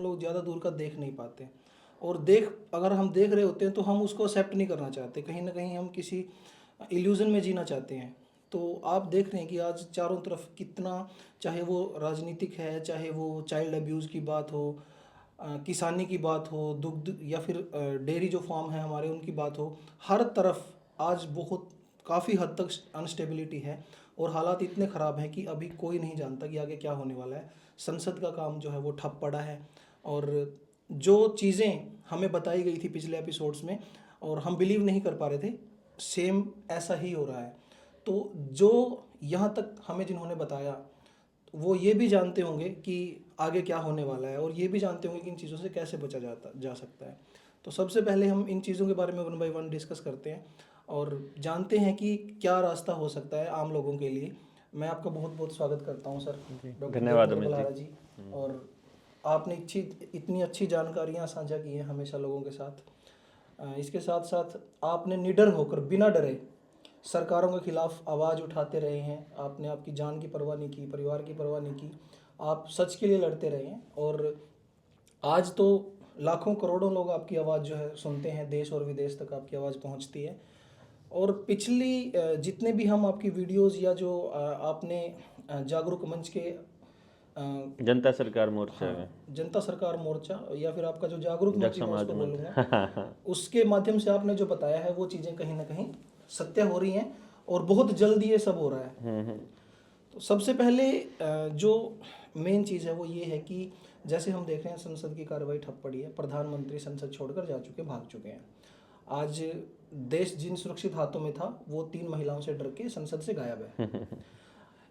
लोग ज़्यादा दूर का देख नहीं पाते, और अगर हम देख रहे होते हैं तो हम उसको एक्सेप्ट नहीं करना चाहते, कहीं ना कहीं हम किसी इल्यूज़न में जीना चाहते हैं। तो आप देख रहे हैं कि आज चारों तरफ कितना, चाहे वो राजनीतिक है, चाहे वो चाइल्ड अब्यूज़ की बात हो, किसानी की बात हो, दुग्ध या फिर डेयरी जो फार्म है हमारे उनकी बात हो, हर तरफ आज बहुत काफ़ी हद तक अनस्टेबिलिटी है, और हालात इतने ख़राब हैं कि अभी कोई नहीं जानता कि आगे क्या होने वाला है। संसद का काम जो है वो ठप पड़ा है, और जो चीज़ें हमें बताई गई थी पिछले एपिसोड्स में और हम बिलीव नहीं कर पा रहे थे, सेम ऐसा ही हो रहा है। तो जो यहाँ तक हमें जिन्होंने बताया वो ये भी जानते होंगे कि आगे क्या होने वाला है, और ये भी जानते होंगे कि इन चीज़ों से कैसे बचा जा सकता है। तो सबसे पहले हम इन चीज़ों के बारे में वन बाय वन डिस्कस करते हैं और जानते हैं कि क्या रास्ता हो सकता है आम लोगों के लिए। मैं आपका बहुत बहुत स्वागत करता हूं सर, डॉक्टर धन्यवाद देवेंद्र अमित जी। बलहारा जी। और आपने इतनी अच्छी जानकारियां साझा की हैं हमेशा लोगों के साथ। इसके साथ साथ आपने निडर होकर बिना डरे सरकारों के खिलाफ आवाज़ उठाते रहे हैं। आपने आपकी जान की परवाह नहीं की, परिवार की परवाह नहीं की, आप सच के लिए लड़ते रहे हैं। और आज तो लाखों करोड़ों लोग आपकी आवाज़ जो है सुनते हैं, देश और विदेश तक आपकी आवाज़ पहुंचती है। और पिछली जितने भी हम आपकी वीडियोस या जो आपने जागरूक मंच के जनता सरकार मोर्चा हाँ, में जनता सरकार मोर्चा या फिर आपका जो जागरूक जग मंच ही मैं समाज उसको बोलूँगा, मंच। उसके माध्यम से आपने जो बताया है वो चीज़ें कहीं ना कहीं सत्य हो रही हैं, और बहुत जल्द ये सब हो रहा है। तो सबसे पहले जो मेन चीज़ है वो ये है कि जैसे हम देख रहे हैं संसद की कार्रवाई ठप पड़ी है, प्रधानमंत्री संसद छोड़कर जा चुके, भाग चुके हैं। आज देश जिन सुरक्षित हाथों में था वो 3 महिलाओं से डर के संसद से गायब है।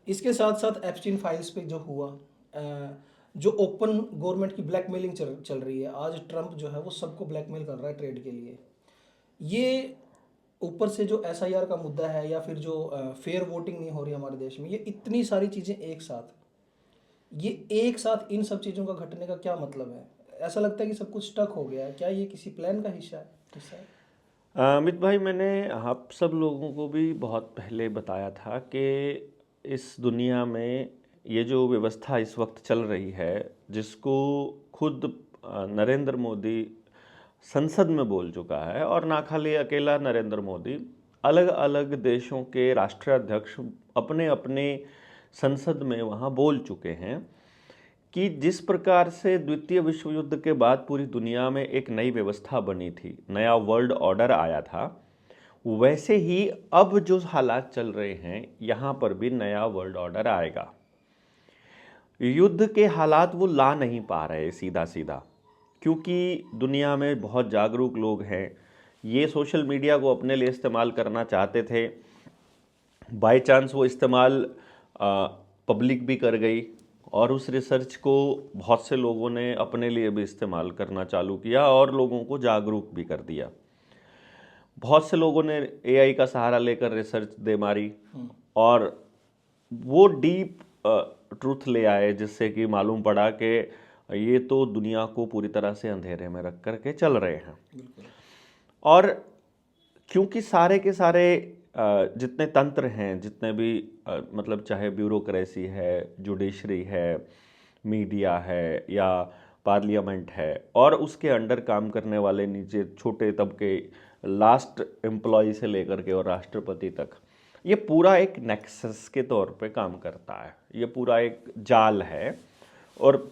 इसके साथ साथ एप्स्टीन फाइल्स पे जो हुआ, जो ओपन गवर्नमेंट की ब्लैकमेलिंग चल रही है, आज ट्रंप जो है वो सबको ब्लैकमेल कर रहा है ट्रेड के लिए। ये ऊपर से जो एसआईआर का मुद्दा है, या फिर जो फेयर वोटिंग नहीं हो रही हमारे देश में, ये इतनी सारी चीज़ें एक साथ इन सब चीज़ों का घटने का क्या मतलब है? ऐसा लगता है कि सब कुछ स्टक हो गया है। क्या ये किसी प्लान का हिस्सा है? अमित भाई, मैंने आप सब लोगों को भी बहुत पहले बताया था कि इस दुनिया में ये जो व्यवस्था इस वक्त चल रही है, जिसको खुद नरेंद्र मोदी संसद में बोल चुका है, और ना खाली अकेला नरेंद्र मोदी, अलग अलग देशों के राष्ट्राध्यक्ष अपने अपने संसद में वहाँ बोल चुके हैं कि जिस प्रकार से द्वितीय विश्व युद्ध के बाद पूरी दुनिया में एक नई व्यवस्था बनी थी, नया वर्ल्ड ऑर्डर आया था, वैसे ही अब जो हालात चल रहे हैं यहाँ पर भी नया वर्ल्ड ऑर्डर आएगा। युद्ध के हालात वो ला नहीं पा रहे सीधा सीधा, क्योंकि दुनिया में बहुत जागरूक लोग हैं। ये सोशल मीडिया को अपने लिए इस्तेमाल करना चाहते थे, बाय चांस वो इस्तेमाल पब्लिक भी कर गई, और उस रिसर्च को बहुत से लोगों ने अपने लिए भी इस्तेमाल करना चालू किया और लोगों को जागरूक भी कर दिया। बहुत से लोगों ने एआई का सहारा लेकर रिसर्च दे मारी, और वो डीप ट्रूथ ले आए, जिससे कि मालूम पड़ा कि ये तो दुनिया को पूरी तरह से अंधेरे में रख करके चल रहे हैं। और क्योंकि सारे के सारे जितने तंत्र हैं, जितने भी मतलब चाहे ब्यूरोक्रेसी है, जुडिशरी है, मीडिया है, या पार्लियामेंट है, और उसके अंडर काम करने वाले नीचे छोटे तबके, लास्ट एम्प्लॉय से लेकर के और राष्ट्रपति तक, ये पूरा एक नेक्सस के तौर पे काम करता है। ये पूरा एक जाल है, और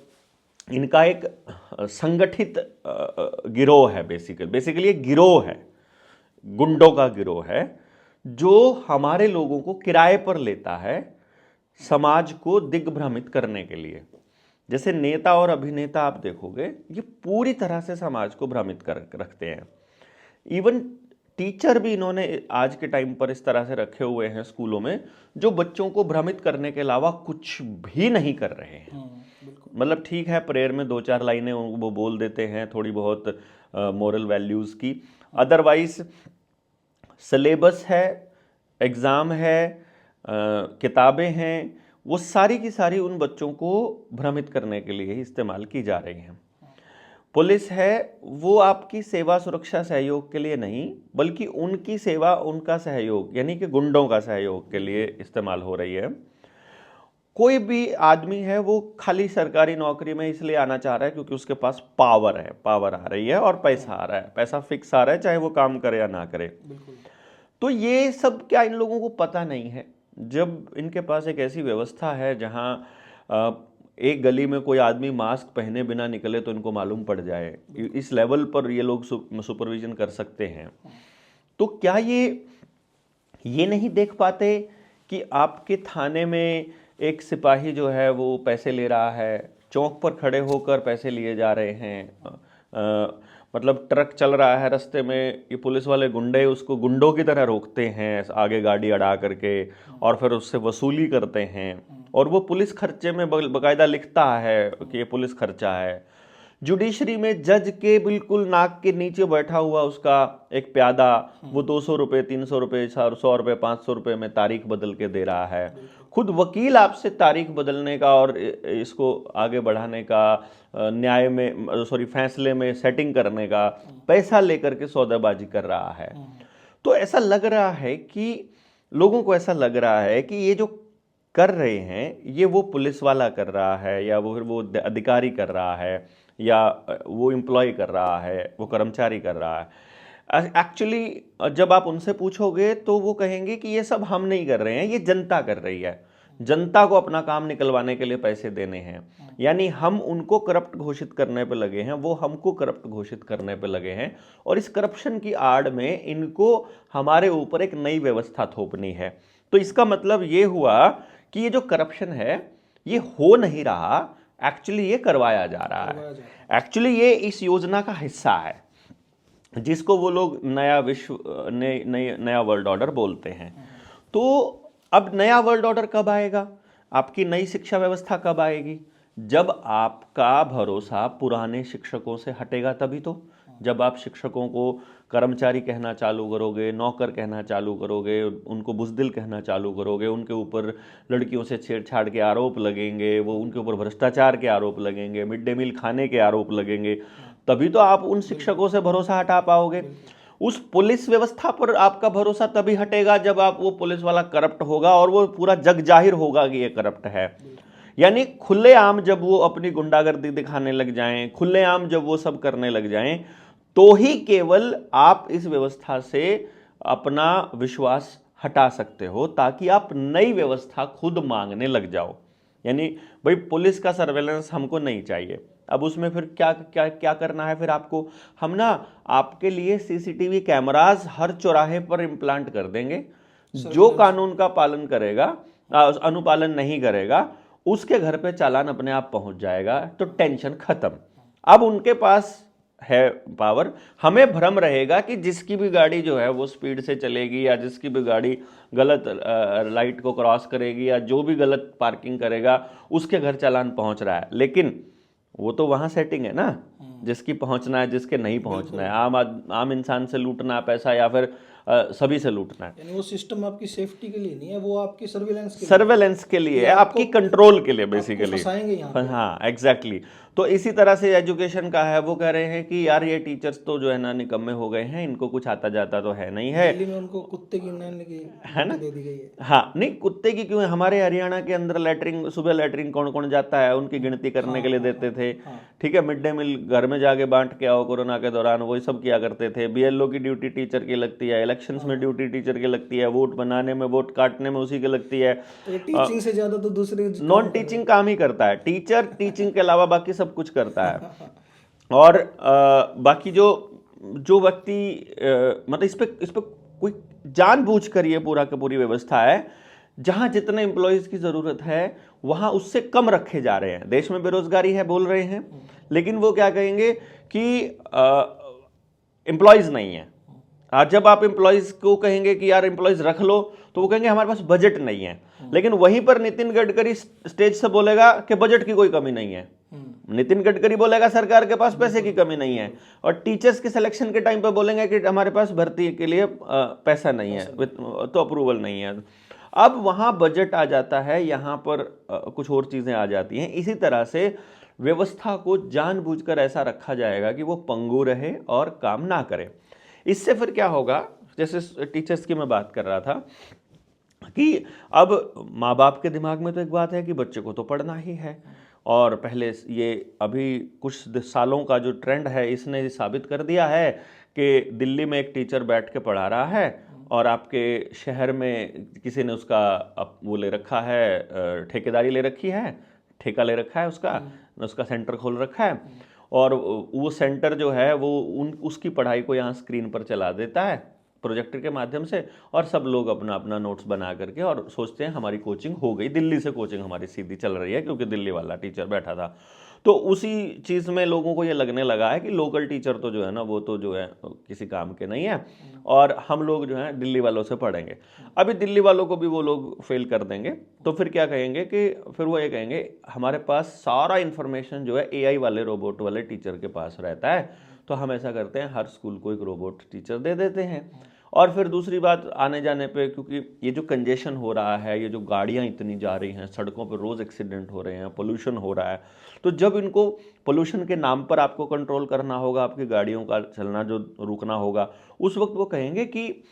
इनका एक संगठित गिरोह है। बेसिकली एक गिरोह है, गुंडों का गिरोह है, जो हमारे लोगों को किराए पर लेता है समाज को दिग्भ्रमित करने के लिए। जैसे नेता और अभिनेता आप देखोगे, ये पूरी तरह से समाज को भ्रमित कर रखते हैं। इवन टीचर भी इन्होंने आज के टाइम पर इस तरह से रखे हुए हैं स्कूलों में, जो बच्चों को भ्रमित करने के अलावा कुछ भी नहीं कर रहे हैं। मतलब ठीक है, प्रेयर में 2-4 लाइनें वो बोल देते हैं, थोड़ी बहुत मोरल वैल्यूज़ की, अदरवाइज सिलेबस है, एग्ज़ाम है, किताबें हैं, वो सारी की सारी उन बच्चों को भ्रमित करने के लिए ही इस्तेमाल की जा रही हैं। पुलिस है, वो आपकी सेवा सुरक्षा सहयोग के लिए नहीं, बल्कि उनकी सेवा, उनका सहयोग, यानी कि गुंडों का सहयोग के लिए इस्तेमाल हो रही है। कोई भी आदमी है वो खाली सरकारी नौकरी में इसलिए आना चाह रहा है क्योंकि उसके पास पावर है, पावर आ रही है और पैसा आ रहा है, पैसा फिक्स आ रहा है, चाहे वो काम करे या ना करे। बिल्कुल। तो ये सब क्या इन लोगों को पता नहीं है? जब इनके पास एक ऐसी व्यवस्था है जहां एक गली में कोई आदमी मास्क पहने बिना निकले तो इनको मालूम पड़ जाए, इस लेवल पर ये लोग सुपरविजन कर सकते हैं, तो क्या ये नहीं देख पाते कि आपके थाने में एक सिपाही जो है वो पैसे ले रहा है, चौक पर खड़े होकर पैसे लिए जा रहे हैं, मतलब ट्रक चल रहा है रास्ते में, ये पुलिस वाले गुंडे उसको गुंडों की तरह रोकते हैं आगे गाड़ी अड़ा करके और फिर उससे वसूली करते हैं, और वो पुलिस खर्चे में बकायदा लिखता है कि ये पुलिस खर्चा है। जुडिशरी में जज के बिल्कुल नाक के नीचे बैठा हुआ उसका एक प्यादा वो 200 रुपये, 300 रुपये, 100 रुपये, 500 रुपये में तारीख बदल के दे रहा है। खुद वकील आपसे तारीख बदलने का और इसको आगे बढ़ाने का, न्याय में फैसले में सेटिंग करने का पैसा लेकर के सौदेबाजी कर रहा है। तो ऐसा लग रहा है कि लोगों को ऐसा लग रहा है कि ये जो कर रहे हैं ये वो पुलिस वाला कर रहा है, या वो अधिकारी कर रहा है, या वो एम्प्लॉय कर रहा है, वो कर्मचारी कर रहा है। एक्चुअली जब आप उनसे पूछोगे तो वो कहेंगे कि ये सब हम नहीं कर रहे हैं, ये जनता कर रही है, जनता को अपना काम निकलवाने के लिए पैसे देने हैं, यानी हम उनको करप्ट घोषित करने पे लगे हैं, वो हमको करप्ट घोषित करने पे लगे हैं, और इस करप्शन की आड़ में इनको हमारे ऊपर एक नई व्यवस्था थोपनी है। तो इसका मतलब ये हुआ कि ये जो करप्शन है ये हो नहीं रहा, एक्चुअली ये करवाया जा रहा है। एक्चुअली ये इस योजना का हिस्सा है जिसको वो लोग नया विश्व नया वर्ल्ड ऑर्डर बोलते हैं। तो अब नया वर्ल्ड ऑर्डर कब आएगा? आपकी नई शिक्षा व्यवस्था कब आएगी? जब आपका भरोसा पुराने शिक्षकों से हटेगा तभी तो। जब आप शिक्षकों को कर्मचारी कहना चालू करोगे, नौकर कहना चालू करोगे, उनको बुज़दिल कहना चालू करोगे, उनके ऊपर लड़कियों से छेड़छाड़ के आरोप लगेंगे, वो उनके ऊपर भ्रष्टाचार के आरोप लगेंगे, मिड डे मील खाने के आरोप लगेंगे, तभी तो आप उन शिक्षकों से भरोसा हटा पाओगे। उस पुलिस व्यवस्था पर आपका भरोसा तभी हटेगा जब आप वो पुलिस वाला करप्ट होगा और वो पूरा जग जाहिर होगा कि ये करप्ट है। यानी खुलेआम जब वो अपनी गुंडागर्दी दिखाने लग जाएं, खुलेआम जब वो सब करने लग जाएं, तो ही केवल आप इस व्यवस्था से अपना विश्वास हटा सकते हो, ताकि आप नई व्यवस्था खुद मांगने लग जाओ। यानी भाई पुलिस का सर्वेलेंस हमको नहीं चाहिए, अब उसमें फिर क्या क्या क्या करना है? फिर आपको हम ना आपके लिए सीसीटीवी कैमरास हर चौराहे पर इम्प्लांट कर देंगे, जो कानून का पालन करेगा, अनुपालन नहीं करेगा, उसके घर पे चालान अपने आप पहुंच जाएगा, तो टेंशन खत्म। अब उनके पास है पावर। हमें भ्रम रहेगा कि जिसकी भी गाड़ी जो है वो स्पीड से चलेगी, या जिसकी भी गाड़ी गलत लाइट को क्रॉस करेगी, या जो भी गलत पार्किंग करेगा उसके घर चालान पहुंच रहा है, लेकिन वो तो वहाँ सेटिंग है ना, जिसकी पहुंचना है, जिसके नहीं पहुंचना है। आम इंसान से लूटना पैसा या फिर सभी से लूटना है। यानी वो सिस्टम आपकी सेफ्टी के लिए नहीं है, वो आपकी सर्वेलेंस के लिए है, आपकी कंट्रोल के लिए बेसिकली। फंसाएंगे यहाँ। हाँ एग्जैक्टली। तो इसी तरह से एजुकेशन का है, वो कह रहे हैं कि यार ये टीचर्स तो जो है ना निकम्मे हो गए हैं, इनको कुछ आता जाता तो है नहीं है। दिल्ली में उनको कुत्ते की नैन की है ना, दे दी गई है। हाँ नहीं, कुत्ते की क्यों? हमारे हरियाणा के अंदर लैटरिन, सुबह लैटरिन कौन कौन जाता है उनकी गिनती करने के लिए देते थे। ठीक है, मिड डे मील घर में जाके बांट के आओ, कोरोना के दौरान वही सब किया करते थे। बीएलओ की ड्यूटी टीचर की लगती है, इलेक्शंस में ड्यूटी टीचर की लगती है, वोट बनाने में, वोट काटने में उसी की लगती है। टीचिंग से ज्यादा तो दूसरे नॉन टीचिंग काम ही करता है टीचर, टीचिंग के अलावा बाकी सब कुछ करता है। और बाकी जो व्यक्ति मतलब इस पे कोई जानबूझकर ये पूरा का पूरी व्यवस्था है, जहां जितने एम्प्लॉयज की जरूरत है वहां उससे कम रखे जा रहे हैं। देश में बेरोजगारी है बोल रहे हैं, लेकिन वो क्या कहेंगे कि एम्प्लॉयज नहीं है। आज जब आप एम्प्लॉयज को कहेंगे कि यार एम्प्लॉयज रख लो, तो वो कहेंगे हमारे पास बजट नहीं है। लेकिन वहीं पर नितिन गडकरी स्टेज से बोलेगा कि बजट की कोई कमी नहीं है। नितिन गडकरी बोलेगा सरकार के पास पैसे की कमी नहीं है, और टीचर्स के सिलेक्शन के टाइम पर बोलेंगे कि हमारे पास भर्ती के लिए पैसा नहीं है, तो अप्रूवल नहीं है। अब वहां बजट आ जाता है, यहाँ पर कुछ और चीजें आ जाती हैं। इसी तरह से व्यवस्था को जानबूझकर ऐसा रखा जाएगा कि वो पंगु रहे और काम ना करे। इससे फिर क्या होगा, जैसे टीचर्स की मैं बात कर रहा था, कि अब माँ बाप के दिमाग में तो एक बात है कि बच्चे को तो पढ़ना ही है, और पहले ये अभी कुछ सालों का जो ट्रेंड है इसने ये साबित कर दिया है कि दिल्ली में एक टीचर बैठ के पढ़ा रहा है और आपके शहर में किसी ने उसका वो ले रखा है, ठेकेदारी ले रखी है, ठेका ले रखा है उसका सेंटर खोल रखा है, और वो सेंटर जो है वो उसकी पढ़ाई को यहाँ स्क्रीन पर चला देता है प्रोजेक्टर के माध्यम से, और सब लोग अपना अपना नोट्स बना करके और सोचते हैं हमारी कोचिंग हो गई, दिल्ली से कोचिंग हमारी सीधी चल रही है क्योंकि दिल्ली वाला टीचर बैठा था। तो उसी चीज़ में लोगों को ये लगने लगा है कि लोकल टीचर तो जो है ना वो तो जो है किसी काम के नहीं है, और हम लोग जो है दिल्ली वालों से पढ़ेंगे। अभी दिल्ली वालों को भी वो लोग फेल कर देंगे, तो फिर क्या कहेंगे कि फिर वो ये कहेंगे हमारे पास सारा इन्फॉर्मेशन जो है AI वाले रोबोट वाले टीचर के पास रहता है, तो हम ऐसा करते हैं हर स्कूल को एक रोबोट टीचर दे देते हैं। और फिर दूसरी बात आने जाने पे, क्योंकि ये जो कंजेशन हो रहा है, ये जो गाड़ियाँ इतनी जा रही हैं सड़कों पर, रोज़ एक्सीडेंट हो रहे हैं, पोल्यूशन हो रहा है, तो जब इनको पोल्यूशन के नाम पर आपको कंट्रोल करना होगा, आपकी गाड़ियों का चलना जो रुकना होगा, उस वक्त वो कहेंगे कि,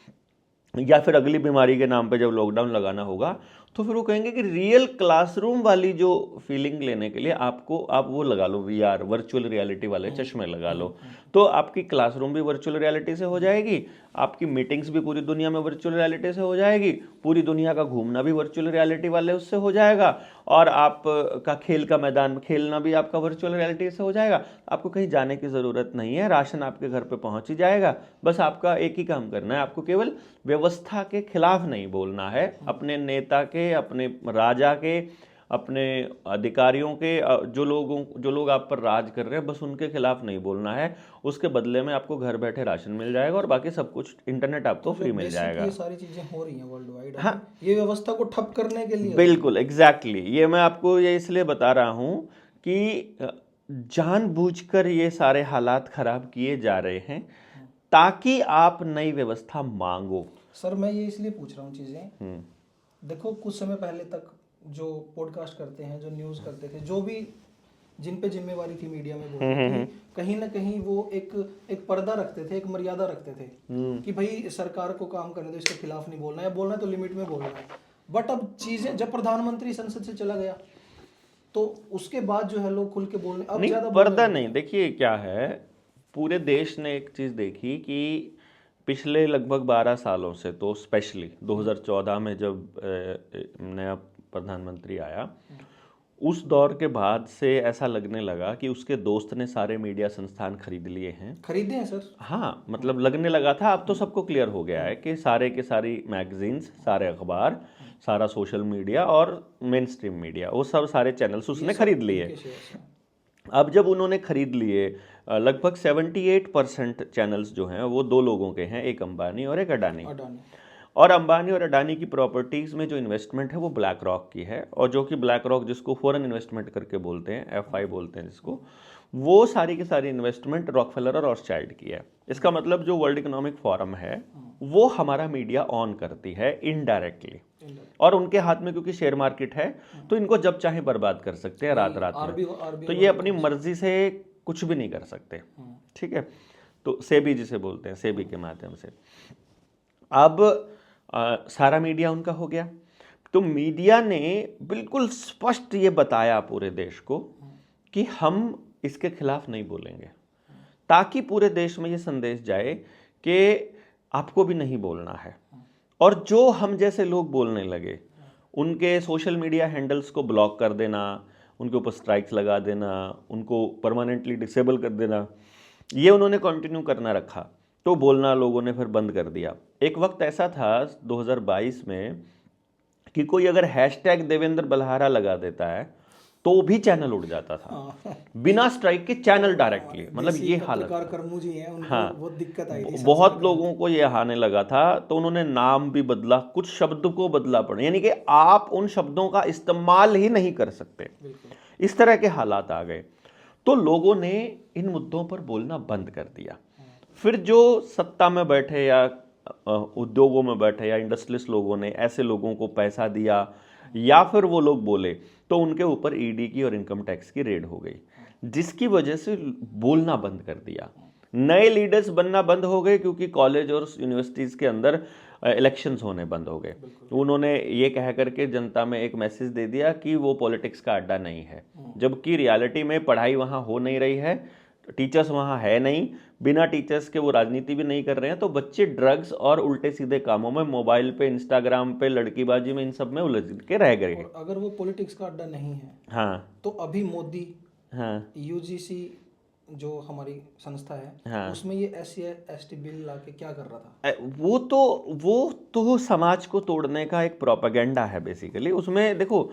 या फिर अगली बीमारी के नाम पे जब लॉकडाउन लगाना होगा तो फिर वो कहेंगे कि रियल क्लासरूम वाली जो फीलिंग लेने के लिए आप वो लगा लो, VR वर्चुअल रियलिटी वाले चश्मे लगा लो, तो आपकी क्लासरूम भी वर्चुअल रियलिटी से हो जाएगी, आपकी मीटिंग्स भी पूरी दुनिया में वर्चुअल रियलिटी से हो जाएगी, पूरी दुनिया का घूमना भी वर्चुअल रियलिटी वाले उससे हो जाएगा, और आप का खेल का मैदान खेलना भी आपका वर्चुअल रियलिटी से हो जाएगा। आपको कहीं जाने की ज़रूरत नहीं है, राशन आपके घर पे पहुंच ही जाएगा। बस आपका एक ही काम करना है, आपको केवल व्यवस्था के खिलाफ नहीं बोलना है, अपने नेता के, अपने राजा के, अपने अधिकारियों के, जो लोग आप पर राज कर रहे हैं, बस उनके खिलाफ नहीं बोलना है। उसके बदले में आपको घर बैठे राशन मिल जाएगा और बाकी सब कुछ इंटरनेट आपको फ्री मिल जाएगा। ये सारी चीजें हो रही हैं वर्ल्ड वाइड, हाँ, ये व्यवस्था को ठप करने के लिए। बिल्कुल एग्जैक्टली ये मैं आपको ये इसलिए बता रहा हूँ कि जानबूझकर ये सारे हालात खराब किए जा रहे हैं ताकि आप नई व्यवस्था मांगो। सर मैं ये इसलिए पूछ रहा हूँ चीजें, देखो कुछ समय पहले तक जो पॉडकास्ट करते हैं, जो न्यूज़ करते थे, जो भी जिन पे जिम्मेवारी थी मीडिया में बोलने की, कहीं ना कहीं वो एक पर्दा रखते थे, एक मर्यादा रखते थे कि भाई सरकार को काम करने दो, इसके खिलाफ नहीं बोलना, या बोलना तो लिमिट में बोलना है। बट अब चीजें, जब प्रधानमंत्री संसद से चला गया तो उसके बाद जो है लोग खुल के बोलने, अब ज्यादा पर्दा नहीं। देखिए क्या है, पूरे देश ने एक चीज देखी कि पिछले लगभग 12 सालों से, तो स्पेशली 2014 में जब नया प्रधानमंत्री आया, उस दौर के बाद से ऐसा लगने लगा कि उसके दोस्त ने सारे मीडिया संस्थान खरीद लिए हैं। खरीदे हैं सर? हाँ, मतलब लगने लगा था, अब तो सबको क्लियर हो गया है कि सारे के सारी मैगजीन्स, सारे अखबार, सारा सोशल मीडिया और मेन स्ट्रीम मीडिया, वो सब सारे चैनल्स उसने खरीद लिए। अब जब उन्होंने खरीद लिए, लगभग 78% चैनल्स जो हैं वो दो लोगों के हैं, एक अंबानी और एक अडानी। और अंबानी और अडानी की प्रॉपर्टीज़ में जो इन्वेस्टमेंट है वो ब्लैक रॉक की है, और जो कि ब्लैक रॉक जिसको फॉरेन इन्वेस्टमेंट करके बोलते हैं, FI बोलते हैं जिसको, वो सारी की सारी इन्वेस्टमेंट रॉकफेलर और रॉथस्चाइल्ड की है। इसका मतलब जो वर्ल्ड इकोनॉमिक फोरम है वो हमारा मीडिया ऑन करती है इनडायरेक्टली, और उनके हाथ में क्योंकि शेयर मार्केट है तो इनको जब चाहे बर्बाद कर सकते हैं रात रात में, तो ये अपनी मर्जी से कुछ भी नहीं कर सकते। ठीक है, तो सेबी जिसे बोलते हैं, सेबी के माध्यम से अब सारा मीडिया उनका हो गया। तो मीडिया ने बिल्कुल स्पष्ट ये बताया पूरे देश को कि हम इसके खिलाफ नहीं बोलेंगे, ताकि पूरे देश में ये संदेश जाए कि आपको भी नहीं बोलना है। और जो हम जैसे लोग बोलने लगे उनके सोशल मीडिया हैंडल्स को ब्लॉक कर देना, उनके ऊपर स्ट्राइक्स लगा देना, उनको परमानेंटली डिसेबल कर देना, ये उन्होंने कंटिन्यू करना रखा। तो बोलना लोगों ने फिर बंद कर दिया। एक वक्त ऐसा था 2022 में कि कोई अगर हैशटैग देवेंद्र बल्हारा लगा देता है तो भी चैनल उड़ जाता था, बिना स्ट्राइक के चैनल डायरेक्टली। मतलब ये हालत, हाँ, बहुत दिक्कत आई थी, बहुत लोगों को ये आने लगा था, तो उन्होंने नाम भी बदला, कुछ शब्द को बदला पड़ा, यानी कि आप उन शब्दों का इस्तेमाल ही नहीं कर सकते, इस तरह के हालात आ गए। तो लोगों ने इन मुद्दों पर बोलना बंद कर दिया। फिर जो सत्ता में बैठे या उद्योगों में बैठे या इंडस्ट्रियलिस्ट लोगों ने ऐसे लोगों को पैसा दिया या फिर वो लोग बोले, तो उनके ऊपर ED की और इनकम टैक्स की रेड हो गई, जिसकी वजह से बोलना बंद कर दिया। नए लीडर्स बनना बंद हो गए क्योंकि कॉलेज और यूनिवर्सिटीज़ के अंदर इलेक्शंस होने बंद हो गए। उन्होंने ये कह करके जनता में एक मैसेज दे दिया कि वो पॉलिटिक्स का अड्डा नहीं है, जबकि रियलिटी में पढ़ाई वहाँ हो नहीं रही है, टीचर्स वहाँ है नहीं, बिना टीचर्स के वो राजनीति भी नहीं कर रहे हैं, तो बच्चे ड्रग्स और उल्टे सीधे कामों में, मोबाइल पे, इंस्टाग्राम पे, लड़कीबाजी में, इन सब में उलझ के रह गए। और अगर वो पॉलिटिक्स का अड्डा नहीं है, हाँ तो अभी मोदी हाँ यूजीसी जो हमारी संस्था है, हाँ। उसमें ये SC/ST बिल लाके क्या कर रहा था? वो तो समाज को तोड़ने का एक प्रोपेगेंडा है बेसिकली। उसमें देखो,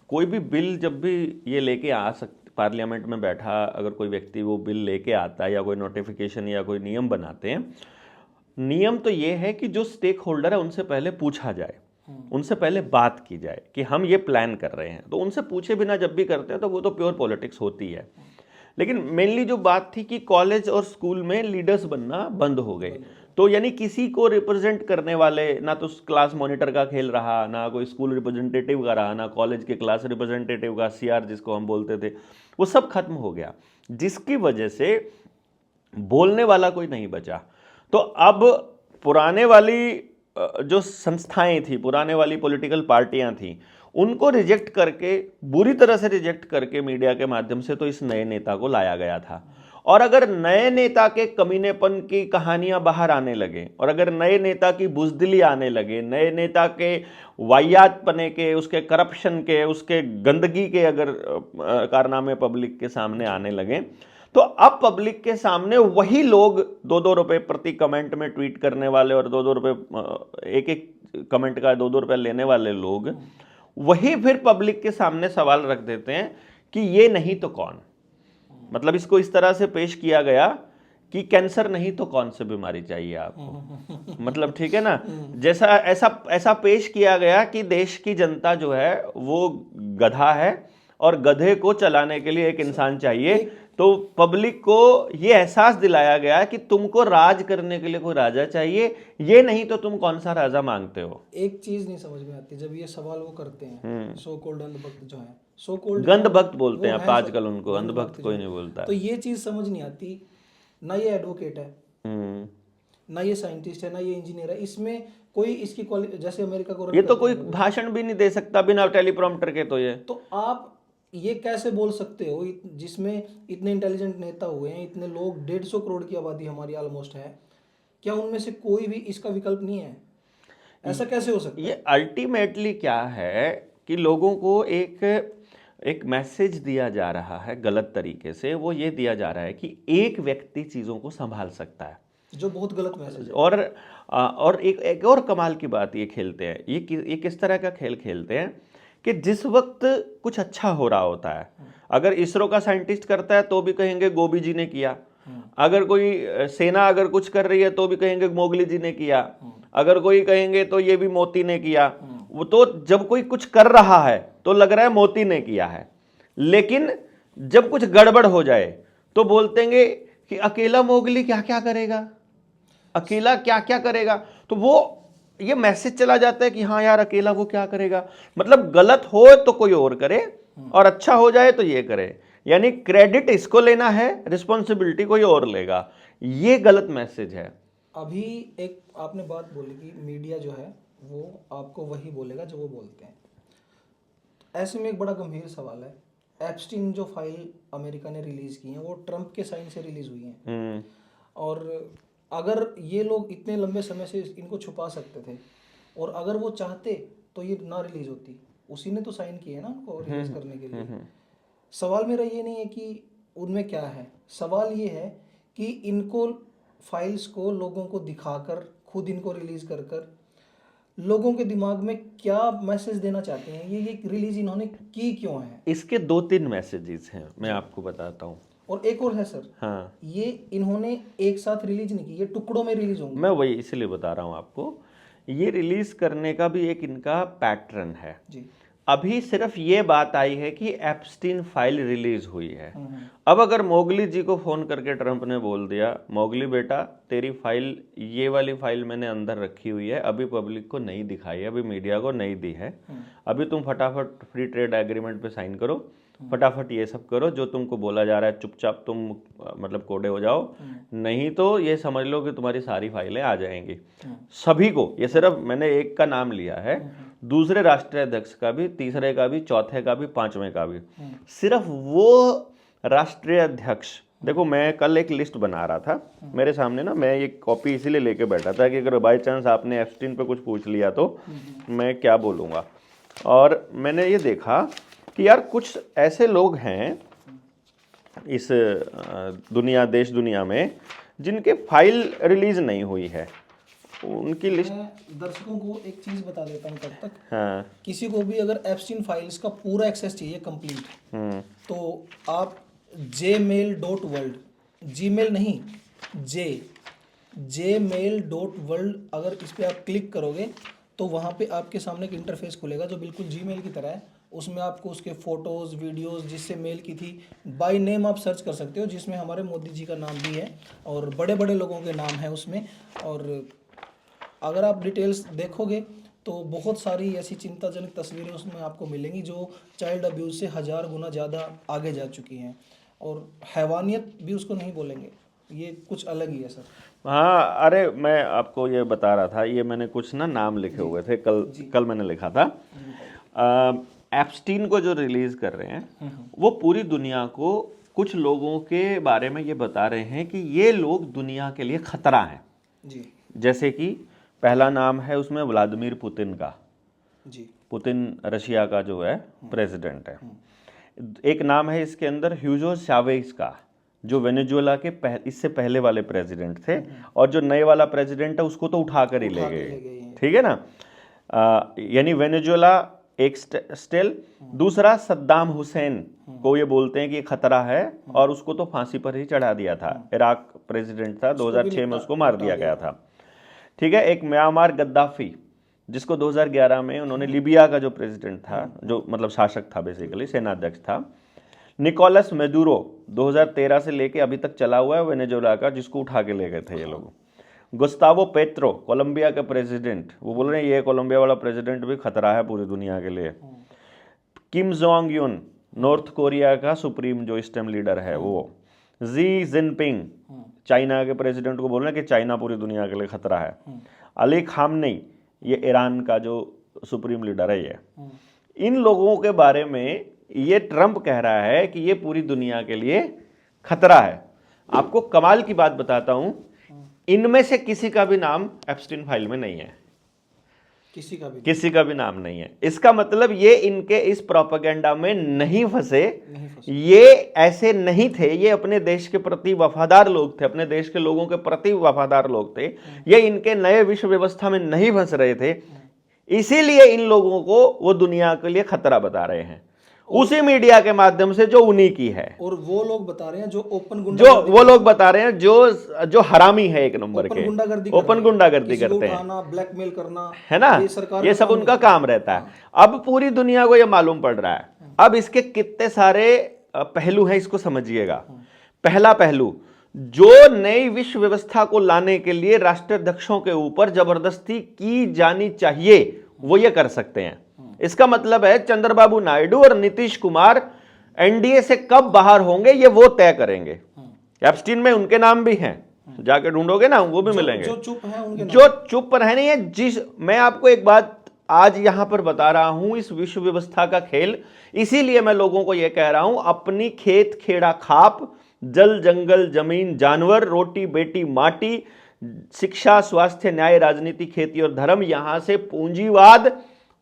कोई भी बिल जब भी ये लेके आ सकते, पार्लियामेंट में बैठा अगर कोई व्यक्ति वो बिल लेके आता है या कोई नोटिफिकेशन या कोई नियम बनाते हैं, नियम तो ये है कि जो स्टेक होल्डर है उनसे पहले पूछा जाए, उनसे पहले बात की जाए कि हम ये प्लान कर रहे हैं। तो उनसे पूछे बिना जब भी करते हैं तो वो तो प्योर पॉलिटिक्स होती है। लेकिन मेनली जो बात थी कि कॉलेज और स्कूल में लीडर्स बनना बंद हो गए, तो यानी किसी को रिप्रेजेंट करने वाले, ना तो क्लास मॉनिटर का खेल रहा, ना कोई स्कूल रिप्रेजेंटेटिव का रहा, ना कॉलेज के क्लास रिप्रेजेंटेटिव का, CR जिसको हम बोलते थे, वो सब खत्म हो गया, जिसकी वजह से बोलने वाला कोई नहीं बचा। तो अब पुराने वाली जो संस्थाएं थी, पुराने वाली पॉलिटिकल पार्टियां थी, उनको रिजेक्ट करके, बुरी तरह से रिजेक्ट करके मीडिया के माध्यम से तो इस नए नेता को लाया गया था। और अगर नए नेता के कमीनेपन की कहानियां बाहर आने लगे, और अगर नए नेता की बुजदिली आने लगे, नए नेता के वाहियातपने के, उसके करप्शन के, उसके गंदगी के अगर कारनामे पब्लिक के सामने आने लगे, तो अब पब्लिक के सामने वही लोग 2-2 रुपए प्रति कमेंट में ट्वीट करने वाले, और 2-2 रुपए एक कमेंट का 2-2 रुपए लेने वाले लोग, वही फिर पब्लिक के सामने सवाल रख देते हैं कि ये नहीं तो कौन। मतलब इसको इस तरह से पेश किया गया कि कैंसर नहीं तो कौन सी बीमारी चाहिए आपको। मतलब ठीक है ना, जैसा ऐसा पेश किया गया कि देश की जनता जो है वो गधा है और गधे को चलाने के लिए एक इंसान चाहिए। तो पब्लिक को ये एहसास दिलाया गया कि तुमको राज करने के लिए कोई राजा चाहिए, ये नहीं तो तुम कौन सा राजा मांगते हो। एक चीज नहीं समझ में आती जब ये सवाल वो करते हैं, सो कॉल्ड अंधभक्त जो है, सो कॉल्ड गंधभक्त बोलते हैं वो अब है आजकल उनको, अंधभक्त कोई नहीं बोलता तो ये चीज समझ नहीं आती। ना ये एडवोकेट है, ना ये साइंटिस्ट है, ना ये इंजीनियर है, इसमें कोई इसकी जैसे अमेरिका को ये तो कोई भाषण भी नहीं दे सकता बिना टेलीप्रॉम्प्टर के। तो आप ये कैसे बोल सकते हो, जिसमें इतने इंटेलिजेंट नेता हुए हैं, इतने लोग, 150 करोड़ की आबादी हमारी ऑलमोस्ट है, क्या उनमें से कोई भी इसका विकल्प नहीं है? ऐसा कैसे हो सकता है? ये अल्टीमेटली क्या है कि लोगों को एक मैसेज दिया जा रहा है गलत तरीके से। वो ये दिया जा रहा है कि एक व्यक्ति चीज़ों को संभाल सकता है, जो बहुत गलत मैसेज है। और एक और कमाल की बात ये खेलते हैं, ये किस तरह का खेल खेलते हैं कि जिस वक्त कुछ अच्छा हो रहा होता है, अगर इसरो का साइंटिस्ट करता है तो भी कहेंगे गोभी जी ने किया, अगर कोई सेना अगर कुछ कर रही है तो भी कहेंगे मोगली जी ने किया, अगर कोई कहेंगे तो ये भी मोती ने किया। वो तो जब कोई कुछ कर रहा है तो लग रहा है मोती ने किया है, लेकिन जब कुछ गड़बड़ हो जाए तो बोलतेंगे कि अकेला मोगली क्या क्या करेगा, अकेला क्या क्या करेगा। तो वो ये मैसेज चला जाता है कि हाँ यार अकेला वो क्या करेगा। मतलब गलत हो तो कोई और करे और अच्छा हो जाए तो ये करे, यानी क्रेडिट इसको लेना है, रिस्पॉन्सिबिलिटी कोई और लेगा। ये गलत मैसेज है। अभी एक आपने बात बोली कि मीडिया जो है वो आपको वही बोलेगा जो वो बोलते हैं। ऐसे में एक बड़ा गंभीर सवाल है, एप्स्टीन जो फाइल अमेरिका ने रिलीज की है वो ट्रंप के साइन से रिलीज हुई है, और अगर ये लोग इतने लंबे समय से इनको छुपा सकते थे, और अगर वो चाहते तो ये ना रिलीज होती। उसी ने तो साइन किए है ना उनको रिलीज करने के लिए। सवाल मेरा ये नहीं है कि उनमें क्या है, सवाल ये है कि इनको फाइल्स को लोगों को दिखाकर, खुद इनको रिलीज कर कर लोगों के दिमाग में क्या मैसेज देना चाहते हैं, ये रिलीज इन्होंने की क्यों है? इसके 2-3 मैसेजेस हैं, मैं आपको बताता हूँ। और एक और है सर, हाँ, ये इन्होंने एक साथ रिलीज नहीं की, ये टुकड़ों में रिलीज होंगे। मैं वही इसलिए बता रहा हूँ आपको, ये रिलीज करने का भी एक इनका पैटर्न है जी। अभी सिर्फ ये बात आई है कि एप्स्टीन फाइल रिलीज हुई है। अब अगर मोगली जी को फोन करके ट्रंप ने बोल दिया, मोगली बेटा तेरी फाइल, ये वाली फाइल मैंने अंदर रखी हुई है, अभी पब्लिक को नहीं दिखाई है, अभी मीडिया को नहीं दी है, अभी तुम फटाफट फ्री ट्रेड एग्रीमेंट पे साइन करो फटाफट ये सब करो जो तुमको बोला जा रहा है, चुपचाप तुम मतलब कोडे हो जाओ, नहीं तो ये समझ लो कि तुम्हारी सारी फाइलें आ जाएंगी। सभी को, ये सिर्फ मैंने एक का नाम लिया है, दूसरे राष्ट्रीय अध्यक्ष का भी, तीसरे का भी, चौथे का भी, पांचवें का भी, सिर्फ वो राष्ट्रीय अध्यक्ष। देखो मैं कल एक लिस्ट बना रहा था मेरे सामने ना, मैं एक कॉपी इसीलिए लेके बैठा था कि अगर बाई चांस आपने एप्स्टीन पे कुछ पूछ लिया तो मैं क्या बोलूँगा। और मैंने ये देखा कि यार कुछ ऐसे लोग हैं इस देश दुनिया में जिनके फाइल रिलीज नहीं हुई है, उनकी लिस्ट। मैं दर्शकों को एक चीज बता देता हूँ तब तक। हाँ। किसी को भी अगर एप्स्टीन फाइल्स का पूरा एक्सेस चाहिए कंप्लीट, तो आप jmail.world, जीमेल नहीं, jmail.world, अगर इस पे आप क्लिक करोगे तो वहाँ पे आपके सामने एक इंटरफेस खुलेगा जो बिल्कुल जीमेल की तरह है। उसमें आपको उसके फोटोज़, वीडियोज़, जिससे मेल की थी, बाय नेम आप सर्च कर सकते हो, जिसमें हमारे मोदी जी का नाम भी है और बड़े बड़े लोगों के नाम है उसमें। और अगर आप डिटेल्स देखोगे तो बहुत सारी ऐसी चिंताजनक तस्वीरें उसमें आपको मिलेंगी जो चाइल्ड अब्यूज़ से 1000 गुना ज़्यादा आगे जा चुकी हैं। और हैवानियत भी उसको नहीं बोलेंगे, ये कुछ अलग ही है सर। हाँ, अरे मैं आपको ये बता रहा था, ये मैंने कुछ ना नाम लिखे हुए थे, कल मैंने लिखा था। एप्स्टीन को जो रिलीज कर रहे हैं वो पूरी दुनिया को कुछ लोगों के बारे में ये बता रहे हैं कि ये लोग दुनिया के लिए खतरा हैं जी। जैसे कि पहला नाम है उसमें व्लादिमीर पुतिन का जी। पुतिन रशिया का जो है प्रेसिडेंट है। एक नाम है इसके अंदर ह्यूगो चावेज का, जो वेनेजुएला के इससे पहले वाले प्रेसिडेंट थे, और जो नए वाला प्रेसिडेंट है उसको तो उठा कर ही ले गए, ठीक है ना। यानी वेनेजुएला एक स्टेल, दूसरा सद्दाम हुसैन को ये बोलते हैं कि ये खतरा है और उसको तो फांसी पर ही चढ़ा दिया था। इराक प्रेसिडेंट था, 2006 में उसको मार दिया गया था, ठीक है। एक म्यांमार गद्दाफी, जिसको 2011 में उन्होंने, लीबिया का जो प्रेसिडेंट था, जो मतलब शासक था, बेसिकली सेनाध्यक्ष था। निकोलस मेडुरो 2013 से लेके अभी तक चला हुआ है वेनेजुएला का, जिसको उठा के ले गए थे ये लोग। गुस्तावो पेट्रो कोलंबिया के प्रेसिडेंट, वो बोल रहे हैं ये कोलंबिया वाला प्रेसिडेंट भी खतरा है पूरी दुनिया के लिए। किम जोंग यून नॉर्थ कोरिया का सुप्रीम जो इस टाइम लीडर है वो। जी जिनपिंग चाइना के प्रेसिडेंट को बोल रहे हैं कि चाइना पूरी दुनिया के लिए खतरा है। अली खामनेई, ये ईरान का जो सुप्रीम लीडर है ये। इन लोगों के बारे में ये ट्रंप कह रहा है कि ये पूरी दुनिया के लिए खतरा है। आपको कमाल की बात बताता हूं, इनमें से किसी का भी नाम एप्स्टीन फाइल में नहीं है, किसी का भी नाम नहीं है। इसका मतलब ये इनके इस प्रोपेगेंडा में नहीं फंसे, ये ऐसे नहीं थे, ये अपने देश के प्रति वफादार लोग थे, अपने देश के लोगों के प्रति वफादार लोग थे, ये इनके नए विश्व व्यवस्था में नहीं फंस रहे थे, इसीलिए इन लोगों को वो दुनिया के लिए खतरा बता रहे हैं, उसी मीडिया के माध्यम से जो उन्हीं की है। और वो लोग बता रहे हैं जो ओपन जो हरामी है एक नंबर के, ओपन गुंडागर्दी करते हैं, ब्लैकमेल करना, है ना, ये सब उनका काम रहता है। अब पूरी दुनिया को ये मालूम पड़ रहा है। अब इसके कितने सारे पहलू हैं, इसको समझिएगा। पहला पहलू, जो नई विश्व व्यवस्था को लाने के लिए राष्ट्राध्यक्षों के ऊपर जबरदस्ती की जानी चाहिए वो ये कर सकते हैं। इसका मतलब है चंद्रबाबू नायडू और नीतीश कुमार एनडीए से कब बाहर होंगे ये वो तय करेंगे। एप्स्टीन में उनके नाम भी हैं, जाके ढूंढोगे ना वो भी मिलेंगे। जो चुप हैं उनके जो चुप रहे हैं। मैं आपको एक बात आज यहां पर बता रहा हूं, इस विश्व व्यवस्था का खेल, इसीलिए मैं लोगों को यह कह रहा हूं, अपनी खेत खेड़ा खाप, जल जंगल जमीन जानवर, रोटी बेटी माटी, शिक्षा स्वास्थ्य न्याय राजनीति खेती और धर्म, यहां से पूंजीवाद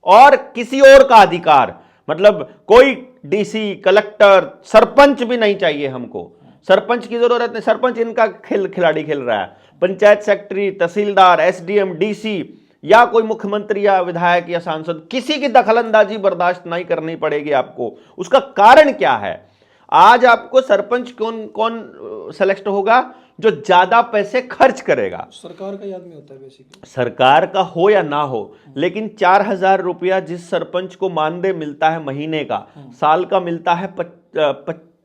और किसी और का अधिकार, मतलब कोई डीसी कलेक्टर सरपंच भी नहीं चाहिए हमको। सरपंच की जरूरत नहीं, सरपंच इनका खिलाड़ी खेल रहा है। पंचायत सेक्रेटरी, तहसीलदार, एसडीएम, डीसी या कोई मुख्यमंत्री या विधायक या सांसद, किसी की दखलंदाजी बर्दाश्त नहीं करनी पड़ेगी आपको। उसका कारण क्या है? आज आपको सरपंच कौन सेलेक्ट होगा? जो ज्यादा पैसे खर्च करेगा। सरकार का ही आदमी होता है बेसिकली, सरकार का हो या ना हो, लेकिन 4000 रुपया जिस सरपंच को मानदेय मिलता है महीने का, साल का मिलता है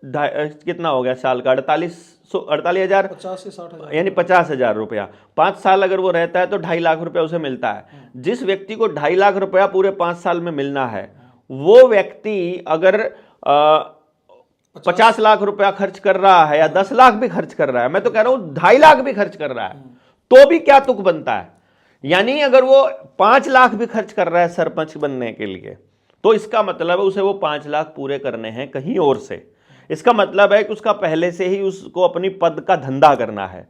कितना हो गया साल का? 48,000, 50 से 60,000, यानी 50,000 रुपया। 5 साल अगर वो रहता है तो 2.5 लाख रुपया उसे मिलता है। जिस व्यक्ति को 2.5 लाख रुपया पूरे 5 साल में मिलना है, वो व्यक्ति अगर 50 लाख रुपया खर्च कर रहा है या 10 लाख भी खर्च कर रहा है, मैं तो कह रहा हूं 2.5 लाख भी खर्च कर रहा है, तो भी क्या तुक बनता है। यानी अगर वो 5 लाख भी खर्च कर रहा है सरपंच बनने के लिए, तो इसका मतलब है उसे वो 5 लाख पूरे करने हैं कहीं और से। इसका मतलब है कि उसका पहले से ही उसको अपनी पद का धंधा करना है।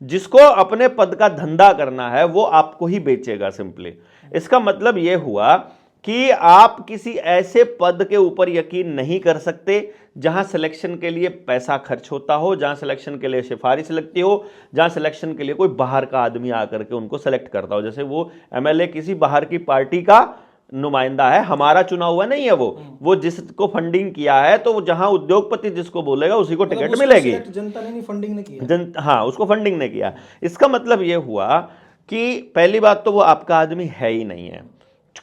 जिसको अपने पद का धंधा करना है वो आपको ही बेचेगा सिंपली। इसका मतलब यह हुआ कि आप किसी ऐसे पद के ऊपर यकीन नहीं कर सकते जहां सिलेक्शन के लिए पैसा खर्च होता हो, जहां सिलेक्शन के लिए सिफारिश लगती हो, जहां सिलेक्शन के लिए कोई बाहर का आदमी आकर के उनको सेलेक्ट करता हो। जैसे वो एमएलए किसी बाहर की पार्टी का नुमाइंदा है, हमारा चुना हुआ नहीं है, वो जिसको फंडिंग किया है, तो जहां उद्योगपति जिसको बोलेगा उसी को टिकट मिलेगी। जनता ने नहीं, फंडिंग ने किया। हाँ, उसको फंडिंग ने किया। इसका मतलब यह हुआ कि पहली बात तो वो आपका आदमी है ही नहीं है,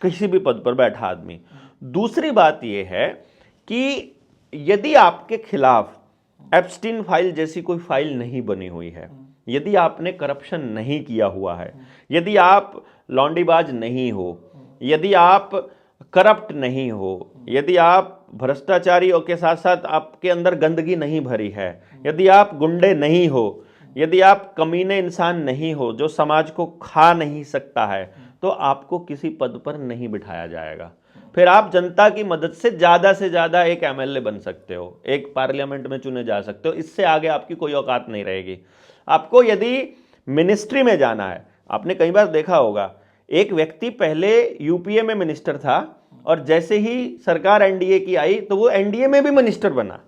किसी भी पद पर बैठा आदमी। दूसरी बात यह है कि यदि आपके खिलाफ एप्स्टीन फाइल जैसी कोई फाइल नहीं बनी हुई है, यदि आपने करप्शन नहीं किया हुआ है, यदि आप लौंडीबाज नहीं हो, यदि आप करप्ट नहीं हो, यदि आप भ्रष्टाचारियों के साथ साथ आपके अंदर गंदगी नहीं भरी है, यदि आप गुंडे नहीं हो, यदि आप कमीने इंसान नहीं हो जो समाज को खा नहीं सकता है, तो आपको किसी पद पर नहीं बिठाया जाएगा। फिर आप जनता की मदद से ज़्यादा एक एमएलए बन सकते हो, एक पार्लियामेंट में चुने जा सकते हो, इससे आगे आपकी कोई औकात नहीं रहेगी। आपको यदि मिनिस्ट्री में जाना है, आपने कई बार देखा होगा एक व्यक्ति पहले यूपीए में मिनिस्टर था और जैसे ही सरकार एनडीए की आई तो वो एनडीए में भी मिनिस्टर बना।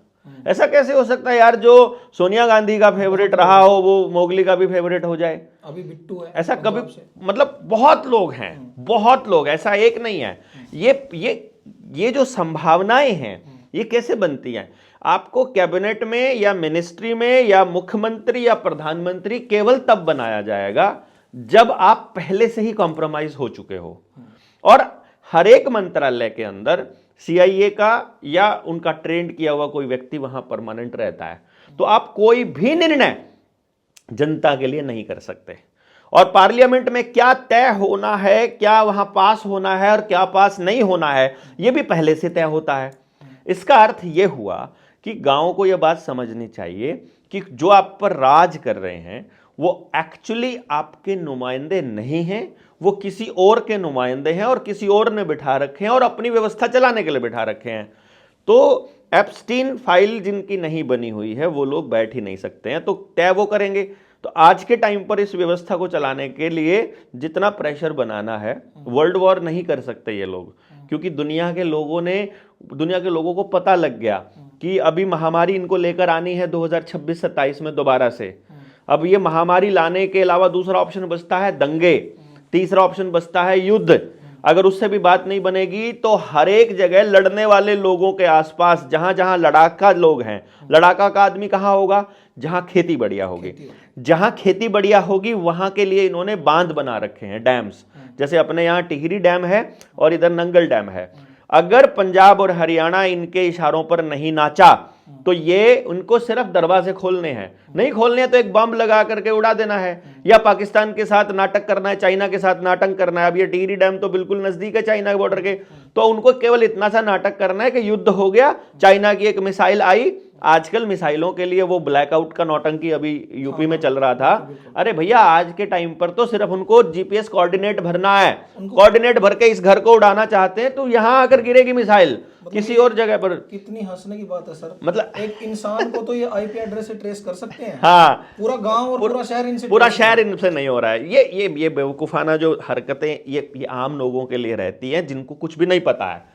ऐसा कैसे हो सकता है यार, जो सोनिया गांधी का फेवरेट रहा हो वो मोगली का भी फेवरेट हो जाए। अभी बिट्टू है, ऐसा कभी, मतलब बहुत लोग हैं, बहुत लोग, ऐसा एक नहीं है। ये जो संभावनाएं हैं ये कैसे बनती हैं? आपको कैबिनेट में या मिनिस्ट्री में या मुख्यमंत्री या प्रधानमंत्री केवल तब बनाया जाएगा जब आप पहले से ही कॉम्प्रोमाइज हो चुके हो। और हर एक मंत्रालय के अंदर सीआईए का या उनका ट्रेंड किया हुआ कोई व्यक्ति वहां परमानेंट रहता है। तो आप कोई भी निर्णय जनता के लिए नहीं कर सकते। और पार्लियामेंट में क्या तय होना है, क्या वहां पास होना है और क्या पास नहीं होना है, यह भी पहले से तय होता है। इसका अर्थ यह हुआ कि गांव को यह बात समझनी चाहिए कि जो आप पर राज कर रहे हैं वो एक्चुअली आपके नुमाइंदे नहीं हैं, वो किसी और के नुमाइंदे हैं और किसी और ने बिठा रखे हैं और अपनी व्यवस्था चलाने के लिए बिठा रखे हैं। तो एप्स्टीन फाइल जिनकी नहीं बनी हुई है वो लोग बैठ ही नहीं सकते हैं, तो तय वो करेंगे। तो आज के टाइम पर इस व्यवस्था को चलाने के लिए जितना प्रेशर बनाना है, वर्ल्ड वॉर नहीं कर सकते ये लोग, क्योंकि दुनिया के लोगों को पता लग गया कि अभी महामारी इनको लेकर आनी है 2026-27 में दोबारा से। अब ये महामारी लाने के अलावा दूसरा ऑप्शन बचता है दंगे, तीसरा ऑप्शन बचता है युद्ध। अगर उससे भी बात नहीं बनेगी तो हर एक जगह लड़ने वाले लोगों के आसपास जहां जहां लड़ाका लोग हैं, लड़ाका का आदमी कहां होगा? जहां खेती बढ़िया होगी। जहां खेती बढ़िया होगी वहां के लिए इन्होंने बांध बना रखे हैं, डैम्स। जैसे अपने यहाँ टिहरी डैम है और इधर नंगल डैम है। अगर पंजाब और हरियाणा इनके इशारों पर नहीं नाचा तो ये उनको सिर्फ दरवाजे खोलने हैं, नहीं खोलने हैं तो एक बम लगा करके उड़ा देना है, या पाकिस्तान के साथ नाटक करना है, चाइना के साथ नाटक करना है। अब ये टिहरी डैम तो बिल्कुल नजदीक है चाइना के बॉर्डर के, तो उनको केवल इतना सा नाटक करना है कि युद्ध हो गया, चाइना की एक मिसाइल आई। आजकल मिसाइलों के लिए वो ब्लैकआउट का नौटंकी अभी यूपी में चल रहा था। अरे भैया आज के टाइम पर तो सिर्फ उनको जीपीएस कोऑर्डिनेट भरना है, कोऑर्डिनेट भर के इस घर को उड़ाना चाहते हैं तो यहां आकर गिरेगी मिसाइल किसी और जगह पर। कितनी हंसने की बात है सर, मतलब एक इंसान को तो ये आईपी एड्रेस से ट्रेस कर सकते हैं। हाँ, पूरा गांव और पूरा शहर इनसे नहीं हो रहा है। ये बेवकूफाना जो हरकतें ये आम लोगों के लिए रहती हैं जिनको कुछ भी नहीं पता है।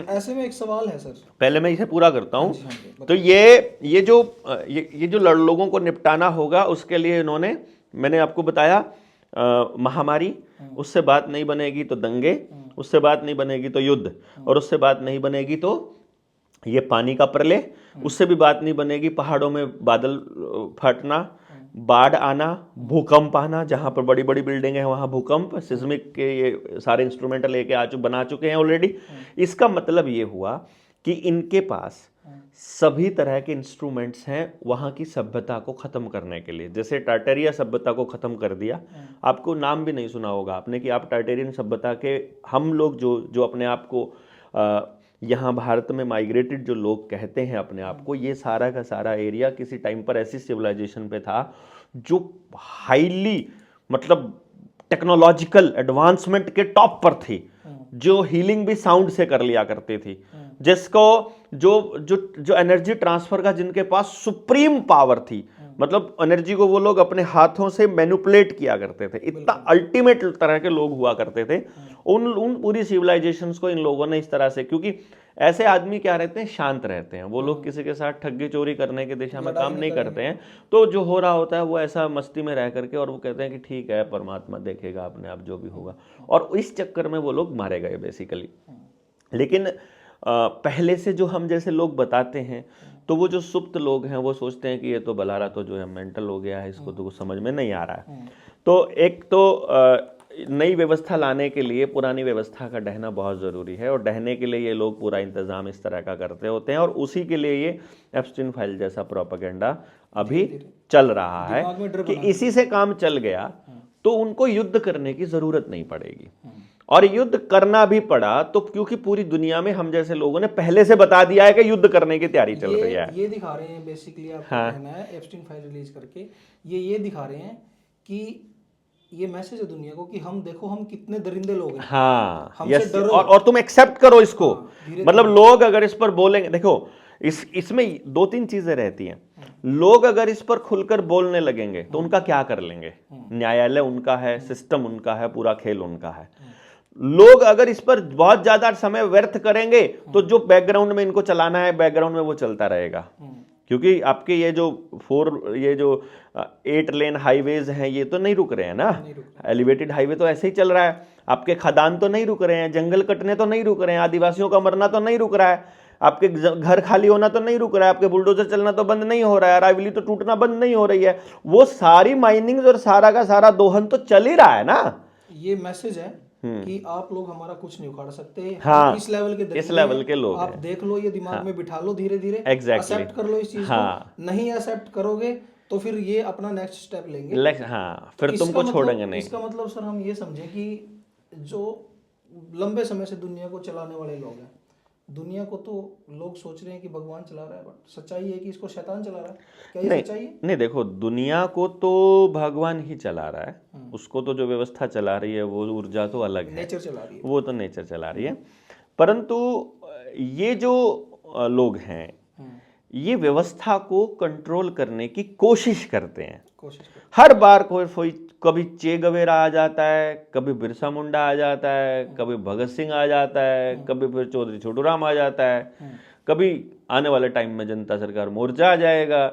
ऐसे में एक सवाल है सर, पहले मैं इसे पूरा करता हूं। तो ये जो लोगों को निपटाना होगा उसके लिए इन्होंने, मैंने आपको बताया महामारी, उससे बात नहीं बनेगी तो दंगे, उससे बात नहीं बनेगी तो युद्ध, और उससे बात नहीं बनेगी तो ये पानी का प्रलय, उससे भी बात नहीं बनेगी पहाड़ों में बादल फटना, बाढ़ आना, भूकंप आना, जहां पर बड़ी बड़ी बिल्डिंग है वहां भूकंप, सिस्मिक के ये सारे इंस्ट्रूमेंट लेके बना चुके हैं ऑलरेडी। इसका मतलब ये हुआ कि इनके पास सभी तरह के इंस्ट्रूमेंट्स हैं वहां की सभ्यता को खत्म करने के लिए। जैसे टार्टेरिया सभ्यता को खत्म कर दिया, आपको नाम भी नहीं सुना होगा आपने कि आप टार्टेरियन सभ्यता के, हम लोग जो अपने आप को यहाँ भारत में माइग्रेटेड जो लोग कहते हैं अपने आप को, ये सारा का सारा एरिया किसी टाइम पर ऐसी सिविलाइजेशन पे था जो हाईली मतलब टेक्नोलॉजिकल एडवांसमेंट के टॉप पर थी, जो हीलिंग भी साउंड से कर लिया करती थी, जिसको जो जो जो एनर्जी ट्रांसफर का जिनके पास सुप्रीम पावर थी, मतलब एनर्जी को वो लोग अपने हाथों से मैनिपुलेट किया करते थे, इतना अल्टीमेट तरह के लोग हुआ करते थे। उन पूरी सिविलाइजेशंस को इन लोगों ने इस तरह से, क्योंकि ऐसे आदमी क्या रहते हैं, शांत रहते हैं, वो लोग किसी के साथ ठगी चोरी करने की दिशा में काम नहीं करते हैं, तो जो हो रहा होता है वो ऐसा मस्ती में रह करके, और वो कहते हैं कि ठीक है परमात्मा देखेगा अपने आप जो भी होगा, और इस चक्कर में वो लोग मारे गए बेसिकली। लेकिन पहले से जो हम जैसे लोग बताते हैं, तो वो जो सुप्त लोग हैं वो सोचते हैं कि ये तो बलारा तो जो है मेंटल हो गया है, इसको तो कुछ समझ में नहीं आ रहा है। तो एक तो नई व्यवस्था लाने के लिए पुरानी व्यवस्था का ढहना बहुत ज़रूरी है, और ढहने के लिए ये लोग पूरा इंतज़ाम इस तरह का करते होते हैं, और उसी के लिए ये एप्स्टीन फाइल जैसा प्रोपेगेंडा अभी चल रहा है कि इसी से काम चल गया तो उनको युद्ध करने की ज़रूरत नहीं पड़ेगी। और युद्ध करना भी पड़ा तो क्योंकि पूरी दुनिया में हम जैसे लोगों ने पहले से बता दिया है कि युद्ध करने की तैयारी चल रही है। ये दिखा रहे हैं बेसिकली, आपका कहना है एप्स्टीन फाइल रिलीज करके ये दिखा रहे हैं कि ये मैसेज है दुनिया को कि हम देखो हम कितने दरिंदे लोग हैं। हाँ, हमसे यस, डरो और तुम एक्सेप्ट करो इसको। धीरे मतलब लोग अगर इस पर बोलेंगे, देखो इसमें दो तीन चीजें रहती हैं। लोग अगर इस पर खुलकर बोलने लगेंगे तो उनका क्या कर लेंगे? न्यायालय उनका है, सिस्टम उनका है, पूरा खेल उनका है। लोग अगर इस पर बहुत ज्यादा समय व्यर्थ करेंगे तो जो बैकग्राउंड में इनको चलाना है बैकग्राउंड में वो चलता रहेगा, क्योंकि आपके ये जो 8 लेन हाईवेज हैं ये तो नहीं रुक रहे हैं ना, एलिवेटेड हाईवे तो ऐसे ही चल रहा है, आपके खदान तो नहीं रुक रहे हैं, जंगल कटने तो नहीं रुक रहे हैं, आदिवासियों का मरना तो नहीं रुक रहा है, आपके घर खाली होना तो नहीं रुक रहा है, आपके बुलडोजर चलना तो बंद नहीं हो रहा है, अरावली तो टूटना बंद नहीं हो रही है, वो सारी माइनिंग और सारा का सारा दोहन तो चल ही रहा है ना। ये मैसेज है कि आप लोग हमारा कुछ नहीं उखाड़ सकते। हाँ, इस लेवल के लोग आप देख लो, ये दिमाग में बिठा लो, धीरे धीरे एक्सेप्ट कर लो इस चीज को। नहीं एक्सेप्ट करोगे तो फिर ये अपना नेक्स्ट स्टेप लेंगे। हाँ, फिर तुमको छोड़ेंगे नहीं। इसका मतलब सर हम ये समझें कि जो लंबे समय से दुनिया को चलाने वाले लोग हैं, दुनिया को तो लोग सोच रहे हैं कि भगवान चला रहा है, बट सच्चाई है कि इसको शैतान चला रहा है। क्या ये सच्चाई है? नहीं, देखो दुनिया को तो भगवान ही चला रहा है, उसको तो जो व्यवस्था चला रही है वो ऊर्जा तो अलग है, नेचर चला रही है, वो तो नेचर चला रही है। परंतु ये जो लोग हैं ये व्यवस्था को कंट्रोल करने की कोशिश करते हैं। हर बार कोई कभी चे गवेरा आ जाता है, कभी बिरसा मुंडा आ जाता है, कभी भगत सिंह आ जाता है, कभी फिर चौधरी छोटूराम आ जाता है, कभी आने वाले टाइम में जनता सरकार मोर्चा आ जाएगा।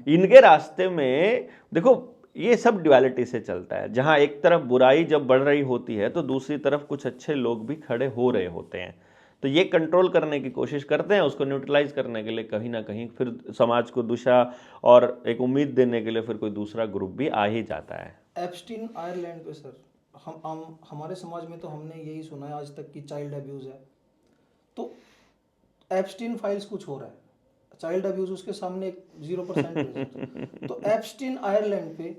इनके रास्ते में देखो ये सब ड्युअलिटी से चलता है, जहां एक तरफ बुराई जब बढ़ रही होती है तो दूसरी तरफ कुछ अच्छे लोग भी खड़े हो रहे होते हैं, तो ये कंट्रोल करने की कोशिश करते हैं, उसको न्यूट्रलाइज करने के लिए कहीं ना कहीं फिर समाज को दिशा और एक उम्मीद देने के लिए फिर कोई दूसरा ग्रुप भी आ ही जाता है। एप्स्टीन आयरलैंड पे सर हम हमारे समाज में तो हमने यही सुना है आज तक कि चाइल्ड अब्यूज है, तो एप्स्टीन फाइल्स कुछ हो रहा है, चाइल्ड अब्यूज उसके सामने 0% तो एप्स्टीन आयरलैंड पे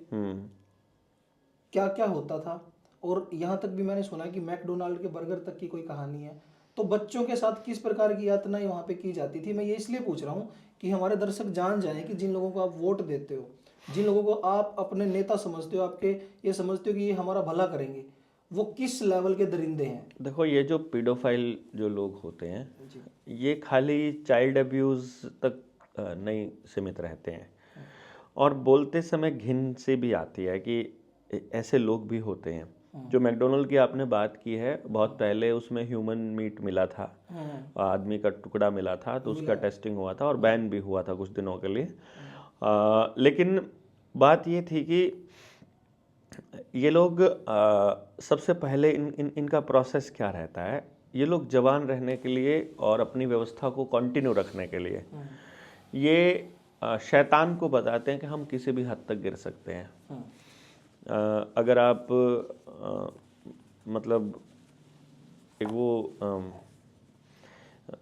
क्या क्या होता था, और यहाँ तक भी मैंने सुना है कि मैकडोनाल्ड के बर्गर तक की कोई कहानी है, तो बच्चों के साथ किस प्रकार की यातनाएं वहाँ पे की जाती थी। मैं ये इसलिए पूछ रहा हूँ कि हमारे दर्शक जान जाएं कि जिन लोगों को आप वोट देते हो, जिन लोगों को आप अपने नेता समझते हो, आपके ये समझते हो कि ये हमारा भला करेंगे, वो किस लेवल के दरिंदे हैं। देखो ये जो पीडोफाइल जो लोग होते हैं ये खाली चाइल्ड अब्यूज तक नहीं सीमित रहते हैं, और बोलते समय घिन से भी आती है कि ऐसे लोग भी होते हैं। जो मैकडोनल्ड की आपने बात की है, बहुत पहले उसमें ह्यूमन मीट मिला था, आदमी का टुकड़ा मिला था, तो उसका टेस्टिंग हुआ था और बैन भी हुआ था कुछ दिनों के लिए। लेकिन बात ये थी कि ये लोग सबसे पहले इनका प्रोसेस क्या रहता है, ये लोग जवान रहने के लिए और अपनी व्यवस्था को कंटिन्यू रखने के लिए ये शैतान को बताते हैं कि हम किसी भी हद तक गिर सकते हैं। अगर आप मतलब एक वो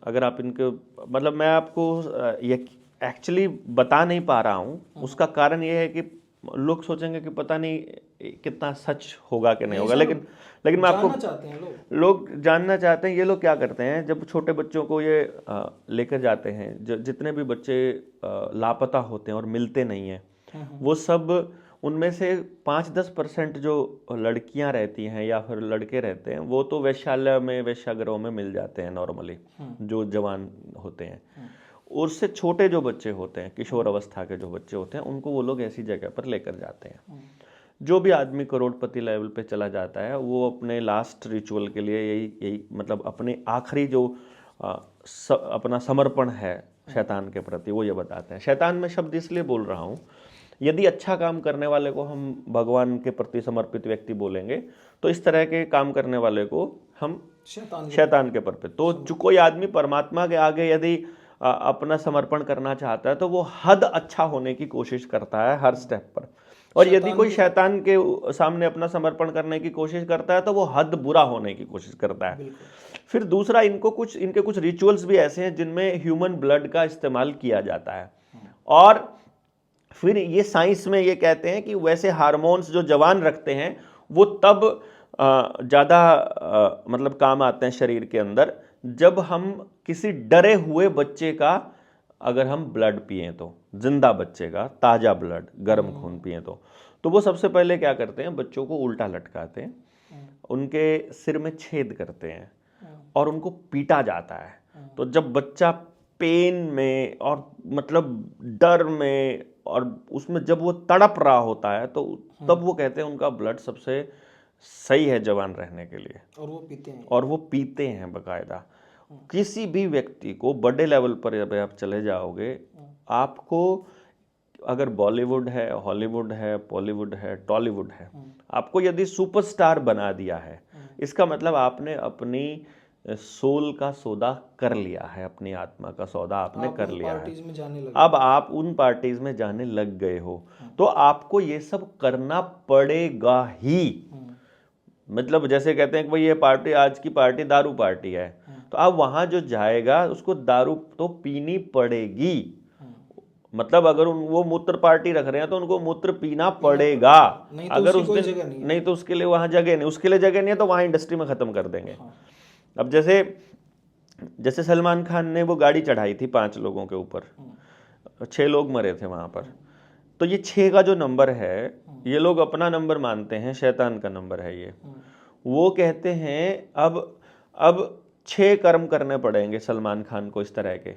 अगर आप इनके मतलब मैं आपको ये एक्चुअली बता नहीं पा रहा हूँ, उसका कारण ये है कि लोग सोचेंगे कि पता नहीं कितना सच होगा कि नहीं नहीं होगा, सर, लेकिन मैं आपको जानना चाहते हैं लोग। लोग जानना चाहते हैं। ये लोग क्या करते हैं, जब छोटे बच्चों को ये लेकर जाते हैं, जितने भी बच्चे लापता होते हैं और मिलते नहीं हैं, वो सब उनमें से 5-10% जो लड़कियां रहती हैं या फिर लड़के रहते हैं, वो तो वेश्यालय में, वेश्यागृहों में मिल जाते हैं नॉर्मली, जो जवान होते हैं। उससे छोटे जो बच्चे होते हैं, किशोर अवस्था के जो बच्चे होते हैं, उनको वो लोग ऐसी जगह पर लेकर जाते हैं। जो भी आदमी करोड़पति लेवल पे चला जाता है, वो अपने लास्ट रिचुअल के लिए यही मतलब अपने आखिरी जो अपना समर्पण है शैतान के प्रति, वो ये बताते हैं। शैतान में शब्द इसलिए बोल रहा हूँ, यदि अच्छा काम करने वाले को हम भगवान के प्रति समर्पित व्यक्ति बोलेंगे, तो इस तरह के काम करने वाले को हम शैतान के प्रति। तो जो कोई आदमी परमात्मा के आगे यदि अपना समर्पण करना चाहता है, तो वो हद अच्छा होने की कोशिश करता है हर स्टेप पर। और यदि कोई शैतान के सामने अपना समर्पण करने की कोशिश करता है, तो वो हद बुरा होने की कोशिश करता है। फिर दूसरा, इनके कुछ रिचुअल्स भी ऐसे हैं जिनमें ह्यूमन ब्लड का इस्तेमाल किया जाता है। और फिर ये साइंस में ये कहते हैं कि वैसे हार्मोन्स जो जवान रखते हैं, वो तब ज़्यादा मतलब काम आते हैं शरीर के अंदर, जब हम किसी डरे हुए बच्चे का अगर हम ब्लड पिएं, तो जिंदा बच्चे का ताज़ा ब्लड, गर्म खून पिएं, तो वो सबसे पहले क्या करते हैं, बच्चों को उल्टा लटकाते हैं, उनके सिर में छेद करते हैं और उनको पीटा जाता है। तो जब बच्चा पेन में और मतलब डर में और उसमें जब वो तड़प रहा होता है, तो तब वो कहते हैं उनका ब्लड सबसे सही है जवान रहने के लिए, और वो पीते हैं बकायदा। किसी भी व्यक्ति को बड़े लेवल पर जब आप चले जाओगे, आपको अगर बॉलीवुड है, हॉलीवुड है, बॉलीवुड है, टॉलीवुड है, आपको यदि सुपरस्टार बना दिया है, इसका मतलब आपने अपनी सोल का सौदा कर लिया है, अपनी आत्मा का सौदा आपने कर लिया है। अब आप उन पार्टीज में जाने लग गए हो, तो आपको ये सब करना पड़ेगा ही। मतलब जैसे कहते हैं कि भाई ये पार्टी, आज की पार्टी दारू पार्टी है, तो आप वहां जो जाएगा उसको दारू तो पीनी पड़ेगी। मतलब अगर वो मूत्र पार्टी रख रहे हैं, तो उनको मूत्र पीना पड़ेगा। अगर उस दिन नहीं, तो उसके लिए वहां जगह नहीं, उसके लिए जगह नहीं है, तो वहां इंडस्ट्री में खत्म कर देंगे। अब जैसे सलमान खान ने वो गाड़ी चढ़ाई थी 5 लोगों के ऊपर, 6 लोग मरे थे वहां पर। तो ये 6 का जो नंबर है, ये लोग अपना नंबर मानते हैं, शैतान का नंबर है ये। वो कहते हैं अब 6 कर्म करने पड़ेंगे सलमान खान को इस तरह के।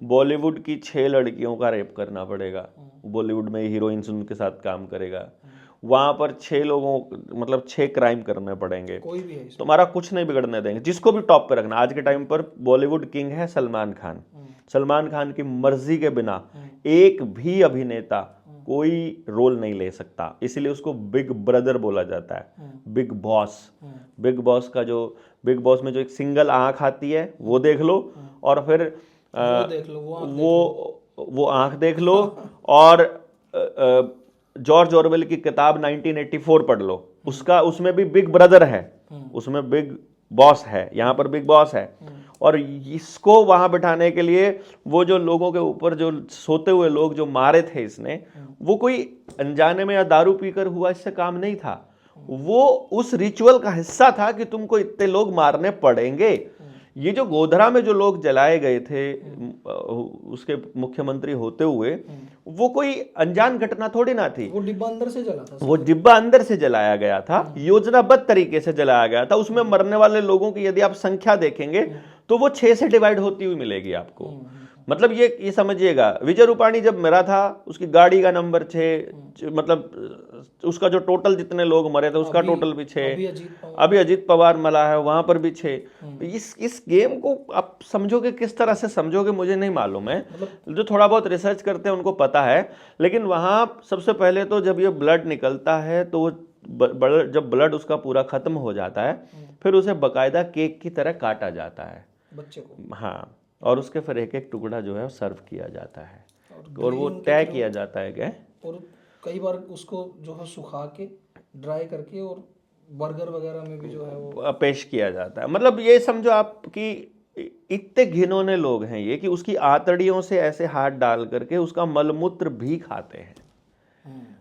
बॉलीवुड की 6 लड़कियों का रेप करना पड़ेगा, बॉलीवुड में हीरोइंस उनके साथ काम करेगा। वहां पर 6 लोगों, मतलब 6 क्राइम करने पड़ेंगे। कोई भी है तुम्हारा कुछ नहीं बिगड़ने देंगे, जिसको भी टॉप पे रखना। आज के टाइम पर बॉलीवुड किंग है सलमान खान। सलमान खान की मर्जी के बिना एक भी अभिनेता कोई रोल नहीं ले सकता, इसलिए उसको बिग ब्रदर बोला जाता है, बिग बॉस। बिग बॉस का जो बिग बॉस में जो एक सिंगल आंख आती है, वो देख लो, और फिर वो आंख देख लो, और जॉर्ज ऑरवेल की किताब 1984 पढ़ लो, उसमें भी बिग ब्रदर है, उसमें बिग बॉस है, यहाँ पर बिग बॉस है। और इसको वहां बिठाने के लिए वो जो लोगों के ऊपर जो सोते हुए लोग जो मारे थे इसने, वो कोई अनजाने में या दारू पीकर हुआ इससे काम नहीं था, वो उस रिचुअल का हिस्सा था कि तुमको इतने लोग मारने पड़ेंगे। ये जो गोधरा में जो लोग जलाए गए थे उसके मुख्यमंत्री होते हुए, वो कोई अनजान घटना थोड़ी ना थी। वो डिब्बा अंदर से जला था, वो डिब्बा अंदर से जलाया गया था, योजनाबद्ध तरीके से जलाया गया था। उसमें मरने वाले लोगों की यदि आप संख्या देखेंगे, तो वो 6 से डिवाइड होती हुई मिलेगी आपको। मतलब ये समझिएगा, विजय रूपाणी जब मरा था, उसकी गाड़ी का नंबर 6, मतलब उसका जो टोटल जितने लोग मरे थे उसका टोटल भी 6। अभी अजीत पवार मरा है, वहां पर भी 6। इस गेम को आप समझोगे किस तरह से समझोगे मुझे नहीं मालूम है, जो थोड़ा बहुत रिसर्च करते हैं उनको पता है। लेकिन वहां सबसे पहले तो जब ये ब्लड निकलता है, तो जब ब्लड उसका पूरा खत्म हो जाता है, फिर उसे बकायदा केक की तरह काटा जाता है बच्चे को, हाँ, और उसके फिर एक एक टुकड़ा जो है सर्व किया जाता है, और वो तय किया जाता है क्या, और कई बार उसको जो है सुखा के ड्राई करके और बर्गर वगैरह में भी जो है वो पेश किया जाता है। मतलब ये समझो आप कि इतने घिनौने लोग हैं ये, कि उसकी आंतड़ियों से ऐसे हाथ डाल करके उसका मलमूत्र भी खाते हैं।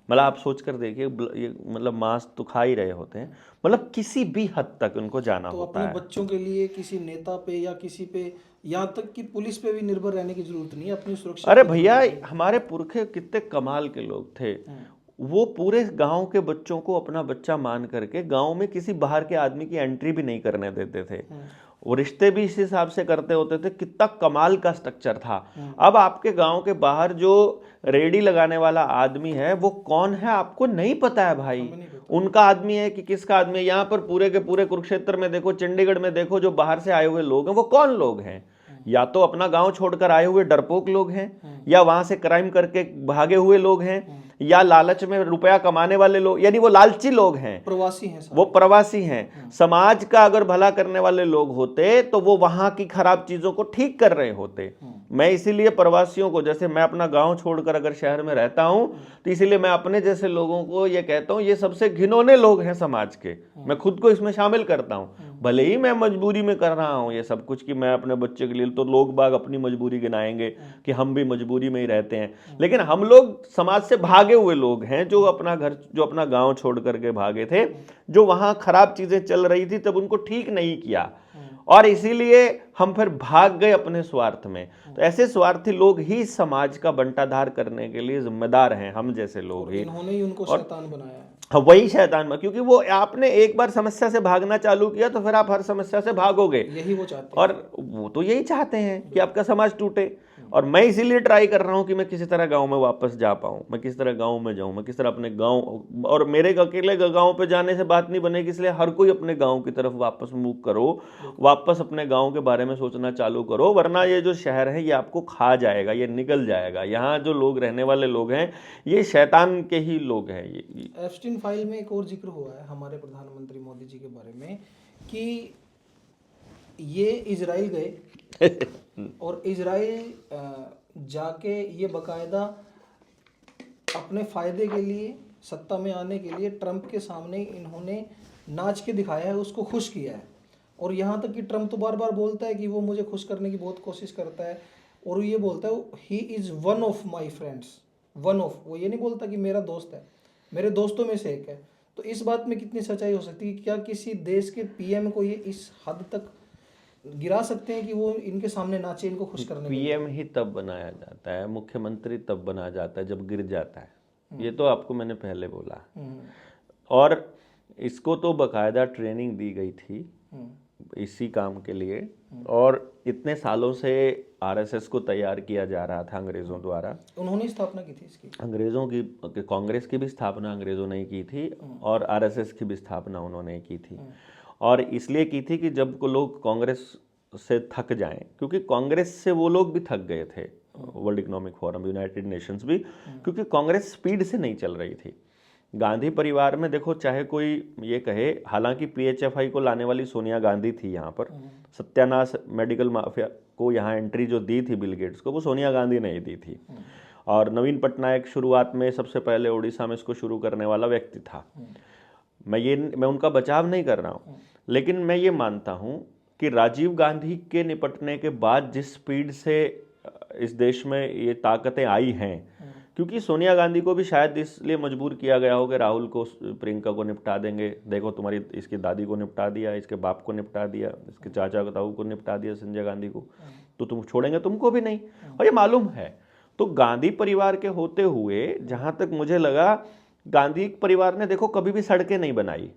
मतलब आप सोच कर देखिए, ये मतलब मांस तो खा ही रहे होते हैं, मतलब किसी भी हद तक उनको जाना तो होता अपने है। बच्चों के लिए किसी नेता पे या किसी पे, यहाँ तक कि पुलिस पे भी निर्भर रहने की जरूरत नहीं है, अपनी सुरक्षा अरे खुद कर भैया, लेते हैं। हमारे पुरखे कितने कमाल के लोग थे। हम्म, वो पूरे गांव के बच्चों को अपना बच्चा मान करके गांव में किसी बाहर के आदमी की एंट्री भी नहीं करने देते थे। हम्म, वो रिश्ते भी इस हिसाब से करते होते थे। कितना कमाल का स्ट्रक्चर था। हम्म। अब आपके गांव के बाहर जो रेडी लगाने वाला आदमी है वो कौन है आपको नहीं पता है भाई। हमें नहीं पता। उनका आदमी है कि किसका आदमी है। यहाँ पर पूरे के पूरे कुरुक्षेत्र में देखो, चंडीगढ़ में देखो, जो बाहर से आए हुए लोग हैं वो कौन लोग हैं। या तो अपना गांव छोड़कर आए हुए डरपोक लोग हैं, या वहां से क्राइम करके भागे हुए लोग हैं, या लालच में रुपया कमाने वाले लोग, यानी वो लालची लोग हैं, प्रवासी हैं वो सारे। प्रवासी हैं। समाज का अगर भला करने वाले लोग होते तो वो वहां की खराब चीजों को ठीक कर रहे होते। मैं इसीलिए प्रवासियों को, जैसे मैं अपना गांव छोड़कर अगर शहर में रहता हूं, तो इसीलिए मैं अपने जैसे लोगों को ये कहता हूं, ये सबसे घिनौने लोग हैं समाज के। मैं खुद को इसमें शामिल करता हूं। भले ही मैं मजबूरी में कर रहा हूं ये सब कुछ कि मैं अपने बच्चे के लिए, तो लोग बाग अपनी मजबूरी गिनाएंगे कि हम भी मजबूरी में ही रहते हैं, लेकिन हम लोग समाज से भागे हुए लोग हैं, जो अपना घर, जो अपना गांव छोड़ करके भागे थे, जो वहां खराब चीजें चल रही थी तब उनको ठीक नहीं किया, और इसीलिए हम फिर भाग गए अपने स्वार्थ में। तो ऐसे स्वार्थी लोग ही समाज का बंटाधार करने के लिए जिम्मेदार हैं, हम जैसे लोग ही। इन्होंने ही उनको शैतान बनाया है। हाँ, वही शैतान क्योंकि वो आपने एक बार समस्या से भागना चालू किया तो फिर आप हर समस्या से भागोगे, यही वो चाहते हैं। और वो तो यही चाहते हैं कि आपका समाज टूटे। और मैं इसीलिए ट्राई कर रहा हूं कि मैं किसी तरह गांव में वापस जा पाऊं, मैं किस तरह गांव में जाऊं, मैं किस तरह अपने गांव, और मेरे अकेले गांव पे जाने से बात नहीं बनेगी, इसलिए हर कोई अपने गांव की तरफ वापस मूव करो, वापस अपने गांव के बारे में सोचना चालू करो, वरना ये जो शहर है ये आपको खा जाएगा, ये निगल जाएगा। यहाँ जो लोग रहने वाले लोग हैं ये शैतान के ही लोग हैं। ये एप्स्टीन फाइल में एक और जिक्र हुआ है हमारे प्रधानमंत्री मोदी जी के बारे में कि ये इजराइल गए और इजराइल जाके ये बकायदा अपने फायदे के लिए, सत्ता में आने के लिए ट्रंप के सामने इन्होंने नाच के दिखाया है, उसको खुश किया है। और यहाँ तक कि ट्रंप तो बार बार बोलता है कि वो मुझे खुश करने की बहुत कोशिश करता है, और ये बोलता है he is one of my friends, one of, वो ये नहीं बोलता कि मेरा दोस्त है, मेरे दोस्तों में से एक है। तो इस बात में कितनी सच्चाई हो सकती है? क्या किसी देश के पीएम को ये इस हद तक गिरा सकते हैं कि वो इनके सामने नाचे, इनको खुश करने के लिए? पीएम ही तब बनाया जाता है, मुख्यमंत्री तब बना जाता है जब गिर जाता है। ये तो आपको मैंने पहले बोला। और इसको तो बकायदा ट्रेनिंग दी गई थी इसी काम के लिए, और इतने सालों से आरएसएस को तैयार किया जा रहा था अंग्रेज़ों द्वारा। उन्होंने ही स्थापना की थी इसकी। अंग्रेज़ों की, कांग्रेस की भी स्थापना अंग्रेज़ों ने की थी, और आरएसएस की भी स्थापना उन्होंने की थी। और इसलिए की थी कि जब को लोग कांग्रेस से थक जाएं, क्योंकि कांग्रेस से वो लोग भी थक गए थे, world economic forum, United Nations भी, क्योंकि कांग्रेस स्पीड से नहीं चल रही थी। गांधी परिवार में देखो, चाहे कोई ये कहे, हालांकि पीएचएफआई को लाने वाली सोनिया गांधी थी यहाँ पर, सत्यानाश मेडिकल माफिया को यहाँ एंट्री जो दी थी बिल गेट्स को, वो सोनिया गांधी ने ही दी थी। और नवीन पटनायक शुरुआत में सबसे पहले उड़ीसा में इसको शुरू करने वाला व्यक्ति था। मैं उनका बचाव नहीं कर रहा हूँ, लेकिन मैं ये मानता हूँ कि राजीव गांधी के निपटने के बाद जिस स्पीड से इस देश में ये ताकतें आई हैं, क्योंकि सोनिया गांधी को भी शायद इसलिए मजबूर किया गया हो कि राहुल को, प्रियंका को निपटा देंगे, देखो तुम्हारी, इसकी दादी को निपटा दिया, इसके बाप को निपटा दिया, इसके चाचा ताऊ को निपटा दिया, संजय गांधी को, तो तुम छोड़ेंगे तुमको भी नहीं, और ये मालूम है। तो गांधी परिवार के होते हुए जहाँ तक मुझे लगा, गांधी परिवार ने देखो कभी भी सड़कें नहीं बनाई।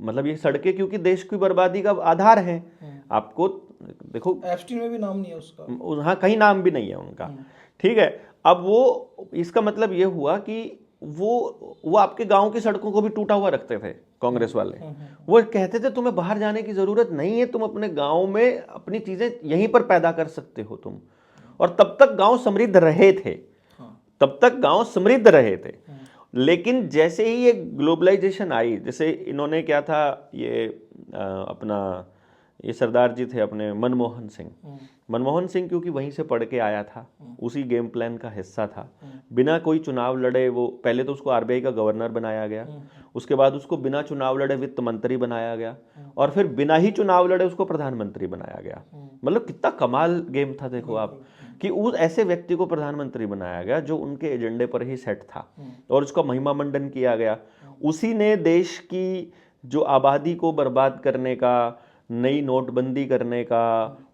मतलब ये सड़कें क्योंकि देश की बर्बादी का आधार है। आपको देखो, एप्स्टीन में भी नाम नहीं है उसका, हाँ कहीं नाम भी नहीं है उनका, ठीक है। अब वो, इसका मतलब ये हुआ कि वो आपके गांव की सड़कों को भी टूटा हुआ रखते थे कांग्रेस वाले। वो कहते थे तुम्हें बाहर जाने की जरूरत नहीं है, तुम अपने गांव में अपनी चीजें यहीं पर पैदा कर सकते हो तुम। और तब तक गांव समृद्ध रहे थे, तब तक गांव समृद्ध रहे थे। लेकिन जैसे ही ये ग्लोबलाइजेशन आई, जैसे इन्होंने क्या था, ये अपना, ये सरदार जी थे अपने मनमोहन सिंह, क्योंकि वहीं से पढ़ के आया था, उसी गेम प्लान का हिस्सा था। बिना कोई चुनाव लड़े वो, पहले तो उसको आरबीआई का गवर्नर बनाया गया, उसके बाद उसको बिना चुनाव लड़े वित्त मंत्री बनाया गया, और फिर बिना ही चुनाव लड़े उसको प्रधानमंत्री बनाया गया। मतलब कितना कमाल गेम था, देखो आप, कि उस ऐसे व्यक्ति को प्रधानमंत्री बनाया गया जो उनके एजेंडे पर ही सेट था और उसका महिमा मंडन किया गया। उसी ने देश की जो आबादी को बर्बाद करने का, नई नोटबंदी करने का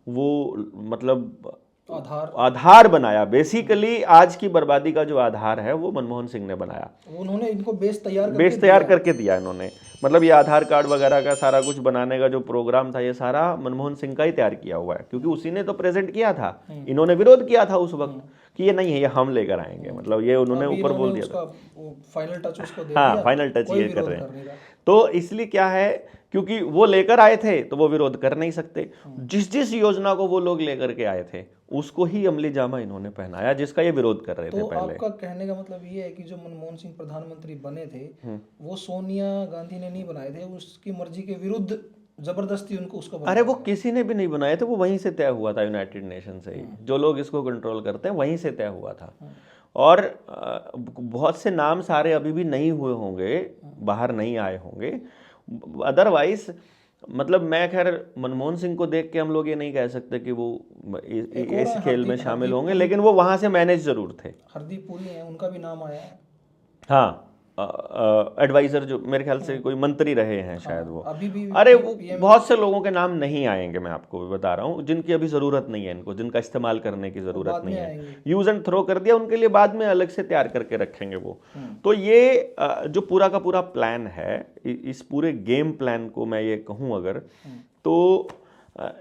वो मतलब आधार बनाया। बेसिकली आज की बर्बादी का जो आधार है वो मनमोहन सिंह ने बनाया। उन्होंने इनको बेस तैयार करके दिया इन्होंने। मतलब ये आधार कार्ड वगैरह का सारा कुछ बनाने का जो प्रोग्राम था ये सारा मनमोहन सिंह का ही तैयार किया हुआ है, क्योंकि उसी ने तो प्रेजेंट किया था। इन्होंने विरोध किया था उस वक्त कि ये नहीं है, ये हम लेकर आएंगे। मतलब ये उन्होंने ऊपर बोल दिया था। फाइनल टच उसको दे हाँ, दिया, फाइनल टच कोई ये कर विरोध रहे नहीं हैं। रहा। तो इसलिए क्या है, क्योंकि वो लेकर आए थे तो वो विरोध कर नहीं सकते। जिस जिस योजना को वो लोग लेकर के आए थे उसको ही अमली जामा इन्होंने पहनाया, जिसका ये विरोध कर रहे थे तो पहले। आपका कहने का मतलब ये है कि जो मनमोहन सिंह प्रधानमंत्री बने थे वो सोनिया गांधी ने नहीं बनाए थे, उसकी मर्जी के विरुद्ध जबरदस्ती उनको उसको अरे वो किसी ने भी नहीं बनाए थे, वो वहीं से तय हुआ था, यूनाइटेड नेशन से ही। जो लोग इसको कंट्रोल करते हैं वहीं से तय हुआ था। और बहुत से नाम सारे अभी भी नहीं हुए होंगे, बाहर नहीं आए होंगे। अदरवाइज मतलब मैं खैर मनमोहन सिंह को देख के हम लोग ये नहीं कह सकते कि वो इस खेल में शामिल होंगे, लेकिन वो वहां से मैनेज जरूर थे। हरदीप पुरी है, उनका भी नाम आया है। हाँ, एडवाइजर जो मेरे ख्याल से कोई मंत्री रहे हैं शायद वो। अभी भी अरे वो बहुत से लोगों के नाम नहीं आएंगे, मैं आपको भी बता रहा हूँ, जिनकी अभी जरूरत नहीं है, इनको जिनका इस्तेमाल करने की जरूरत नहीं है। यूज एंड थ्रो कर दिया, उनके लिए बाद में अलग से तैयार करके रखेंगे वो। तो ये जो पूरा का पूरा प्लान है, इस पूरे गेम प्लान को मैं ये कहूँ अगर, तो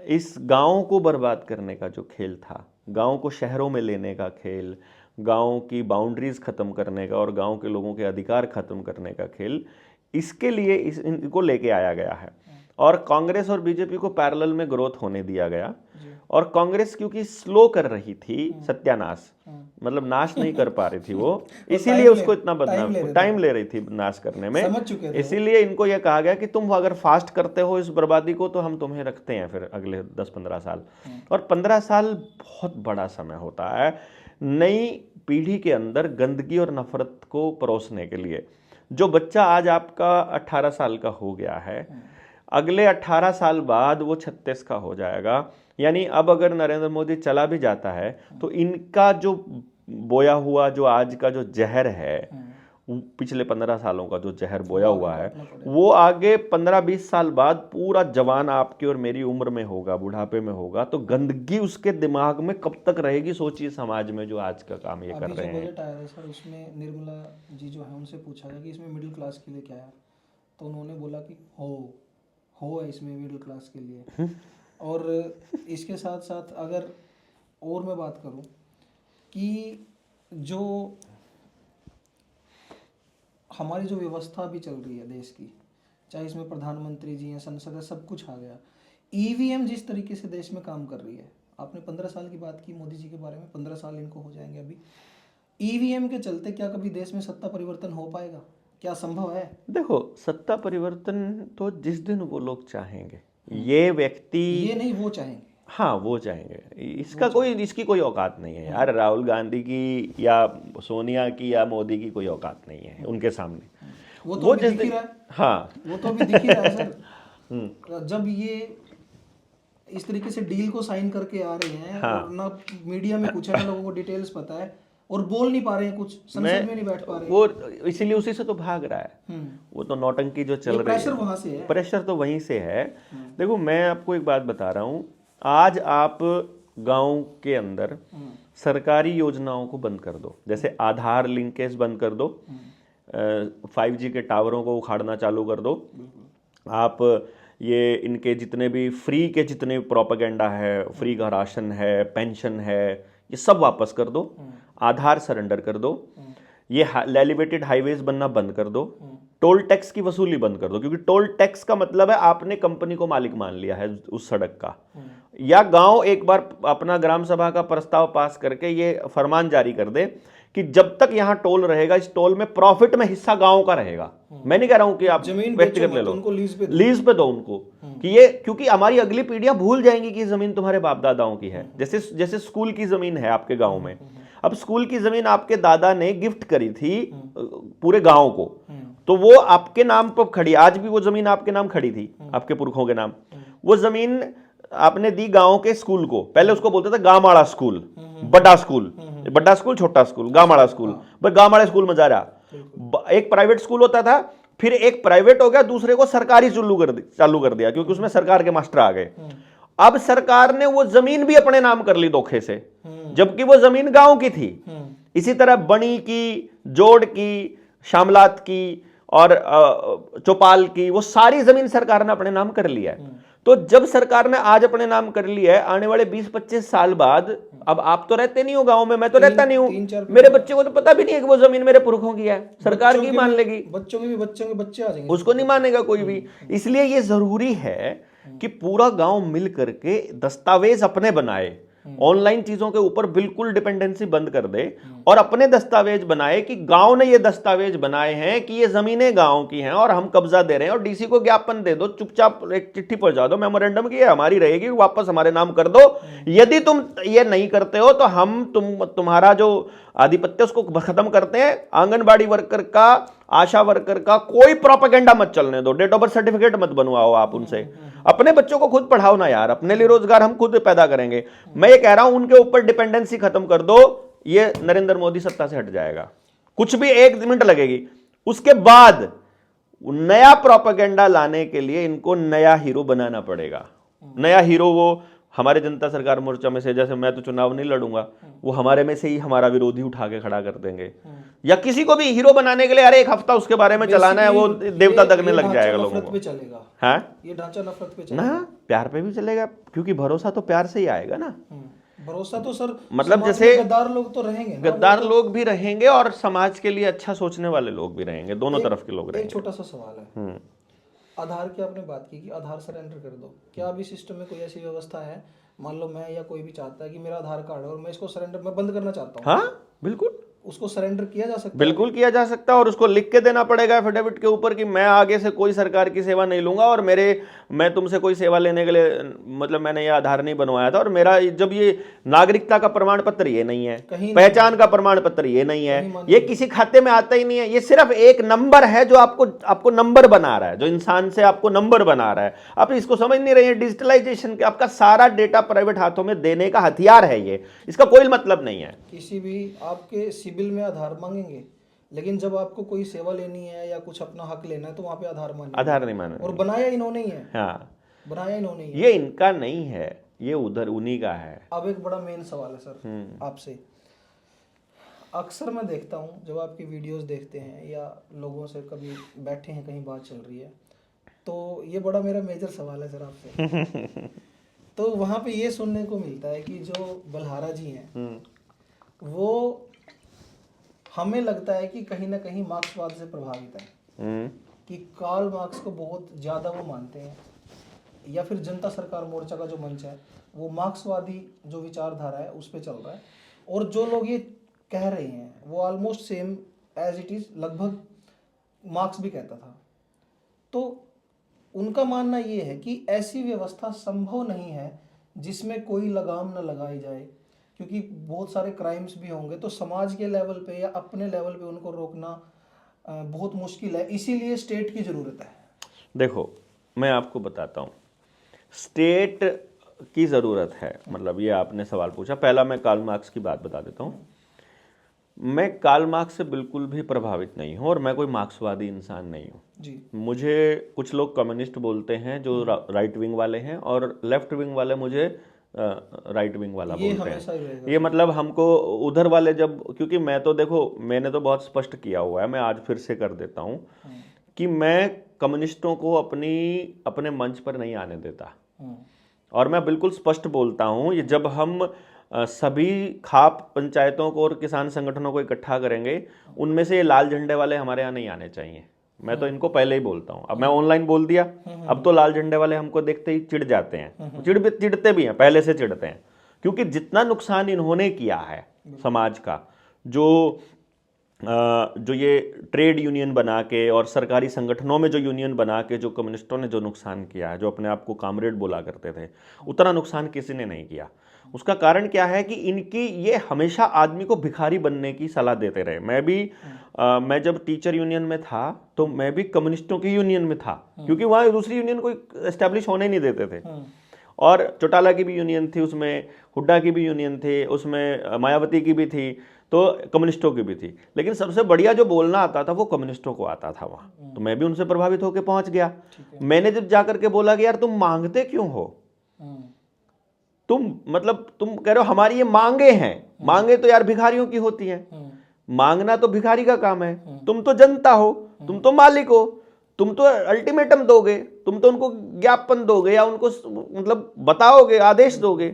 इस गाँव को बर्बाद करने का जो खेल था, गाँव को शहरों में लेने का खेल, गांव की बाउंड्रीज खत्म करने का और गांव के लोगों के अधिकार खत्म करने का खेल, इसके लिए इनको लेके आया गया है। और कांग्रेस और बीजेपी को पैरेलल में ग्रोथ होने दिया गया। और कांग्रेस क्योंकि स्लो कर रही थी सत्यानाश, मतलब नाश नहीं कर पा रही थी वो, इसीलिए उसको इतना बदनाम टाइम ले रही थी नाश करने में। इसीलिए इनको यह कहा गया कि तुम अगर फास्ट करते हो इस बर्बादी को तो हम तुम्हें रखते हैं फिर अगले 10-15 साल। और 15 साल बहुत बड़ा समय होता है नई पीढ़ी के अंदर गंदगी और नफरत को परोसने के लिए। जो बच्चा आज आपका 18 साल का हो गया है, अगले 18 साल बाद वो 36 का हो जाएगा। यानी अब अगर नरेंद्र मोदी चला भी जाता है तो इनका जो बोया हुआ जो आज का जो जहर है, पिछले 15 सालों का जो जहर बोया हुआ है, वो आगे 15-20 साल बाद पूरा जवान आपकी और मेरी उम्र में होगा, बुढ़ापे में होगा। तो गंदगी उसके दिमाग में कब तक रहेगी, सोचिए समाज में जो आज का काम ये कर रहे हैं। बजट आया था सर, उसमें निर्मला जी जो है उनसे पूछा गया कि इसमें मिडिल क्लास के लिए क्या है, तो उन्होंने बोला कि हो है इसमें मिडिल क्लास के लिए। और इसके साथ साथ अगर और मैं बात करूं कि जो हमारी जो व्यवस्था भी चल रही है देश की, चाहे इसमें प्रधानमंत्री जी हैं, संसद है, सब कुछ आ गया। ईवीएम जिस तरीके से देश में काम कर रही है, आपने 15 साल की बात की मोदी जी के बारे में, 15 साल इनको हो जाएंगे अभी। ईवीएम के चलते क्या कभी देश में सत्ता परिवर्तन हो पाएगा? क्या संभव है? देखो, सत्ता परिवर्तन तो जिस दिन वो लोग चाहेंगे, ये व्यक्ति ये नहीं वो चाहेंगे। हाँ, वो चाहेंगे। इसकी कोई औकात नहीं है यार। राहुल गांधी की या सोनिया की या मोदी की कोई औकात नहीं है उनके सामने। वो तो अभी दिख ही रहा है। हाँ, वो तो अभी दिख ही रहा है सर। जब ये इस तरीके से डील को साइन करके आ रहे हैं, और ना मीडिया में कुछ है, ना लोगों को डिटेल्स पता है, और बोल नहीं पा रहे हैं, कुछ संसद में नहीं बैठ पा रहे। वो इसीलिए उसी से तो भाग रहा है। वो तो नौटंकी जो चल रही है, प्रेशर वहां से है, प्रेशर तो वहीं से है। देखो, मैं आपको एक बात बता रहा हूँ, आज आप गांव के अंदर सरकारी योजनाओं को बंद कर दो, जैसे आधार लिंकेज बंद कर दो, 5G के टावरों को उखाड़ना चालू कर दो, आप ये इनके जितने भी फ्री के जितने प्रोपेगेंडा है, फ्री का राशन है, पेंशन है, ये सब वापस कर दो, आधार सरेंडर कर दो, ये एलिवेटेड हाईवेज बनना बंद कर दो, टोल टैक्स की वसूली बंद कर दो, क्योंकि टोल टैक्स का मतलब है आपने कंपनी को मालिक मान लिया है उस सड़क का। या गांव एक बार अपना ग्राम सभा का प्रस्ताव पास करके ये फरमान जारी कर दे कि जब तक यहां टोल रहेगा, इस टोल में प्रॉफिट में हिस्सा गांव का रहेगा। मैं नहीं कह रहा हूं कि आप व्यक्तिगत ले लो, लीज पे दो उनको, कि ये, क्योंकि हमारी अगली पीढ़ियां भूल जाएंगी कि जमीन तुम्हारे बाप दादाओं की है। जैसे स्कूल की जमीन है आपके गांव में, अब स्कूल की जमीन आपके दादा ने गिफ्ट करी थी पूरे गांव को, तो वो आपके नाम पर खड़ी, आज भी वो जमीन आपके नाम खड़ी थी, आपके पुरखों के नाम। वो जमीन आपने दी गांव के स्कूल को, पहले उसको बोलते थे गामाड़ा स्कूल, बड़ा स्कूल छोटा स्कूल, गाँव स्कूल, भाई गाँव स्कूल में जा रहा, एक प्राइवेट स्कूल होता था, फिर एक प्राइवेट हो गया, दूसरे को सरकारी चालू कर दिया क्योंकि उसमें सरकार के मास्टर आ गए। अब सरकार ने वो जमीन भी अपने नाम कर ली धोखे से, जबकि वो जमीन गांव की थी। इसी तरह बणी की, जोड़ की, शामलात की और चौपाल की, वो सारी जमीन सरकार ने अपने नाम कर लिया है। तो जब सरकार ने आज अपने नाम कर लिया है, आने वाले 20-25 साल बाद, अब आप तो रहते नहीं हो गांव में, मैं तो रहता नहीं हूं, मेरे बच्चे को तो पता भी नहीं है कि वो जमीन मेरे पुरखों की है, सरकार की मान लेगी, बच्चों के बच्चे आ जाएंगे, उसको नहीं मानेगा कोई भी। इसलिए ये जरूरी है कि पूरा गांव मिल करके दस्तावेज अपने बनाए, ऑनलाइन चीजों के ऊपर बिल्कुल डिपेंडेंसी बंद कर दे और अपने दस्तावेज बनाए कि गांव ने ये दस्तावेज बनाए हैं कि ये जमीनें गांव की हैं और हम कब्जा दे रहे हैं, और डीसी को ज्ञापन दे दो, चुपचाप एक चिट्ठी पहुंचा दो, मेमोरेंडम की हमारी रहेगी, वापस हमारे नाम कर दो। यदि तुम ये नहीं करते हो तो हम तुम्हारा जो आधिपत्य उसको खत्म करते हैं। आंगनबाड़ी वर्कर का, आशा वर्कर का कोई प्रोपेगेंडा मत चलने दो, डेट ऑफ बर्थ सर्टिफिकेट मत बनवाओ आप उनसे, अपने बच्चों को खुद पढ़ाओ ना यार, अपने लिए रोजगार हम खुद पैदा करेंगे। मैं ये कह रहा हूं उनके ऊपर डिपेंडेंसी खत्म कर दो, ये नरेंद्र मोदी सत्ता से हट जाएगा, कुछ भी 1 मिनट लगेगी। उसके बाद नया प्रोपेगेंडा लाने के लिए इनको नया हीरो बनाना पड़ेगा। नया हीरो वो हमारे जनता सरकार मोर्चा में से, जैसे मैं तो चुनाव नहीं लड़ूंगा, वो हमारे में से ही हमारा विरोधी उठा के खड़ा कर देंगे, या किसी को भी हीरो बनाने के लिए अरे 1 हफ्ता उसके बारे में चलाना है, वो देवता दगने लग जाएगा लोगों को। हाँ, ये ढांचा नफरत पे चलेगा ना, प्यार पे भी चलेगा, क्योंकि भरोसा तो प्यार से ही आएगा ना। भरोसा तो सर, मतलब जैसे गद्दार लोग तो रहेंगे, गद्दार लोग भी रहेंगे और समाज के लिए अच्छा सोचने वाले लोग भी रहेंगे, दोनों तरफ के लोग रहेंगे। एक छोटा सा सवाल है, आधार की आपने बात की कि आधार सरेंडर कर दो, क्या अभी सिस्टम में कोई ऐसी व्यवस्था है, मान लो मैं या कोई भी चाहता है कि मेरा आधार कार्ड है और मैं इसको सरेंडर मैं बंद करना चाहता हूँ, हाँ बिल्कुल, उसको सरेंडर किया जा सकता है? बिल्कुल किया जा सकता है, और उसको लिख के देना पड़ेगा एफिडेविट के ऊपर कि मैं आगे से कोई सरकार की सेवा नहीं लूंगा, और मैं तुमसे कोई सेवा लेने के लिए, मतलब मैंने ये आधार नहीं बनवाया था, और मेरा जब ये नागरिकता का प्रमाण पत्र ये नहीं है, पहचान का प्रमाण पत्र ये नहीं है, ये किसी खाते में आता ही नहीं है, ये सिर्फ एक नंबर है जो आपको नंबर बना रहा है, जो इंसान से आपको नंबर बना रहा है। आप इसको समझ नहीं रहे हैं, डिजिटलाइजेशन के आपका सारा डेटा प्राइवेट हाथों में देने का हथियार है ये, इसका कोई मतलब नहीं है। किसी भी आपके सिविल में आधार मांगेंगे, लेकिन जब आपको कोई सेवा लेनी है या कुछ अपना हक लेना है तो वहां पे आधार नहीं मांगे, और बनाया इन्होंने ही है। हाँ, बनाया इन्होंने ही है, ये इनका नहीं है, ये उधर उन्हीं का है। अब एक बड़ा मेन सवाल है सर आपसे, अक्सर मैं देखता हूँ जब आपकी वीडियोस देखते हैं या लोगों से कभी बैठे हैं कहीं बात चल रही है, तो ये बड़ा मेरा मेजर सवाल है सर आपसे तो वहाँ पे ये सुनने को मिलता है कि जो बलहारा जी हैं वो, हमें लगता है कि कहीं ना कहीं मार्क्सवाद से प्रभावित है, कि कार्ल मार्क्स को बहुत ज़्यादा वो मानते हैं, या फिर जनता सरकार मोर्चा का जो मंच है वो मार्क्सवादी जो विचारधारा है उस पर चल रहा है, और जो लोग ये कह रहे हैं वो almost same as it is, लगभग मार्क्स भी कहता था। तो उनका मानना ये है कि ऐसी व्यवस्था संभव नहीं है जिसमें कोई लगाम न लगाई जाए, क्योंकि बहुत सारे क्राइम्स भी होंगे, तो समाज के लेवल पे या अपने लेवल पे उनको रोकना बहुत मुश्किल है, इसीलिए स्टेट की ज़रूरत है। देखो मैं आपको बताता हूँ, स्टेट की ज़रूरत है, मतलब ये आपने सवाल पूछा। पहला मैं कार्ल मार्क्स की बात बता देता हूँ। मैं कार्ल मार्क्स से बिल्कुल भी प्रभावित नहीं हूँ, और मैं कोई मार्क्सवादी इंसान नहीं हूँ जी। मुझे कुछ लोग कम्युनिस्ट बोलते हैं जो राइट विंग वाले हैं, और लेफ्ट विंग वाले मुझे राइट विंग वाला बोलते हैं। ये मतलब हमको उधर वाले जब, क्योंकि मैं तो देखो, मैंने तो बहुत स्पष्ट किया हुआ है, मैं आज फिर से कर देता हूँ कि मैं कम्युनिस्टों को अपने मंच पर नहीं आने देता, और मैं बिल्कुल स्पष्ट बोलता हूँ, ये जब हम सभी खाप पंचायतों को और किसान संगठनों को इकट्ठा करेंगे, उनमें से ये लाल झंडे वाले हमारे यहाँ नहीं आने चाहिए। मैं तो इनको पहले ही बोलता हूँ। अब मैं ऑनलाइन बोल दिया, अब तो लाल झंडे वाले हमको देखते ही चिढ़ जाते हैं, चिढ़ते भी हैं, पहले से चिढ़ते हैं, क्योंकि जितना नुकसान इन्होंने किया है समाज का, जो ये ट्रेड यूनियन बना के और सरकारी संगठनों में जो यूनियन बना के जो कम्युनिस्टों ने जो नुकसान किया है, जो अपने आप को कामरेड बोला करते थे, उतना नुकसान किसी ने नहीं किया। उसका कारण क्या है कि इनकी ये हमेशा आदमी को भिखारी बनने की सलाह देते रहे। मैं जब टीचर यूनियन में था तो मैं भी कम्युनिस्टों की यूनियन में था, क्योंकि वहाँ दूसरी यूनियन को एस्टेब्लिश होने नहीं देते थे, और चौटाला की भी यूनियन थी उसमें, हुड्डा की भी यूनियन थी उसमें, मायावती की भी थी, तो कम्युनिस्टों की भी थी। लेकिन सबसे बढ़िया जो बोलना आता था वो कम्युनिस्टों को आता था वहाँ। तो मैं भी उनसे प्रभावित होकर पहुंच गया। मैंने जब जा करके बोला कि यार तुम मांगते क्यों हो, तुम मतलब तुम कह रहे हो हमारी ये मांगे हैं, मांगे तो यार भिखारियों की होती हैं, मांगना तो भिखारी का काम है, तुम तो जनता हो, तुम तो मालिक हो, तुम तो अल्टीमेटम दोगे, तुम तो उनको ज्ञापन दोगे या उनको मतलब बताओगे, आदेश दोगे।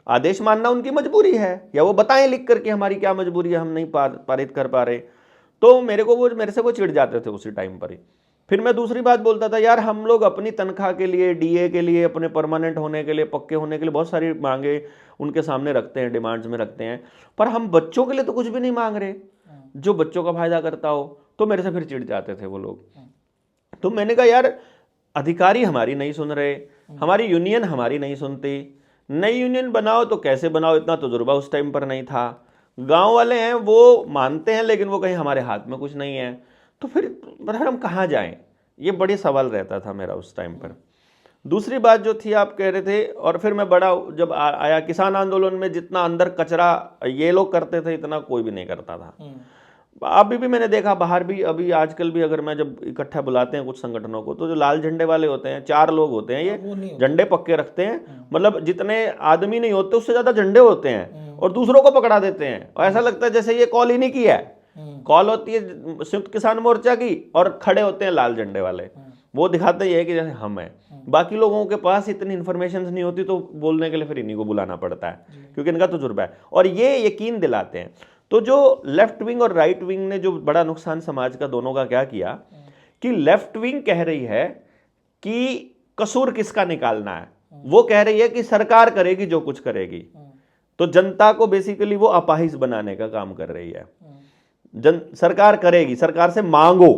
आदेश मानना उनकी मजबूरी है, या वो बताएं लिख करके हमारी क्या मजबूरी है, हम नहीं पारित कर पा रहे। तो मेरे से वो चिढ़ जाते थे उसी टाइम पर ही। फिर मैं दूसरी बात बोलता था, यार हम लोग अपनी तनख्वाह के लिए, डीए के लिए, अपने परमानेंट होने के लिए, पक्के होने के लिए बहुत सारी मांगे उनके सामने रखते हैं, डिमांड्स में रखते हैं, पर हम बच्चों के लिए तो कुछ भी नहीं मांग रहे जो बच्चों का फायदा करता हो। तो मेरे से फिर चिढ़ जाते थे वो लोग। तो मैंने कहा यार अधिकारी हमारी नहीं सुन रहे, हमारी यूनियन हमारी नहीं सुनती, नई यूनियन बनाओ तो कैसे बनाओ, इतना तजुर्बा उस टाइम पर नहीं था, गांव वाले हैं वो मानते हैं लेकिन वो कहीं हमारे हाथ में कुछ नहीं है, तो फिर हम कहाँ जाएं, ये बड़े सवाल रहता था मेरा उस टाइम पर। दूसरी बात जो थी आप कह रहे थे, और फिर मैं बड़ा जब आया किसान आंदोलन में, जितना अंदर कचरा ये लोग करते थे इतना कोई भी नहीं करता था। अभी भी मैंने देखा बाहर भी, अभी आजकल भी अगर मैं जब इकट्ठा बुलाते हैं कुछ संगठनों को, तो जो लाल झंडे वाले होते हैं 4 लोग होते हैं, ये झंडे पक्के रखते हैं, मतलब जितने आदमी नहीं होते उससे ज्यादा झंडे होते हैं, और दूसरों को पकड़ा देते हैं, और ऐसा लगता है जैसे ये कॉल ही नहीं की है। कॉल होती है संयुक्त किसान मोर्चा की, और खड़े होते हैं लाल झंडे वाले, वो दिखाते ही है कि जैसे हम हैं। बाकी लोगों के पास इतनी इन्फॉर्मेशन नहीं होती, तो बोलने के लिए फिर इन्हीं को बुलाना पड़ता है क्योंकि इनका तजुर्बा है, और ये यकीन दिलाते हैं। तो जो लेफ्ट विंग और राइट विंग ने जो बड़ा नुकसान समाज का दोनों का क्या किया, कि लेफ्ट विंग कह रही है कि कसूर किसका निकालना है, वो कह रही है कि सरकार करेगी जो कुछ करेगी, तो जनता को बेसिकली वो अपाहिज बनाने का काम कर रही है। सरकार करेगी, सरकार से मांगो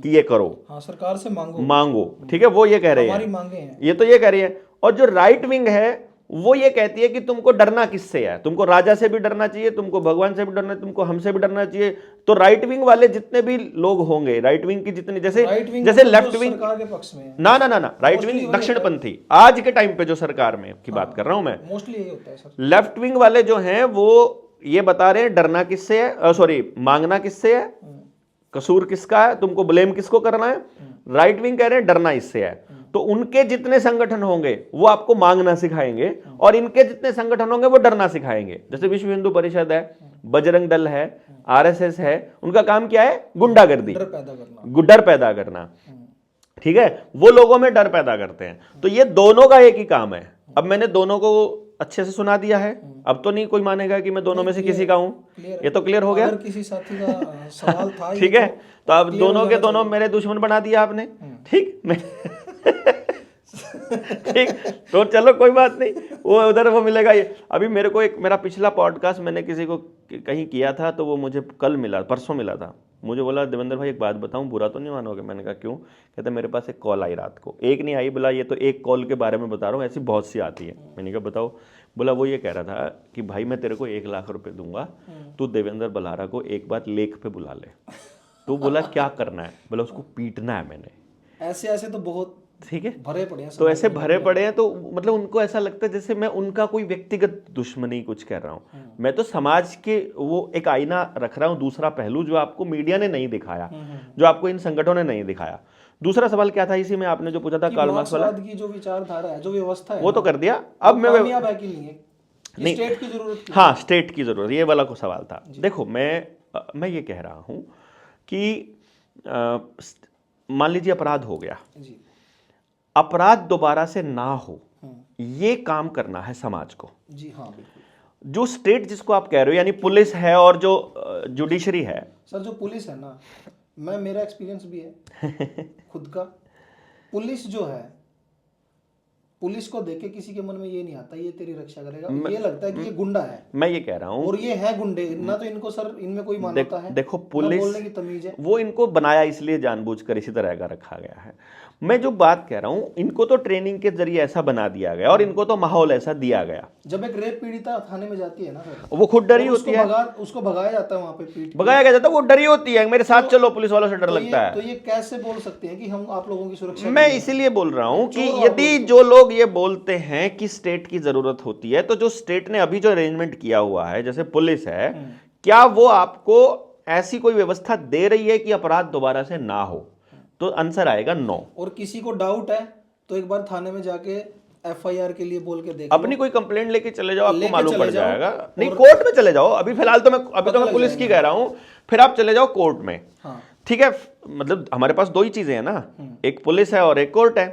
कि ये करो, हाँ, सरकार से मांगो, ठीक है, वो ये कह रही है, हमारी मांगे हैं, ये तो ये कह रही है। और जो राइट विंग है वो ये कहती है कि तुमको डरना किससे है, तुमको राजा से भी डरना चाहिए, तुमको भगवान से भी डरना, तुमको हमसे भी डरना चाहिए। तो राइट विंग वाले जितने भी लोग होंगे, राइट विंग की जितनी, जैसे लेफ्ट विंग सरकार के पक्ष में है। ना राइट विंग दक्षिणपंथी आज के टाइम पे जो सरकार में की बात कर रहा हूं मैं, मोस्टली यही होता है सर। लेफ्ट विंग वाले जो हैं वो ये बता रहे हैं डरना किससे है, सॉरी मांगना किससे है, कसूर किसका है, तुमको ब्लेम किसको करना है। राइट विंग कह रहे हैं डरना इससे है। तो उनके जितने संगठन होंगे वो आपको मांगना सिखाएंगे, और इनके जितने संगठन होंगे वो डरना सिखाएंगे। जैसे विश्व हिंदू परिषद है, बजरंग दल है, आरएसएस है, उनका काम क्या है, गुंडागर्दी, डर पैदा करना, ठीक है, वो लोगों में डर पैदा करते हैं। तो ये दोनों का एक ही काम है। अब मैंने दोनों को अच्छे से सुना दिया है, अब तो नहीं कोई मानेगा कि मैं दोनों में से किसी का हूं, ये तो क्लियर हो गया। अगर किसी साथी का सवाल था ठीक है, तो अब दोनों के दोनों मेरे दुश्मन बना दिया आपने, ठीक मैं ठीक, तो चलो कोई बात नहीं, वो उधर वो मिलेगा। ये अभी मेरे को एक मेरा पिछला पॉडकास्ट मैंने किसी को कहीं किया था, तो वो मुझे कल मिला, परसों मिला था, मुझे बोला देवेंद्र भाई एक बात बताऊं, बुरा तो नहीं मानोगे। मैंने कहा क्यों? कहते मेरे पास एक कॉल आई रात को, एक नहीं आई, बोला ये तो एक कॉल के बारे में बता रहा हूँ, ऐसी बहुत सी आती है। मैंने कहा बताओ। बोला वो ये कह रहा था कि भाई मैं तेरे को 1 लाख रुपए दूंगा, तू देवेंद्र बल्लारा को एक बात लेख पे बुला ले। तो बोला क्या करना है? बोला उसको पीटना है मैंने। ऐसे तो बहुत, ठीक है, भरे पड़े हैं, तो ऐसे भरे पड़े हैं, तो मतलब उनको ऐसा लगता है जैसे मैं उनका कोई व्यक्तिगत दुश्मनी कुछ कह रहा हूँ। मैं तो समाज के वो एक आईना रख रहा हूँ, दूसरा पहलू जो आपको मीडिया ने नहीं दिखाया, जो आपको इन संगठनों ने नहीं दिखाया। दूसरा सवाल क्या था इसी में आपने जो पूछा था, कार्ल मार्क्स वाला की जो विचारधारा है, जो व्यवस्था है, वो तो कर दिया। अब मैं कामयाब है कि नहीं, स्टेट की जरूरत, हाँ स्टेट की जरूरत, ये वाला को सवाल था। देखो मैं ये कह रहा हूँ कि मान लीजिए अपराध हो गया, अपराध दोबारा से ना हो, ये काम करना है समाज को। जी हाँ, बिल्कुल। जो स्टेट जिसको आप कह रहे हो, यानी पुलिस है और जो जुडिशरी है। सर जो पुलिस है ना, मेरा एक्सपीरियंस भी है खुद का, पुलिस जो है, पुलिस को देख के किसी के मन में ये नहीं आता ये तेरी रक्षा करेगा, ये लगता है कि ये गुंडा है। मैं ये कह रहा हूँ, और ये है गुंडे ना, तो इनको सर इनमें कोई मान्यता है? देखो पुलिस, बोलने की तमीज है, वो इनको बनाया इसलिए जानबूझकर इसी तरह का रखा गया है। मैं जो बात कह रहा हूँ, इनको तो ट्रेनिंग के जरिए ऐसा बना दिया गया और इनको तो माहौल ऐसा दिया गया। जब एक रेप पीड़िता थाने में जाती है ना सर, वो खुद डरी होती है, उसको भगाया जाता है, वहां पे भगाया गया जाता है, वो डरी होती है, मेरे साथ चलो, पुलिस वालों से डर लगता है। तो ये कैसे बोल सकते हैं कि हम आप लोगों की सुरक्षा? मैं इसीलिए बोल रहा हूँ कि यदि जो लोग लोग ये बोलते हैं कि स्टेट की जरूरत होती है, तो जो स्टेट ने अभी जो अरेंजमेंट किया हुआ है, जैसे पुलिस है, क्या वो आपको ऐसी कोई व्यवस्था दे रही है कि अपराध दोबारा से ना हो? तो आंसर आएगा नो। और किसी को डाउट है तो एक बार थाने में जाके एफआईआर के लिए बोल के देख लो, अपनी कोई कंप्लेंट लेके चले जाओ, आपको लेके मालूम चले पड़ जाओ जाएगा। नहीं, और कोर्ट में चले जाओ। अभी फिलहाल तो पता मैं लग पुलिस की जाएगा। कह रहा हूं, फिर आप चले जाओ कोर्ट में। हाँ, ठीक है, मतलब हमारे पास दो ही चीजें हैं ना, एक पुलिस है और एक कोर्ट है।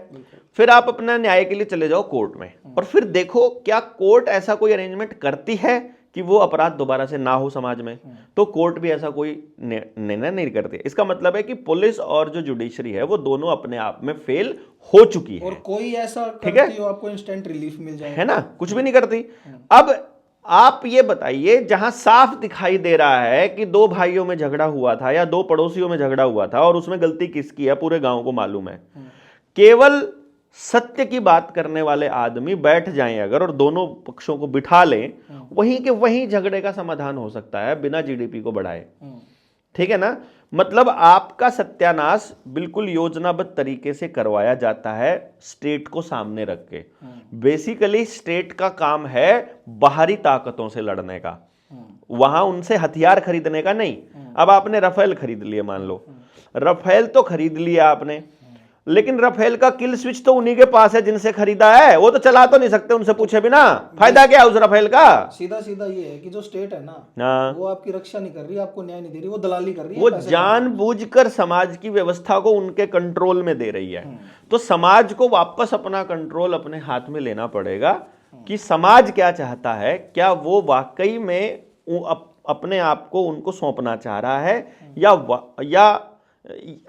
फिर आप अपना न्याय के लिए चले जाओ कोर्ट में, और फिर देखो क्या कोर्ट ऐसा कोई अरेंजमेंट करती है कि वो अपराध दोबारा से ना हो समाज में। तो कोर्ट भी ऐसा कोई निर्णय नहीं करती। इसका मतलब है कि पुलिस और जो जुडिशरी है वो दोनों अपने आप में फेल हो चुकी है। और कोई ऐसा ठीक है, करती हो आपको इंस्टेंट रिलीफ मिल जाएगा, है ना, कुछ भी नहीं करती। अब आप ये बताइए, जहां साफ दिखाई दे रहा है कि दो भाइयों में झगड़ा हुआ था या दो पड़ोसियों में झगड़ा हुआ था और उसमें गलती किसकी है पूरे गांव को मालूम है, केवल सत्य की बात करने वाले आदमी बैठ जाएं अगर और दोनों पक्षों को बिठा लें, वहीं के वहीं झगड़े का समाधान हो सकता है बिना जीडीपी को बढ़ाए। ठीक है ना, मतलब आपका सत्यानाश बिल्कुल योजनाबद्ध तरीके से करवाया जाता है स्टेट को सामने रख के। बेसिकली स्टेट का काम है बाहरी ताकतों से लड़ने का, वहां उनसे हथियार खरीदने का नहीं। अब आपने राफेल खरीद लिए, मान लो राफेल तो खरीद लिया आपने, लेकिन राफेल का किल स्विच तो उन्हीं के पास है जिनसे खरीदा है, वो तो चला तो नहीं सकते उनसे पूछे बिना। फायदा क्या है उस राफेल का? सीधा सीधा ये है कि जो स्टेट है ना, हाँ, वो आपकी रक्षा नहीं कर रही, आपको न्याय नहीं दे रही, वो दलाली कर रही है, वो पैसे जानबूझकर समाज की व्यवस्था को उनके कंट्रोल में दे रही है। तो समाज को वापस अपना कंट्रोल अपने हाथ में लेना पड़ेगा कि समाज क्या चाहता है, क्या वो वाकई में अपने आप को उनको सौंपना चाह रहा है, या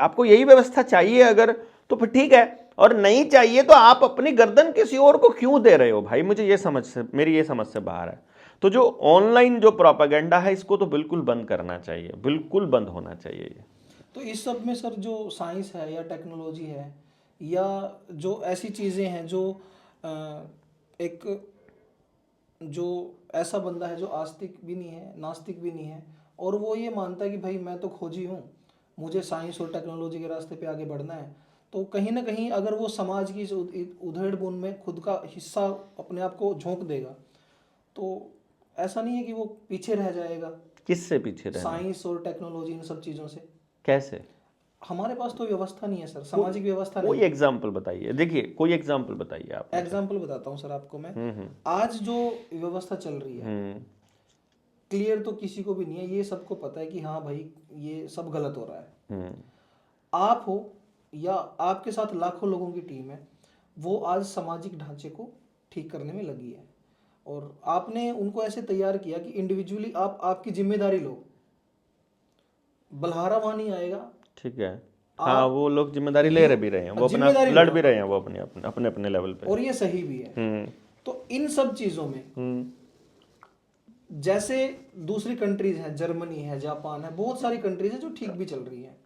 आपको यही व्यवस्था चाहिए अगर, तो फिर ठीक है, और नहीं चाहिए तो आप अपनी गर्दन किसी और को क्यों दे रहे हो भाई? मुझे मेरी ये समझ से बाहर है। तो जो ऑनलाइन जो प्रोपेगेंडा है, इसको तो बिल्कुल बंद करना चाहिए, बिल्कुल बंद होना चाहिए ये। तो इस सब में सर जो साइंस है या टेक्नोलॉजी है या जो ऐसी चीज़ें हैं जो एक जो ऐसा बंदा है जो आस्तिक भी नहीं है, नास्तिक भी नहीं है, और वो ये मानता है कि भाई मैं तो खोजी हूँ, मुझे साइंस और टेक्नोलॉजी के रास्ते पे आगे बढ़ना है, तो कहीं ना कहीं अगर वो समाज की इस उधेड़-बुन में खुद का हिस्सा अपने आप को झोंक देगा, तो ऐसा नहीं है कि वो पीछे रह जाएगा किससे पीछे रहना? साइंस और टेक्नोलॉजी इन सब चीज़ों से। कैसे? हमारे पास तो व्यवस्था नहीं है सर, सामाजिक व्यवस्था कोई नहीं। एग्जाम्पल बताइए, देखिए कोई एग्जाम्पल बताइए आप। एग्जाम्पल बताता हूँ सर आपको मैं। आज जो व्यवस्था चल रही है, क्लियर तो किसी को भी नहीं है, ये सबको पता है कि हाँ भाई ये सब गलत हो रहा है। आप हो या आपके साथ लाखों लोगों की टीम है, वो आज सामाजिक ढांचे को ठीक करने में लगी है, और आपने उनको ऐसे तैयार किया कि इंडिविजुअली आप आपकी जिम्मेदारी लो, बल्हारा वहां नहीं आएगा। ठीक है, हाँ, वो लोग जिम्मेदारी ले भी रहे हैं, वो अपना लड़ भी रहे हैं, वो अपने अपने लेवल पे, और ये सही भी है। तो इन सब चीजों में जैसे दूसरी कंट्रीज हैं, जर्मनी है, जापान है, बहुत सारी कंट्रीज है जो ठीक भी चल रही है,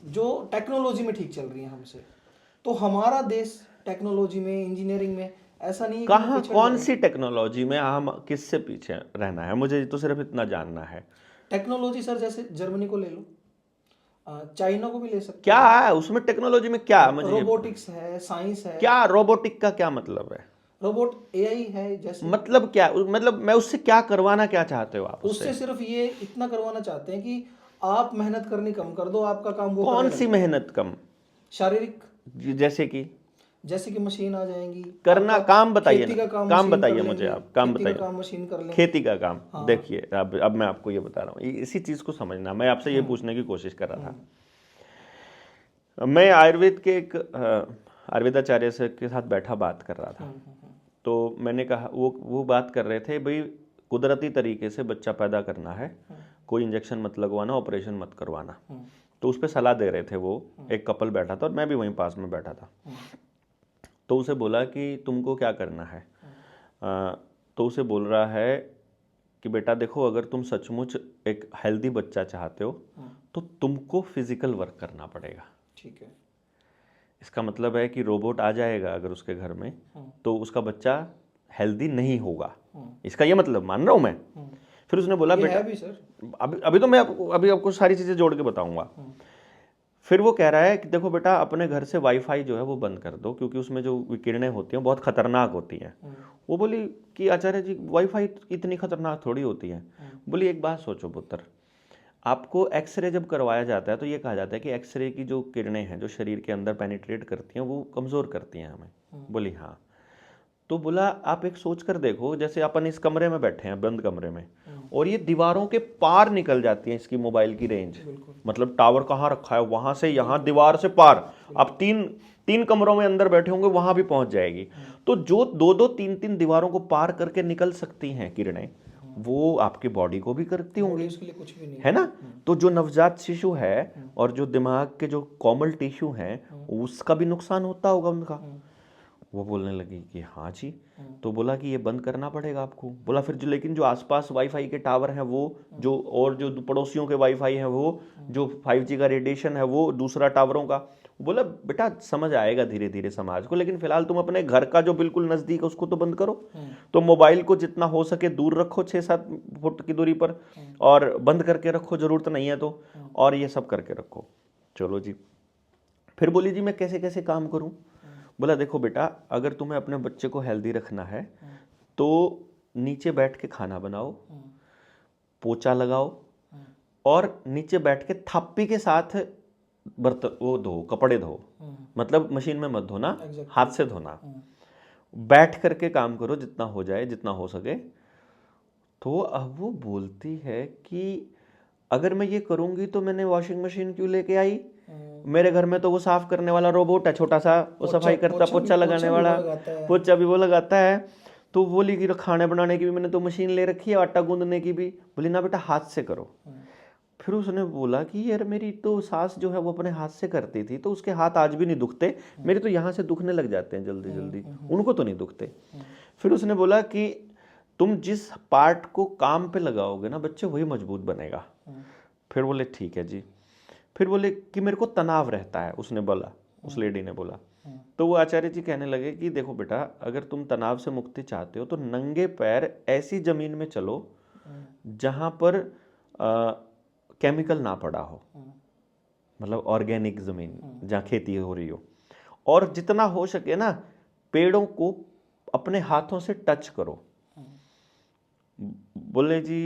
जो टेक्नोलॉजी में ठीक चल रही है हमसे। तो हमारा देश टेक्नोलॉजी में, इंजीनियरिंग में ऐसा नहीं है। कहाँ, कौन सी टेक्नोलॉजी में हम किससे पीछे रहना है? मुझे तो सिर्फ इतना जानना है। टेक्नोलॉजी सर, जैसे जर्मनी को ले लो, चाइना को भी ले सकते क्या है उसमें टेक्नोलॉजी में? क्या मुझे रोबोटिक्स है, साइंस है। क्या रोबोटिक का क्या मतलब है? रोबोट एआई है जैसे। मतलब क्या, मतलब मैं उससे क्या करवाना क्या चाहते हो आप? उससे सिर्फ ये इतना करवाना चाहते हैं कि आप मेहनत करनी कम कर दो, आपका काम वो कौन सी मेहनत कम? शारीरिक, जैसे कि मशीन आ जाएंगी करना। काम बताइए, काम बताइए मुझे आप, काम बताइए। काम मशीन कर लें, खेती का काम। हाँ। देखिए अब मैं आपको ये बता रहा हूँ, इसी चीज को समझना, मैं आपसे ये पूछने की कोशिश कर रहा था। मैं आयुर्वेद के एक आयुर्वेदाचार्य से के साथ बैठा बात कर रहा था, तो मैंने कहा, वो बात कर रहे थे भाई कुदरती तरीके से बच्चा पैदा करना है, कोई इंजेक्शन मत लगवाना, ऑपरेशन मत करवाना। तो उस पर सलाह दे रहे थे वो, एक कपल बैठा था और मैं भी वहीं पास में बैठा था। तो उसे बोला कि तुमको क्या करना है? तो उसे बोल रहा है कि बेटा देखो, अगर तुम सचमुच एक हेल्दी बच्चा चाहते हो तो तुमको फिजिकल वर्क करना पड़ेगा। ठीक है। इसका मतलब है कि रोबोट आ जाएगा अगर उसके घर में, तो उसका बच्चा हेल्दी नहीं होगा, इसका ये मतलब मान रहा हूं मैं। फिर उसने बोला बेटा, भी सर, अभी तो मैं अभी आपको सारी चीजें जोड़ के बताऊंगा। फिर वो कह रहा है कि देखो बेटा अपने घर से वाईफाई जो है वो बंद कर दो, क्योंकि उसमें जो विकिरणें होती हैं बहुत खतरनाक होती हैं। वो बोली कि आचार्य जी वाईफाई इतनी खतरनाक थोड़ी होती है। बोली एक बात सोचो पुत्र, आपको एक्सरे जब करवाया जाता है तो ये कहा जाता है कि एक्सरे की जो किरणें हैं जो शरीर के अंदर पेनिट्रेट करती हैं वो कमज़ोर करती हैं हमें। बोली हाँ। तो बोला आप एक सोच कर देखो, जैसे अपन इस कमरे में बैठे हैं बंद कमरे में, और ये दीवारों के पार निकल जाती है इसकी मोबाइल की रेंज, मतलब टावर कहाँ रखा है वहां से यहाँ दीवार से पार, आप तीन कमरों में अंदर बैठे होंगे वहां भी पहुंच जाएगी। तो जो दो तीन दीवारों को पार करके निकल सकती हैं किरणें, वो आपकी बॉडी को भी करती होंगी, उसके लिए कुछ भी नहीं है ना। तो जो नवजात शिशु है और जो दिमाग के जो कोमल टिश्यू हैं उसका भी नुकसान होता होगा उनका। वो बोलने लगी कि हाँ जी। तो बोला कि ये बंद करना पड़ेगा आपको। बोला फिर जो लेकिन जो आसपास वाईफाई के टावर हैं वो जो, और जो पड़ोसियों के वाईफाई हैं वो, जो 5G का रेडिएशन है वो दूसरा टावरों का। बोला बेटा समझ आएगा धीरे धीरे समाज को, लेकिन फिलहाल तुम अपने घर का जो बिल्कुल नजदीक है उसको तो बंद करो। तो मोबाइल को जितना हो सके दूर रखो 6-7 फुट की दूरी पर, और बंद करके रखो जरूरत नहीं है तो, और ये सब करके रखो। चलो जी। फिर बोली जी मैं कैसे कैसे काम करूं। बोला देखो बेटा अगर तुम्हें अपने बच्चे को हेल्दी रखना है तो नीचे बैठ के खाना बनाओ, पोछा लगाओ, और नीचे बैठ के थाप्पी के साथ बर्तन वो धो, कपड़े धो, मतलब मशीन में मत धोना, हाथ से धोना, बैठ करके काम करो जितना हो जाए जितना हो सके। तो अब वो बोलती है कि अगर मैं ये करूंगी तो मैंने वॉशिंग मशीन क्यों लेके आई, मेरे घर में तो वो साफ करने वाला रोबोट है छोटा सा, वो सफाई करता, पोछा लगाने वाला, पोछा भी वो लगाता है। तो बोली कि खाने बनाने की भी मैंने तो मशीन ले रखी है, आटा गूंदने की भी। बोली ना बेटा हाथ से करो। फिर उसने बोला कि यार मेरी तो सास जो है वो अपने हाथ से करती थी तो उसके हाथ आज भी नहीं दुखते, मेरे तो यहाँ से दुखने लग जाते हैं जल्दी जल्दी, उनको तो नहीं दुखते। फिर उसने बोला कि तुम जिस पार्ट को काम पे लगाओगे ना बच्चे वही मजबूत बनेगा। फिर बोले ठीक है जी। फिर बोले कि मेरे को तनाव रहता है, उसने बोला, उस लेडी ने बोला। तो वो आचार्य जी कहने लगे कि देखो बेटा अगर तुम तनाव से मुक्ति चाहते हो तो नंगे पैर ऐसी जमीन में चलो जहां पर केमिकल ना पड़ा हो, मतलब ऑर्गेनिक जमीन जहाँ खेती हो रही हो, और जितना हो सके ना पेड़ों को अपने हाथों से टच करो। बोले जी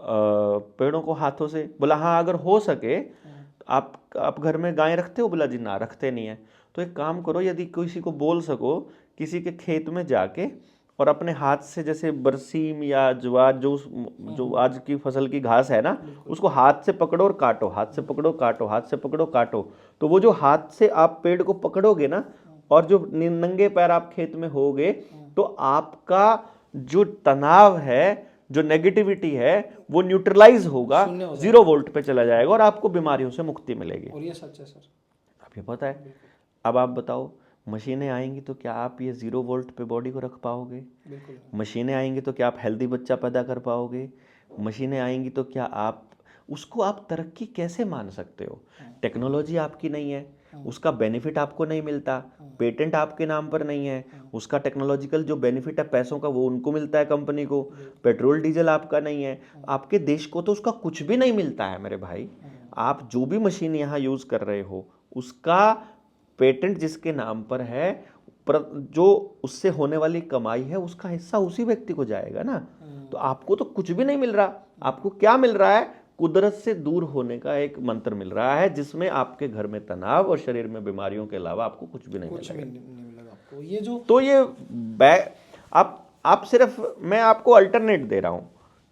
पेड़ों को हाथों से। बोला हाँ अगर हो सके। आप घर में गाय रखते हो? बोला जी ना रखते नहीं है। तो एक काम करो, यदि किसी को बोल सको किसी के खेत में जाके और अपने हाथ से जैसे बरसीम या ज्वार जो आज की फसल की घास है ना उसको हाथ से पकड़ो और काटो, हाथ से पकड़ो काटो, हाथ से पकड़ो काटो। तो वो जो हाथ से आप पेड़ को पकड़ोगे ना और जो नंगे पैर आप खेत में होगे तो आपका जो तनाव है, जो नेगेटिविटी है वो न्यूट्रलाइज होगा, 0 वोल्ट पे चला जाएगा और आपको बीमारियों से मुक्ति मिलेगी। और ये सच है सर, आप ये पता है। अब आप बताओ मशीनें आएंगी तो क्या आप ये 0 वोल्ट पे बॉडी को रख पाओगे? मशीनें आएंगी तो क्या आप हेल्दी बच्चा पैदा कर पाओगे? मशीनें आएंगी तो क्या आप उसको आप तरक्की कैसे मान सकते हो? टेक्नोलॉजी आपकी नहीं है, उसका बेनिफिट आपको नहीं मिलता, पेटेंट आपके नाम पर नहीं है, उसका टेक्नोलॉजिकल जो बेनिफिट है पैसों का वो उनको मिलता है कंपनी को, पेट्रोल डीजल आपका नहीं है, आपके देश को तो उसका कुछ भी नहीं मिलता है मेरे भाई। आप जो भी मशीन यहाँ यूज कर रहे हो उसका पेटेंट जिसके नाम पर है, जो उससे होने वाली कमाई है उसका हिस्सा उसी व्यक्ति को जाएगा ना। तो आपको तो कुछ भी नहीं मिल रहा। आपको क्या मिल रहा है? कुदरत से दूर होने का एक मंत्र मिल रहा है जिसमें आपके घर में तनाव और शरीर में बीमारियों के अलावा आपको कुछ भी नहीं मिलेगा। आपको ये जो तो ये आप सिर्फ मैं आपको अल्टरनेट दे रहा हूं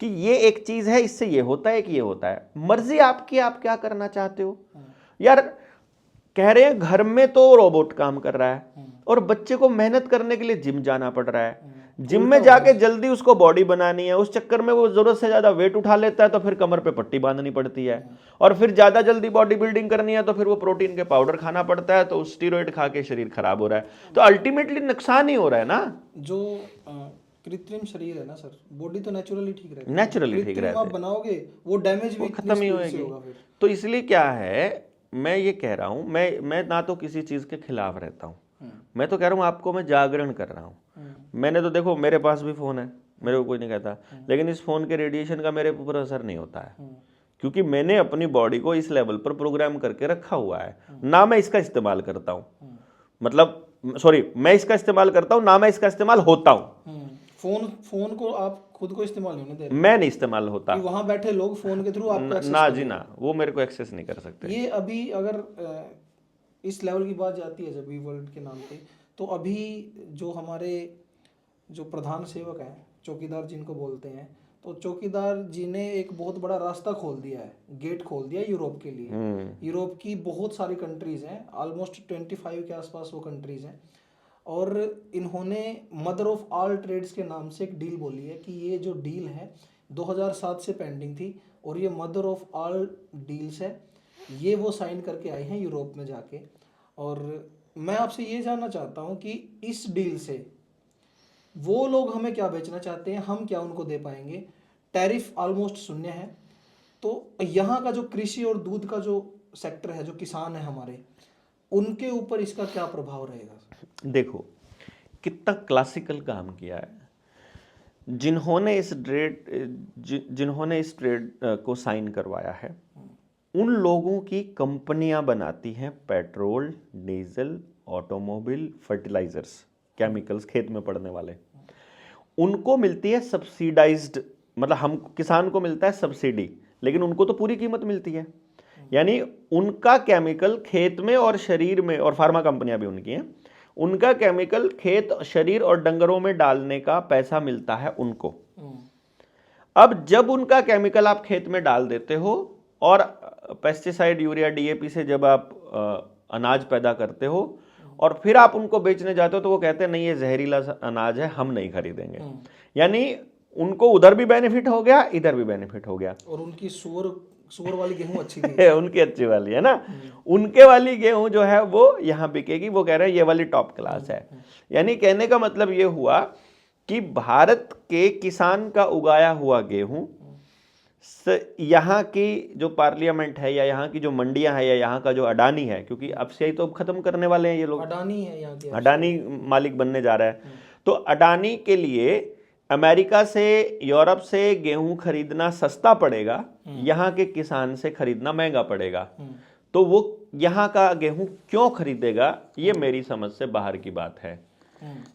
कि ये एक चीज है, इससे ये होता है कि ये होता है, मर्जी आपकी, आप क्या करना चाहते हो। यार कह रहे हैं घर में तो रोबोट काम कर रहा है और बच्चे को मेहनत करने के लिए जिम जाना पड़ रहा है, जिम में जाके जल्दी उसको बॉडी बनानी है, उस चक्कर में वो जरूरत से ज्यादा वेट उठा लेता है तो फिर कमर पे पट्टी बांधनी पड़ती है, और फिर ज्यादा जल्दी बॉडी बिल्डिंग करनी है तो फिर वो प्रोटीन के पाउडर खाना पड़ता है, तो स्टीरॉइड खा के शरीर खराब हो रहा है। तो अल्टीमेटली नुकसान ही हो रहा है ना। जो कृत्रिम शरीर है ना सर, बॉडी तो नेचुरली ठीक रहती है, नेचुरली ठीक रहती है, आप बनाओगे वो डैमेज भी खत्म ही होगी। तो इसलिए क्या है, मैं ये कह रहा हूं, मैं ना तो किसी चीज के खिलाफ रहता हूं, मैं तो कह रहा हूं आपको मैं जागरण कर रहा हूं। मैंने तो देखो मेरे पास भी फोन है, मेरे को कोई नहीं कहता, लेकिन इस फोन के रेडिएशन का मेरे ऊपर असर नहीं होता है क्योंकि मैंने अपनी बॉडी को इस लेवल पर प्रोग्राम करके रखा हुआ है, ना मैं इसका इस्तेमाल करता हूँ, मतलब सॉरी, मैं इसका इस्तेमाल करता हूँ ना मैं इसका इस्तेमाल होता हूँ। फोन को आप खुद को इस्तेमाल नहीं होने दे रहे मैं नहीं इस्तेमाल होता, कि वहां बैठे लोग फोन के थ्रू आपको एक्सेस ना कर जी रहे ना, वो मेरे को एक्सेस नहीं कर सकते। हैं। ये अभी अगर इस लेवल की बात जाती है जब वी वर्ल्ड के नाम पे, तो अभी जो हमारे जो प्रधान सेवक हैं, चौकीदार जिनको बोलते हैं, तो चौकीदार जी ने एक बहुत बड़ा रास्ता खोल दिया है, गेट खोल दिया है यूरोप के लिए। यूरोप की बहुत सारी कंट्रीज हैं, ऑलमोस्ट 25 के आसपास वो कंट्रीज हैं, और इन्होंने मदर ऑफ ऑल ट्रेड्स के नाम से एक डील बोली है कि ये जो डील है 2007 से पेंडिंग थी, और ये मदर ऑफ ऑल डील्स है, ये वो साइन करके आए हैं यूरोप में जाके। और मैं आपसे ये जानना चाहता हूँ कि इस डील से वो लोग हमें क्या बेचना चाहते हैं, हम क्या उनको दे पाएंगे। टैरिफ ऑलमोस्ट शून्य है, तो यहाँ का जो कृषि और दूध का जो सेक्टर है, जो किसान है हमारे, उनके ऊपर इसका क्या प्रभाव रहेगा। देखो कितना क्लासिकल काम किया है जिन्होंने इस ट्रेड को साइन करवाया है। उन लोगों की कंपनियां बनाती हैं petrol, diesel, automobile, fertilizers, chemicals, खेत में पड़ने वाले। उनको मिलती है सब्सिडाइज्ड, मतलब हम किसान को मिलता है सब्सिडी, लेकिन उनको तो पूरी कीमत मिलती है। यानी उनका केमिकल खेत में और शरीर में, और फार्मा कंपनियां भी उनकी हैं, उनका केमिकल खेत, शरीर और डंगरों में डालने का पैसा मिलता है उनको। अब जब उनका केमिकल आप खेत में डाल देते हो और पेस्टिसाइड, यूरिया, डीएपी से जब आप अनाज पैदा करते हो और फिर आप उनको बेचने जाते हो, तो वो कहते हैं नहीं ये जहरीला अनाज है, हम नहीं खरीदेंगे। यानी उनको उधर भी बेनिफिट हो गया, इधर भी बेनिफिट हो गया। और उनकी सुअर वाली गेहूं अच्छी थी उनकी अच्छी वाली है ना, उनके वाली गेहूं जो है वो यहाँ बिकेगी, वो कह रहे हैं ये वाली टॉप क्लास है। यानी कहने का मतलब ये हुआ कि भारत के किसान का उगाया हुआ गेहूं यहाँ की जो पार्लियामेंट है, या यहाँ की जो मंडियां है, या यहाँ का जो अडानी है, क्योंकि अब से ही तो खत्म करने वाले हैं ये लोग, अडानी है यहाँ के, अडानी मालिक बनने जा रहा है। तो अडानी के लिए अमेरिका से, यूरोप से गेहूं खरीदना सस्ता पड़ेगा, यहाँ के किसान से खरीदना महंगा पड़ेगा। तो वो यहाँ का गेहूं क्यों खरीदेगा, ये मेरी समझ से बाहर की बात है।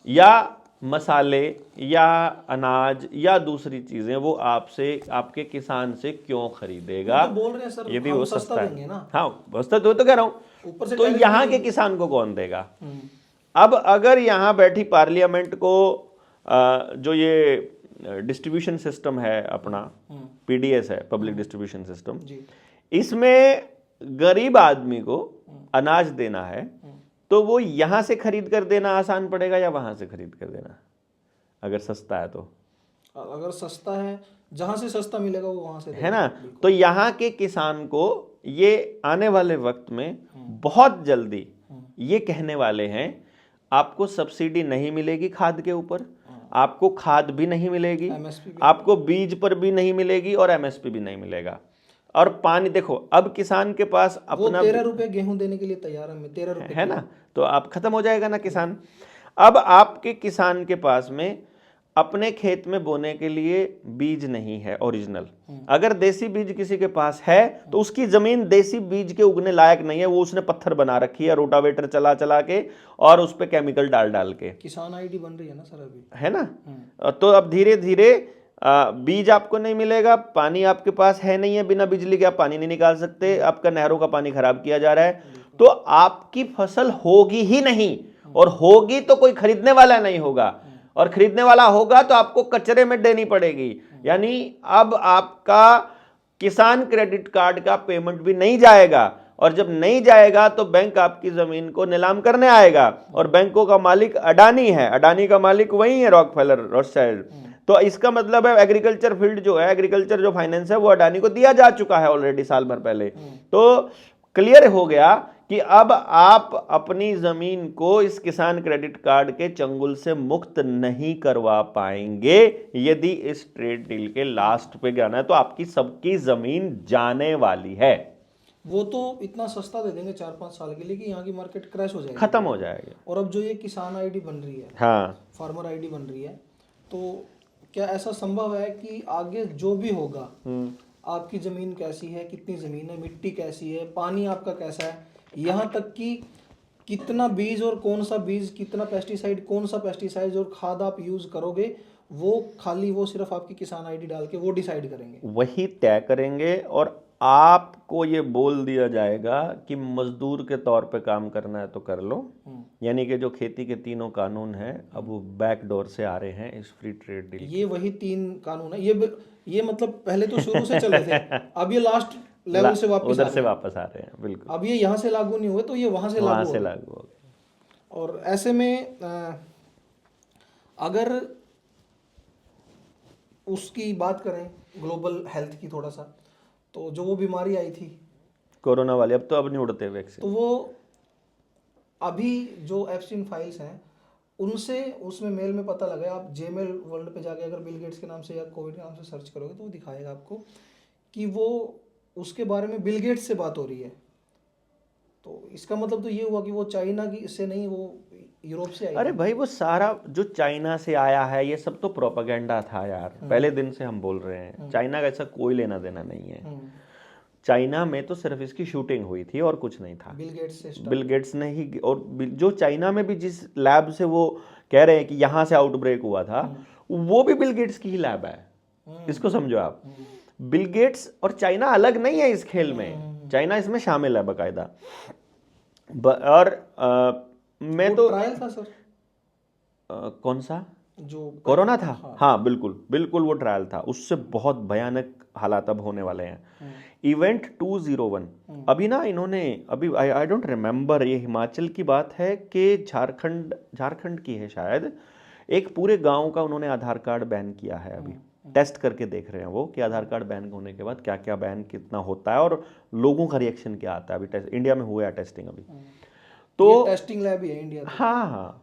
या मसाले या अनाज या दूसरी चीजें वो आपसे, आपके किसान से क्यों खरीदेगा, तो बोल रहे हैं सर यदि हम वो सस्ता सस्ता देंगे है। ना। हाँ सस्ता तो कह रहा हूं, ऊपर से तो टैरिफ यहाँ भी- के किसान को कौन देगा। अब अगर यहाँ बैठी पार्लियामेंट को जो ये डिस्ट्रीब्यूशन सिस्टम है अपना, पीडीएस है, पब्लिक डिस्ट्रीब्यूशन सिस्टम, इसमें गरीब आदमी को अनाज देना है, तो वो यहां से खरीद कर देना आसान पड़ेगा या वहां से खरीद कर देना, अगर सस्ता है तो। अगर सस्ता है, जहां से सस्ता मिलेगा वो वहां से है ना। तो यहाँ के किसान को ये आने वाले वक्त में बहुत जल्दी ये कहने वाले हैं, आपको सब्सिडी नहीं मिलेगी खाद के ऊपर, आपको खाद भी नहीं मिलेगी, आपको बीज पर भी नहीं मिलेगी, और एमएसपी भी नहीं मिलेगा। और पानी देखो, अब किसान के पास अपना 13 रुपए गेहूं देने के लिए तैयार है, 13 रुपए है ना, तो आप खत्म हो जाएगा ना किसान। अब आपके किसान के पास में अपने खेत में बोने के लिए बीज नहीं है ओरिजिनल। अगर देसी बीज किसी के पास है तो उसकी जमीन देसी बीज के उगने लायक नहीं है, वो उसने पत्थर बना रखी है रोटावेटर चला चला के और उस पे केमिकल डाल डाल के। किसान आईडी बन रही है ना सर अभी, है ना। तो अब धीरे धीरे बीज आपको नहीं मिलेगा, पानी आपके पास है नहीं है, बिना बिजली के आप पानी नहीं निकाल सकते, आपका नहरों का पानी खराब किया जा रहा है, तो आपकी फसल होगी ही नहीं, और होगी तो कोई खरीदने वाला नहीं होगा, और खरीदने वाला होगा तो आपको कचरे में देनी पड़ेगी। यानी अब आपका किसान क्रेडिट कार्ड का पेमेंट भी नहीं जाएगा, और जब नहीं जाएगा तो बैंक आपकी जमीन को नीलाम करने आएगा, और बैंकों का मालिक अडानी है, अडानी का मालिक वही है, रॉकफेलर, रॉथशाइल्ड। तो इसका मतलब है एग्रीकल्चर फील्ड जो है, एग्रीकल्चर जो फाइनेंस है, वो अडानी को दिया जा चुका है ऑलरेडी साल भर पहले। तो क्लियर हो गया कि अब आप अपनी जमीन को इस किसान क्रेडिट कार्ड के चंगुल से मुक्त नहीं करवा पाएंगे यदि इस ट्रेड डील के लास्ट पे जाना है, तो आपकी सबकी जमीन जाने वाली है। वो तो इतना सस्ता दे देंगे 4-5 साल के लिए कि यहाँ की मार्केट क्रैश हो जाएगी, खत्म हो जाएगी। और अब जो ये किसान आईडी बन रही है, हाँ, फार्मर आईडी बन रही है, तो क्या ऐसा संभव है कि आगे जो भी होगा आपकी ज़मीन कैसी है, कितनी ज़मीन है, मिट्टी कैसी है, पानी आपका कैसा है, यहाँ तक कि कितना बीज और कौन सा बीज, कितना पेस्टिसाइड, कौन सा पेस्टिसाइड और खाद आप यूज़ करोगे, वो खाली वो सिर्फ आपकी किसान आईडी डाल के वो डिसाइड करेंगे। वही तय करेंगे और आपको ये बोल दिया जाएगा कि मजदूर के तौर पे काम करना है तो कर लो। यानी कि जो खेती के तीनों कानून हैं अब वो बैक डोर से आ रहे हैं इस फ्री ट्रेड डील। ये वही 3 कानून है। ये मतलब पहले तो शुरू से चल रहे थे, अब ये लास्ट लेवल से वापस उधर आ से रहे हैं। वापस आ रहे हैं, बिल्कुल अब ये यहाँ से लागू नहीं हुए तो ये वहाँ से वहां लागू से होगा। लागू हो गया। और ऐसे में अगर उसकी बात करें ग्लोबल हेल्थ की थोड़ा सा, तो जो वो बीमारी आई थी कोरोना वाले अब नहीं उड़ते तो वैक्सीन। वो अभी जो एप्स्टीन फाइल्स हैं उनसे उसमें मेल में पता लगा है। आप जेमेल वर्ल्ड पे जाके अगर बिल गेट्स के नाम से या कोविड के नाम से सर्च करोगे तो वो दिखाएगा आपको कि वो उसके बारे में बिल गेट्स से बात हो रही है। तो इसका मतलब तो ये हुआ कि वो चाइना की से नहीं, वो यूरोप से आई अरे थी। भाई वो सारा जो चाइना से आया है ये सब तो प्रोपागेंडा था यार, पहले दिन से हम बोल रहे हैं। चाइना का ऐसा कोई लेना देना नहीं है। चाइना में तो सिर्फ इसकी शूटिंग हुई थी और कुछ नहीं था। बिल गेट्स से बिल गेट्स ने ही, और जो चाइना में भी जिस लैब से वो कह रहे हैं कि यहाँ से आउटब्रेक हुआ था वो भी बिल गेट्स की ही लैब है। इसको समझो आप, बिल गेट्स और चाइना अलग नहीं है इस खेल में, चाइना इसमें शामिल है बाकायदा। और मैं तो ट्रायल था सर, कौन सा जो कोरोना था? हाँ बिल्कुल बिल्कुल, वो ट्रायल था। उससे बहुत भयानक हालात अब होने वाले हैं। इवेंट 201 अभी ना इन्होंने अभी आई डोंट रिमेम्बर, ये हिमाचल की बात है कि झारखंड की है शायद, एक पूरे गांव का उन्होंने आधार कार्ड बैन किया है। अभी टेस्ट करके देख रहे हैं वो कि आधार कार्ड बैन होने के बाद क्या क्या बैन कितना होता है और लोगों का रिएक्शन क्या आता है। अभी टेस्ट इंडिया में हुआ है टेस्टिंग अभी तो टेस्टिंग लैब ही है इंडिया। हाँ हाँ,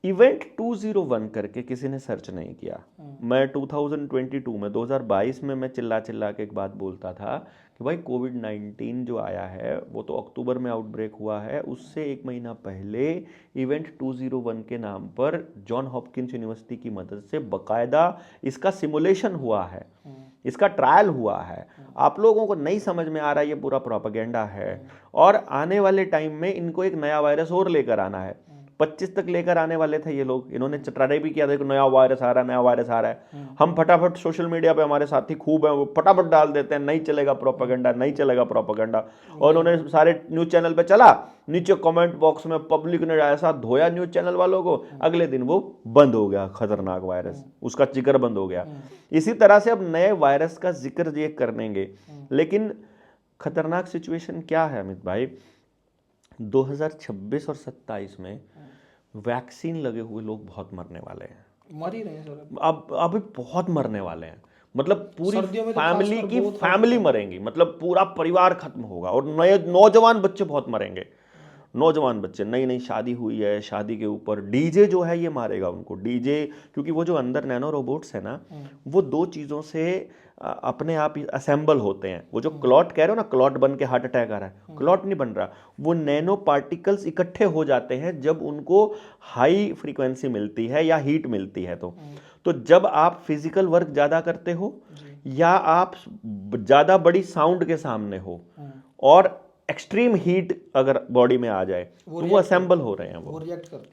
इवेंट 201 करके किसी ने सर्च नहीं किया। मैं 2022 में 2022 में मैं चिल्ला के एक बात बोलता था कि भाई कोविड-19 जो आया है वो तो अक्टूबर में आउटब्रेक हुआ है, उससे 1 महीना पहले इवेंट 201 के नाम पर जॉन हॉपकिंस यूनिवर्सिटी की मदद से बकायदा इसका सिमुलेशन हुआ है, इसका ट्रायल हुआ है। आप लोगों को नहीं समझ में आ रहा है, ये पूरा प्रोपेगेंडा है। और आने वाले टाइम में इनको एक नया वायरस और लेकर आना है। 25 तक लेकर आने वाले थे ये लोग, इन्होंने चटराई भी किया था कि नया वायरस आ रहा है, नया वायरस आ रहा है। हम फटाफट सोशल मीडिया पे, हमारे साथी खूब हैं, वो फटाफट डाल देते हैं नहीं चलेगा प्रोपेगेंडा, नहीं चलेगा प्रोपेगेंडा। और उन्होंने सारे न्यूज़ चैनल पे चला, नीचे कमेंट बॉक्स में पब्लिक ने ऐसा धोया न्यूज़ चैनल वालों को, अगले दिन वो बंद हो गया खतरनाक वायरस, उसका जिक्र बंद हो गया। इसी तरह से अब नए वायरस का जिक्र ये करेंगे। लेकिन खतरनाक सिचुएशन क्या है अमित भाई, 2026 और 27 में वैक्सीन लगे हुए लोग बहुत मरने वाले हैं। मर ही रहे हैं सर। अब अभी बहुत मरने वाले हैं, मतलब पूरी सर्दियों में तो फैमिली खासकर की बहुत फैमिली मरेंगी, मतलब पूरा परिवार खत्म होगा। और नए नौजवान बच्चे बहुत मरेंगे, नौजवान बच्चे, नई नई शादी हुई है, शादी के ऊपर डीजे जो है ये मारेगा उनको, डीजे। क्योंकि वो जो अंदर नैनो रोबोट्स है ना, वो 2 चीज़ों से अपने आप ही असेंबल होते हैं। वो जो क्लॉट कह रहे हो ना, क्लॉट बन के हार्ट अटैक आ रहा है, क्लॉट नहीं बन रहा, वो नैनो पार्टिकल्स इकट्ठे हो जाते हैं जब उनको हाई फ्रीक्वेंसी मिलती है या हीट मिलती है। तो जब आप फिजिकल वर्क ज़्यादा करते हो या आप ज़्यादा बड़ी साउंड के सामने हो और एक्सट्रीम हीट अगर बॉडी में आ जाए तो वो असेंबल हो रहे हैं, वो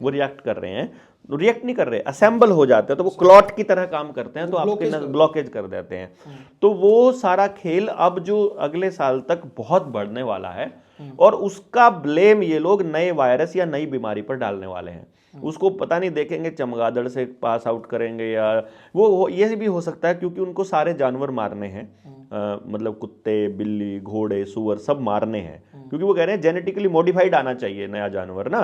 रिएक्ट कर रहे हैं, रिएक्ट नहीं कर रहे, असेंबल हो जाते हैं। तो वो क्लॉट की तरह काम करते हैं, तो आपके ब्लॉकेज कर देते हैं। तो वो सारा खेल अब जो अगले साल तक बहुत बढ़ने वाला है, और उसका ब्लेम ये लोग नए वायरस या नई बीमारी पर डालने वाले हैं। उसको पता नहीं देखेंगे चमगादड़ से पास आउट करेंगे, या वो ये भी हो सकता है क्योंकि उनको सारे जानवर मारने हैं, मतलब कुत्ते, बिल्ली, घोड़े, सुअर सब मारने हैं। क्योंकि वो कह रहे हैं जेनेटिकली मॉडिफाइड आना चाहिए नया जानवर ना,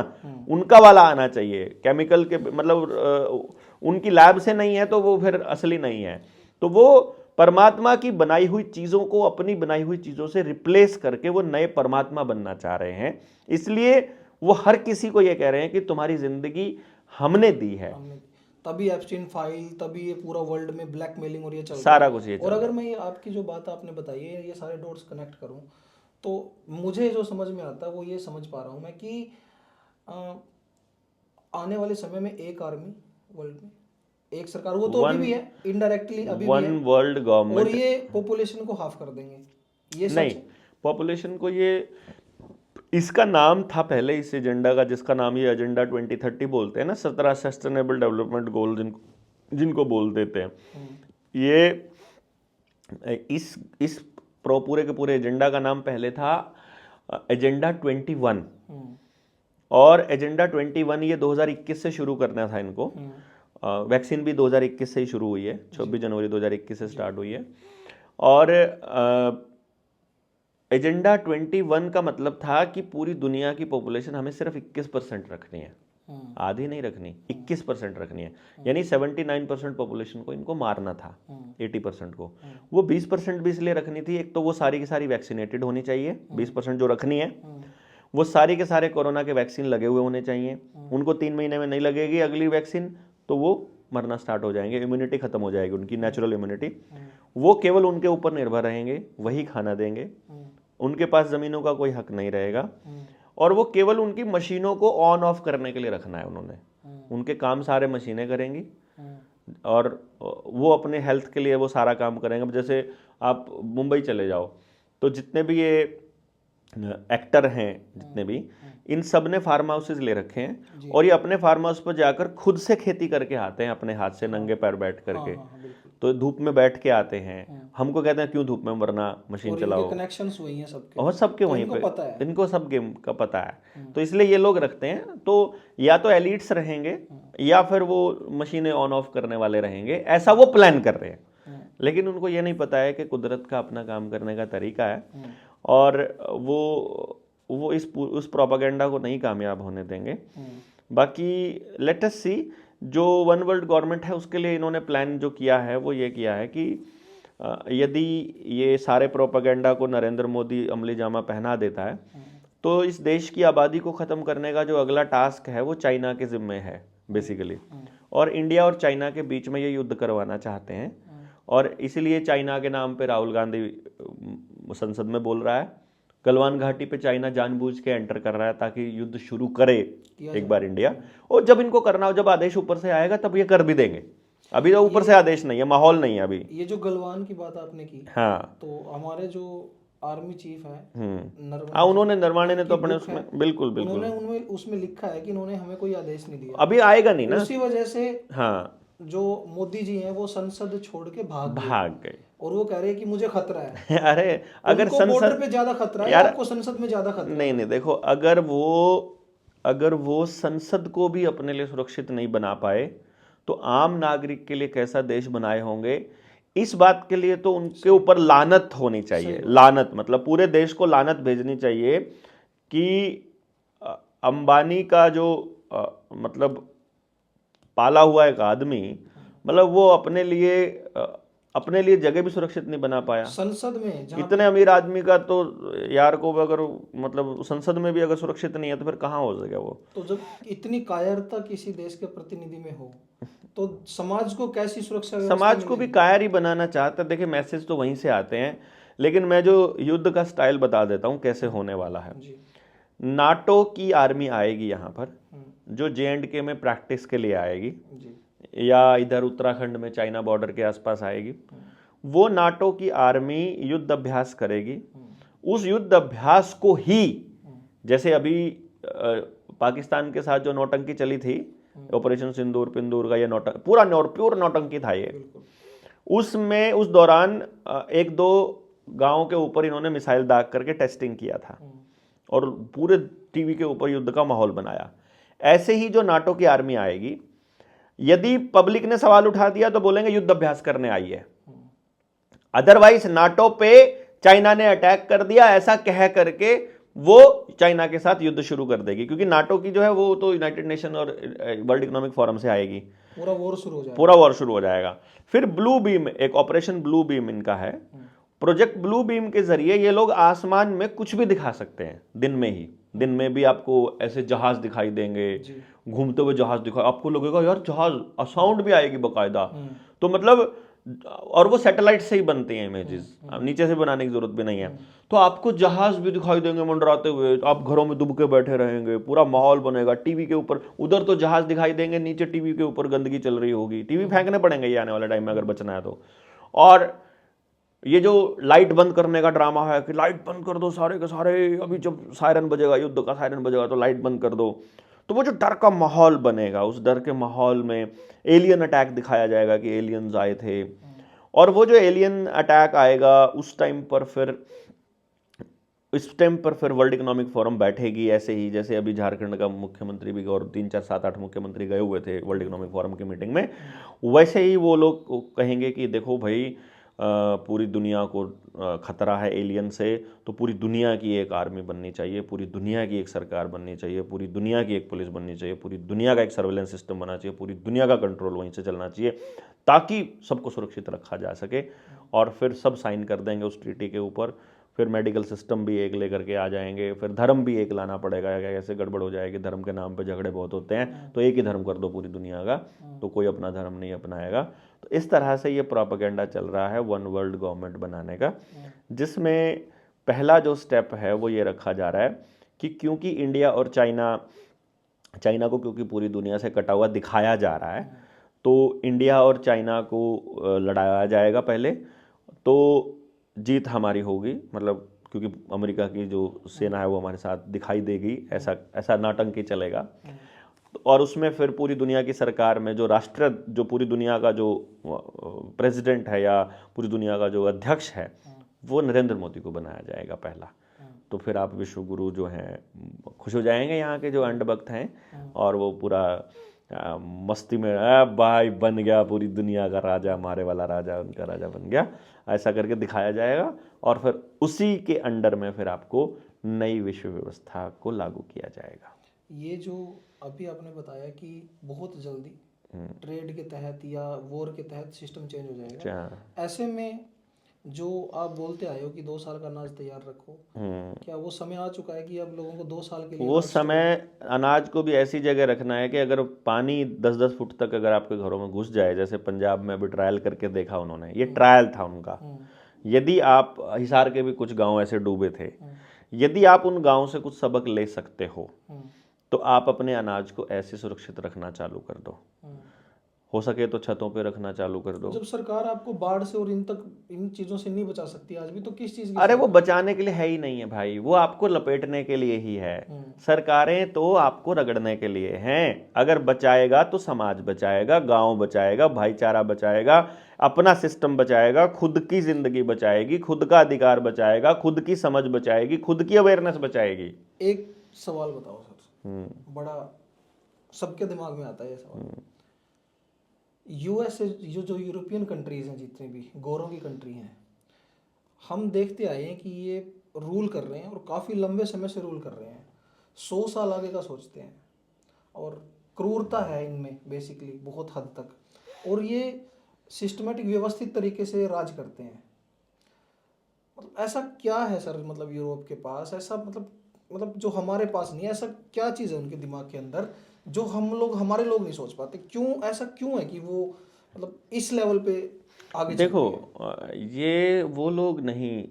उनका वाला आना चाहिए, केमिकल के मतलब उनकी लैब से नहीं है तो वो फिर असली नहीं है। तो वो परमात्मा की बनाई हुई चीज़ों को अपनी बनाई हुई चीज़ों से रिप्लेस करके वो नए परमात्मा बनना चाह रहे हैं। इसलिए वो हर किसी को ये कह रहे हैं कि तुम्हारी जिंदगी हमने दी है। तभी एप्स्टीन फाइल, तभी ये पूरा वर्ल्ड में ब्लैकमेलिंग और ये चल रहा है, सारा कुछ ये चल और रहा है। अगर मैं ये आपकी जो बात आपने बताई है ये सारे डॉट्स कनेक्ट करूं तो मुझे जो समझ में आता है वो ये समझ पा रहा हूं मैं कि आने वाले समय में एक आर्मी वर्ल्ड में एक सरकार, वो तो अभी भी है इनडायरेक्टली, अभी भी वन है। वर्ल्ड और गवर्नमेंट। ये पॉपुलेशन को हाफ कर देंगे, ये सच नहीं, है? पॉपुलेशन को ये, इसका नाम था पहले इस एजेंडा का, जिसका नाम ये एजेंडा 2030 बोलते हैं ना, 17 सस्टेनेबल डेवलपमेंट गोल जिनको बोल देते हैं। ये इस पूरे के पूरे एजेंडा का नाम पहले था एजेंडा 21। और एजेंडा 21 ये 2021 से शुरू करना था इनको। वैक्सीन भी 2021 से ही शुरू हुई है, 26 जनवरी 2021 से स्टार्ट हुई है। और एजेंडा 21 का मतलब था कि पूरी दुनिया की पॉपुलेशन हमें सिर्फ 21% रखनी है, आधी नहीं रखनी, 21% रखनी है। यानी 79% पॉपुलेशन को इनको मारना था, 80% को। वो 20% भी इसलिए रखनी थी, एक तो वो सारी की सारी वैक्सीनेटेड होनी चाहिए, 20% जो रखनी है वो सारे के सारे कोरोना के वैक्सीन लगे हुए होने चाहिए। उनको 3 महीने में नहीं लगेगी अगली वैक्सीन तो वो मरना स्टार्ट हो जाएंगे, इम्यूनिटी खत्म हो जाएगी उनकी, नेचुरल इम्यूनिटी। वो केवल उनके ऊपर निर्भर रहेंगे, वही खाना देंगे, उनके पास ज़मीनों का कोई हक नहीं रहेगा। और वो केवल उनकी मशीनों को ऑन ऑफ करने के लिए रखना है उन्होंने, उनके काम सारे मशीनें करेंगी और वो अपने हेल्थ के लिए वो सारा काम करेंगे। जैसे आप मुंबई चले जाओ तो जितने भी ये एक्टर हैं, जितने भी, इन सब ने फार्म हाउसेज ले रखे हैं और ये अपने फार्म हाउस पर जाकर खुद से खेती करके आते हैं, अपने हाथ से नंगे पैर बैठ करके। तो धूप में बैठ के आते हैं, हमको कहते हैं क्यों धूप में मरना, मशीन चलाओ। कनेक्शंस वही हैं सबके, और सबके वहीं पे, पता है, इनको सब गेम का पता है, तो इसलिए ये लोग रखते हैं। तो या तो एलिट्स रहेंगे या फिर वो मशीनें ऑन ऑफ करने वाले रहेंगे, ऐसा वो प्लान कर रहे हैं। लेकिन उनको ये नहीं पता है कि कुदरत का अपना काम करने का तरीका है और वो उस प्रोपेगेंडा को नहीं कामयाब होने देंगे। बाकी लेट अस सी, जो वन वर्ल्ड गवर्नमेंट है उसके लिए इन्होंने प्लान जो किया है वो ये किया है कि यदि ये सारे प्रोपेगेंडा को नरेंद्र मोदी अमली जामा पहना देता है तो इस देश की आबादी को ख़त्म करने का जो अगला टास्क है वो चाइना के ज़िम्मे है बेसिकली। और इंडिया और चाइना के बीच में ये युद्ध करवाना चाहते हैं और इसीलिए चाइना के नाम पे राहुल गांधी संसद में बोल रहा है। गलवान घाटी पे चाइना जानबूझ के एंटर कर रहा है ताकि युद्ध शुरू करे एक बार इंडिया, और जब इनको करना हो, जब आदेश ऊपर से आएगा तब ये कर भी देंगे। अभी तो ऊपर से आदेश नहीं है, माहौल नहीं है अभी। ये जो गलवान की बात आपने की, हाँ, तो हमारे जो आर्मी चीफ है उन्होंने, नरवाणे ने तो अपने उसमें बिल्कुल उन्होंने उसमें लिखा है कि इन्होंने हमें कोई आदेश नहीं दिया, अभी आएगा नहीं ना, उसी वजह से हाँ जो मोदी जी हैं वो संसद छोड़ के भाग गए और वो कह रहे हैं कि मुझे खतरा है। अरे अगर बॉर्डर पे ज्यादा खतरा है, आपको संसद में ज्यादा खतरा नहीं, देखो, अगर वो संसद को भी अपने लिए सुरक्षित नहीं बना पाए तो आम नागरिक के लिए कैसा देश बनाए होंगे। इस बात के लिए तो उनके ऊपर लानत होनी चाहिए, लानत मतलब पूरे देश को लानत भेजनी चाहिए कि अंबानी का जो मतलब पाला हुआ एक आदमी, मतलब वो अपने लिए जगह भी सुरक्षित नहीं बना पाया संसद में। इतने अमीर आदमी का तो यार को अगर मतलब संसद में भी अगर सुरक्षित नहीं है तो फिर कहाँ हो सकेगा वो। तो जब इतनी कायरता किसी देश के प्रतिनिधि में हो तो समाज को कैसी सुरक्षा, समाज को भी कायर ही बनाना चाहता है। देखिए, मैसेज तो वहीं से आते हैं, लेकिन मैं जो युद्ध का स्टाइल बता देता हूँ कैसे होने वाला है। नाटो की आर्मी आएगी यहाँ पर, जो JNK में प्रैक्टिस के लिए आएगी या इधर उत्तराखंड में चाइना बॉर्डर के आसपास आएगी। वो नाटो की आर्मी युद्ध अभ्यास करेगी। उस युद्ध अभ्यास को ही, जैसे अभी पाकिस्तान के साथ जो नौटंकी चली थी, ऑपरेशन सिंदूर पिंदूर का, ये प्योर नौटंकी था ये। उसमें उस दौरान 1-2 गांवों के ऊपर इन्होंने मिसाइल दाग करके टेस्टिंग किया था और पूरे टीवी के ऊपर युद्ध का माहौल बनाया। ऐसे ही जो नाटो की आर्मी आएगी, यदि पब्लिक ने सवाल उठा दिया तो बोलेंगे युद्ध अभ्यास करने आई है। अदरवाइज नाटो पे चाइना ने अटैक कर दिया ऐसा कह करके वो चाइना के साथ युद्ध शुरू कर देगी, क्योंकि नाटो की जो है वो तो यूनाइटेड नेशन और वर्ल्ड इकोनॉमिक फोरम से आएगी। पूरा वॉर शुरू हो जाएगा। फिर ब्लू बीम, एक ऑपरेशन ब्लू बीम इनका है। प्रोजेक्ट ब्लू बीम के जरिए ये लोग आसमान में कुछ भी दिखा सकते हैं। दिन में भी आपको ऐसे जहाज दिखाई देंगे, घूमते हुए जहाज दिखा, आपको लगेगा यार जहाज, साउंड भी आएगी बकायदा। तो मतलब और वो सैटेलाइट से ही बनते हैं इमेजेस, नीचे से बनाने की जरूरत भी नहीं है। तो आपको जहाज भी दिखाई देंगे मंडराते हुए, आप घरों में दुब के बैठे रहेंगे, पूरा माहौल बनेगा। टीवी के ऊपर, उधर तो जहाज दिखाई देंगे, नीचे टीवी के ऊपर गंदगी चल रही होगी, टीवी फेंकने पड़ेंगे ये आने वाले टाइम में अगर बचना है तो। और ये जो लाइट बंद करने का ड्रामा है कि लाइट बंद कर दो सारे के सारे, अभी जब सायरन बजेगा, युद्ध का सायरन बजेगा तो लाइट बंद कर दो, तो वो जो डर का माहौल बनेगा, उस डर के माहौल में एलियन अटैक दिखाया जाएगा कि एलियंस आए थे। और वो जो एलियन अटैक आएगा उस टाइम पर फिर वर्ल्ड इकोनॉमिक फोरम बैठेगी, ऐसे ही जैसे अभी झारखंड का मुख्यमंत्री भी और 3 4 7 8 मुख्यमंत्री गए हुए थे वर्ल्ड इकोनॉमिक फोरम की मीटिंग में। वैसे ही वो लोग कहेंगे कि देखो भाई, पूरी दुनिया को खतरा है एलियन से, तो पूरी दुनिया की एक आर्मी बननी चाहिए, पूरी दुनिया की एक सरकार बननी चाहिए, पूरी दुनिया की एक पुलिस बननी चाहिए, पूरी दुनिया का एक सर्वेलेंस सिस्टम बनना चाहिए, पूरी दुनिया का कंट्रोल वहीं से चलना चाहिए, ताकि सबको सुरक्षित रखा जा सके। और फिर सब साइन कर देंगे उस ट्रीटी के ऊपर। फिर मेडिकल सिस्टम भी एक लेकर के आ जाएंगे, फिर धर्म भी एक लाना पड़ेगा, ऐसे गड़बड़ हो जाएगी, धर्म के नाम पे झगड़े बहुत होते हैं, तो एक ही धर्म कर दो पूरी दुनिया का, तो कोई अपना धर्म नहीं अपनाएगा। तो इस तरह से ये प्रोपेगेंडा चल रहा है वन वर्ल्ड गवर्नमेंट बनाने का, जिसमें पहला जो स्टेप है वो ये रखा जा रहा है कि क्योंकि इंडिया और चाइना को क्योंकि पूरी दुनिया से कटा हुआ दिखाया जा रहा है, तो इंडिया और चाइना को लड़ाया जाएगा पहले, तो जीत हमारी होगी, मतलब क्योंकि अमेरिका की जो सेना है वो हमारे साथ दिखाई देगी, ऐसा नाटंकी चलेगा। और उसमें फिर पूरी दुनिया की सरकार में जो पूरी दुनिया का जो प्रेसिडेंट है या पूरी दुनिया का जो अध्यक्ष है वो नरेंद्र मोदी को बनाया जाएगा पहला। तो फिर आप विश्व गुरु जो हैं खुश हो जाएंगे, यहाँ के जो अंडभक्त हैं, और वो पूरा मस्ती में भाई बन गया पूरी दुनिया का राजा, हमारे वाला राजा उनका राजा बन गया, ऐसा करके दिखाया जाएगा। और फिर उसी के अंडर में फिर आपको नई विश्व व्यवस्था को लागू किया जाएगा। ये जो अभी आपने बताया कि बहुत जल्दी ट्रेड के तहत या वॉर के तहत सिस्टम चेंज हो जाएगा, ऐसे में जो आप बोलते आए हो कि 2 साल का अनाज तैयार रखो, क्या वो समय आ चुका है कि अब लोगों को 2 साल के लिए वो समय अनाज को भी ऐसी जगह रखना है कि अगर पानी 10-10 फुट तक अगर आपके घरों में घुस जाए, जैसे पंजाब में अभी ट्रायल करके देखा उन्होंने, ये ट्रायल था उनका। यदि आप, हिसार के भी कुछ गांव ऐसे डूबे थे, यदि आप उन गांव से कुछ सबक ले सकते हो तो आप अपने अनाज को ऐसे सुरक्षित रखना चालू कर दो, हो सके तो छतों पे रखना चालू कर दो। जब सरकार आपको बाढ़ से और इन चीजों से नहीं बचा सकती आज भी, तो किस चीज की? अरे वो बचाने के लिए है ही नहीं है भाई, वो आपको लपेटने के लिए ही है। सरकारें तो आपको रगड़ने के लिए हैं। अगर बचाएगा तो समाज बचाएगा, गांव बचाएगा, भाईचारा बचाएगा, अपना सिस्टम बचाएगा, खुद की जिंदगी बचाएगी, खुद का अधिकार बचाएगा, खुद की समझ बचाएगी, खुद की अवेयरनेस बचाएगी। एक सवाल बताओ सर, बड़ा सबके दिमाग में आता है ये सवाल। यूएस जो यूरोपियन कंट्रीज हैं, जितने भी गौरों की कंट्री हैं, हम देखते आए हैं कि ये रूल कर रहे हैं और काफ़ी लंबे समय से रूल कर रहे हैं, 100 साल आगे का सोचते हैं, और क्रूरता है इनमें बेसिकली बहुत हद तक, और ये सिस्टमेटिक व्यवस्थित तरीके से राज करते हैं। मतलब ऐसा क्या है सर, मतलब यूरोप के पास ऐसा, मतलब जो हमारे पास नहीं है, ऐसा क्या चीज़ है उनके दिमाग के अंदर जो हमारे लोग नहीं सोच पाते? ऐसा क्यों है कि वो मतलब इस लेवल पे आगे? देखो, ये वो लोग नहीं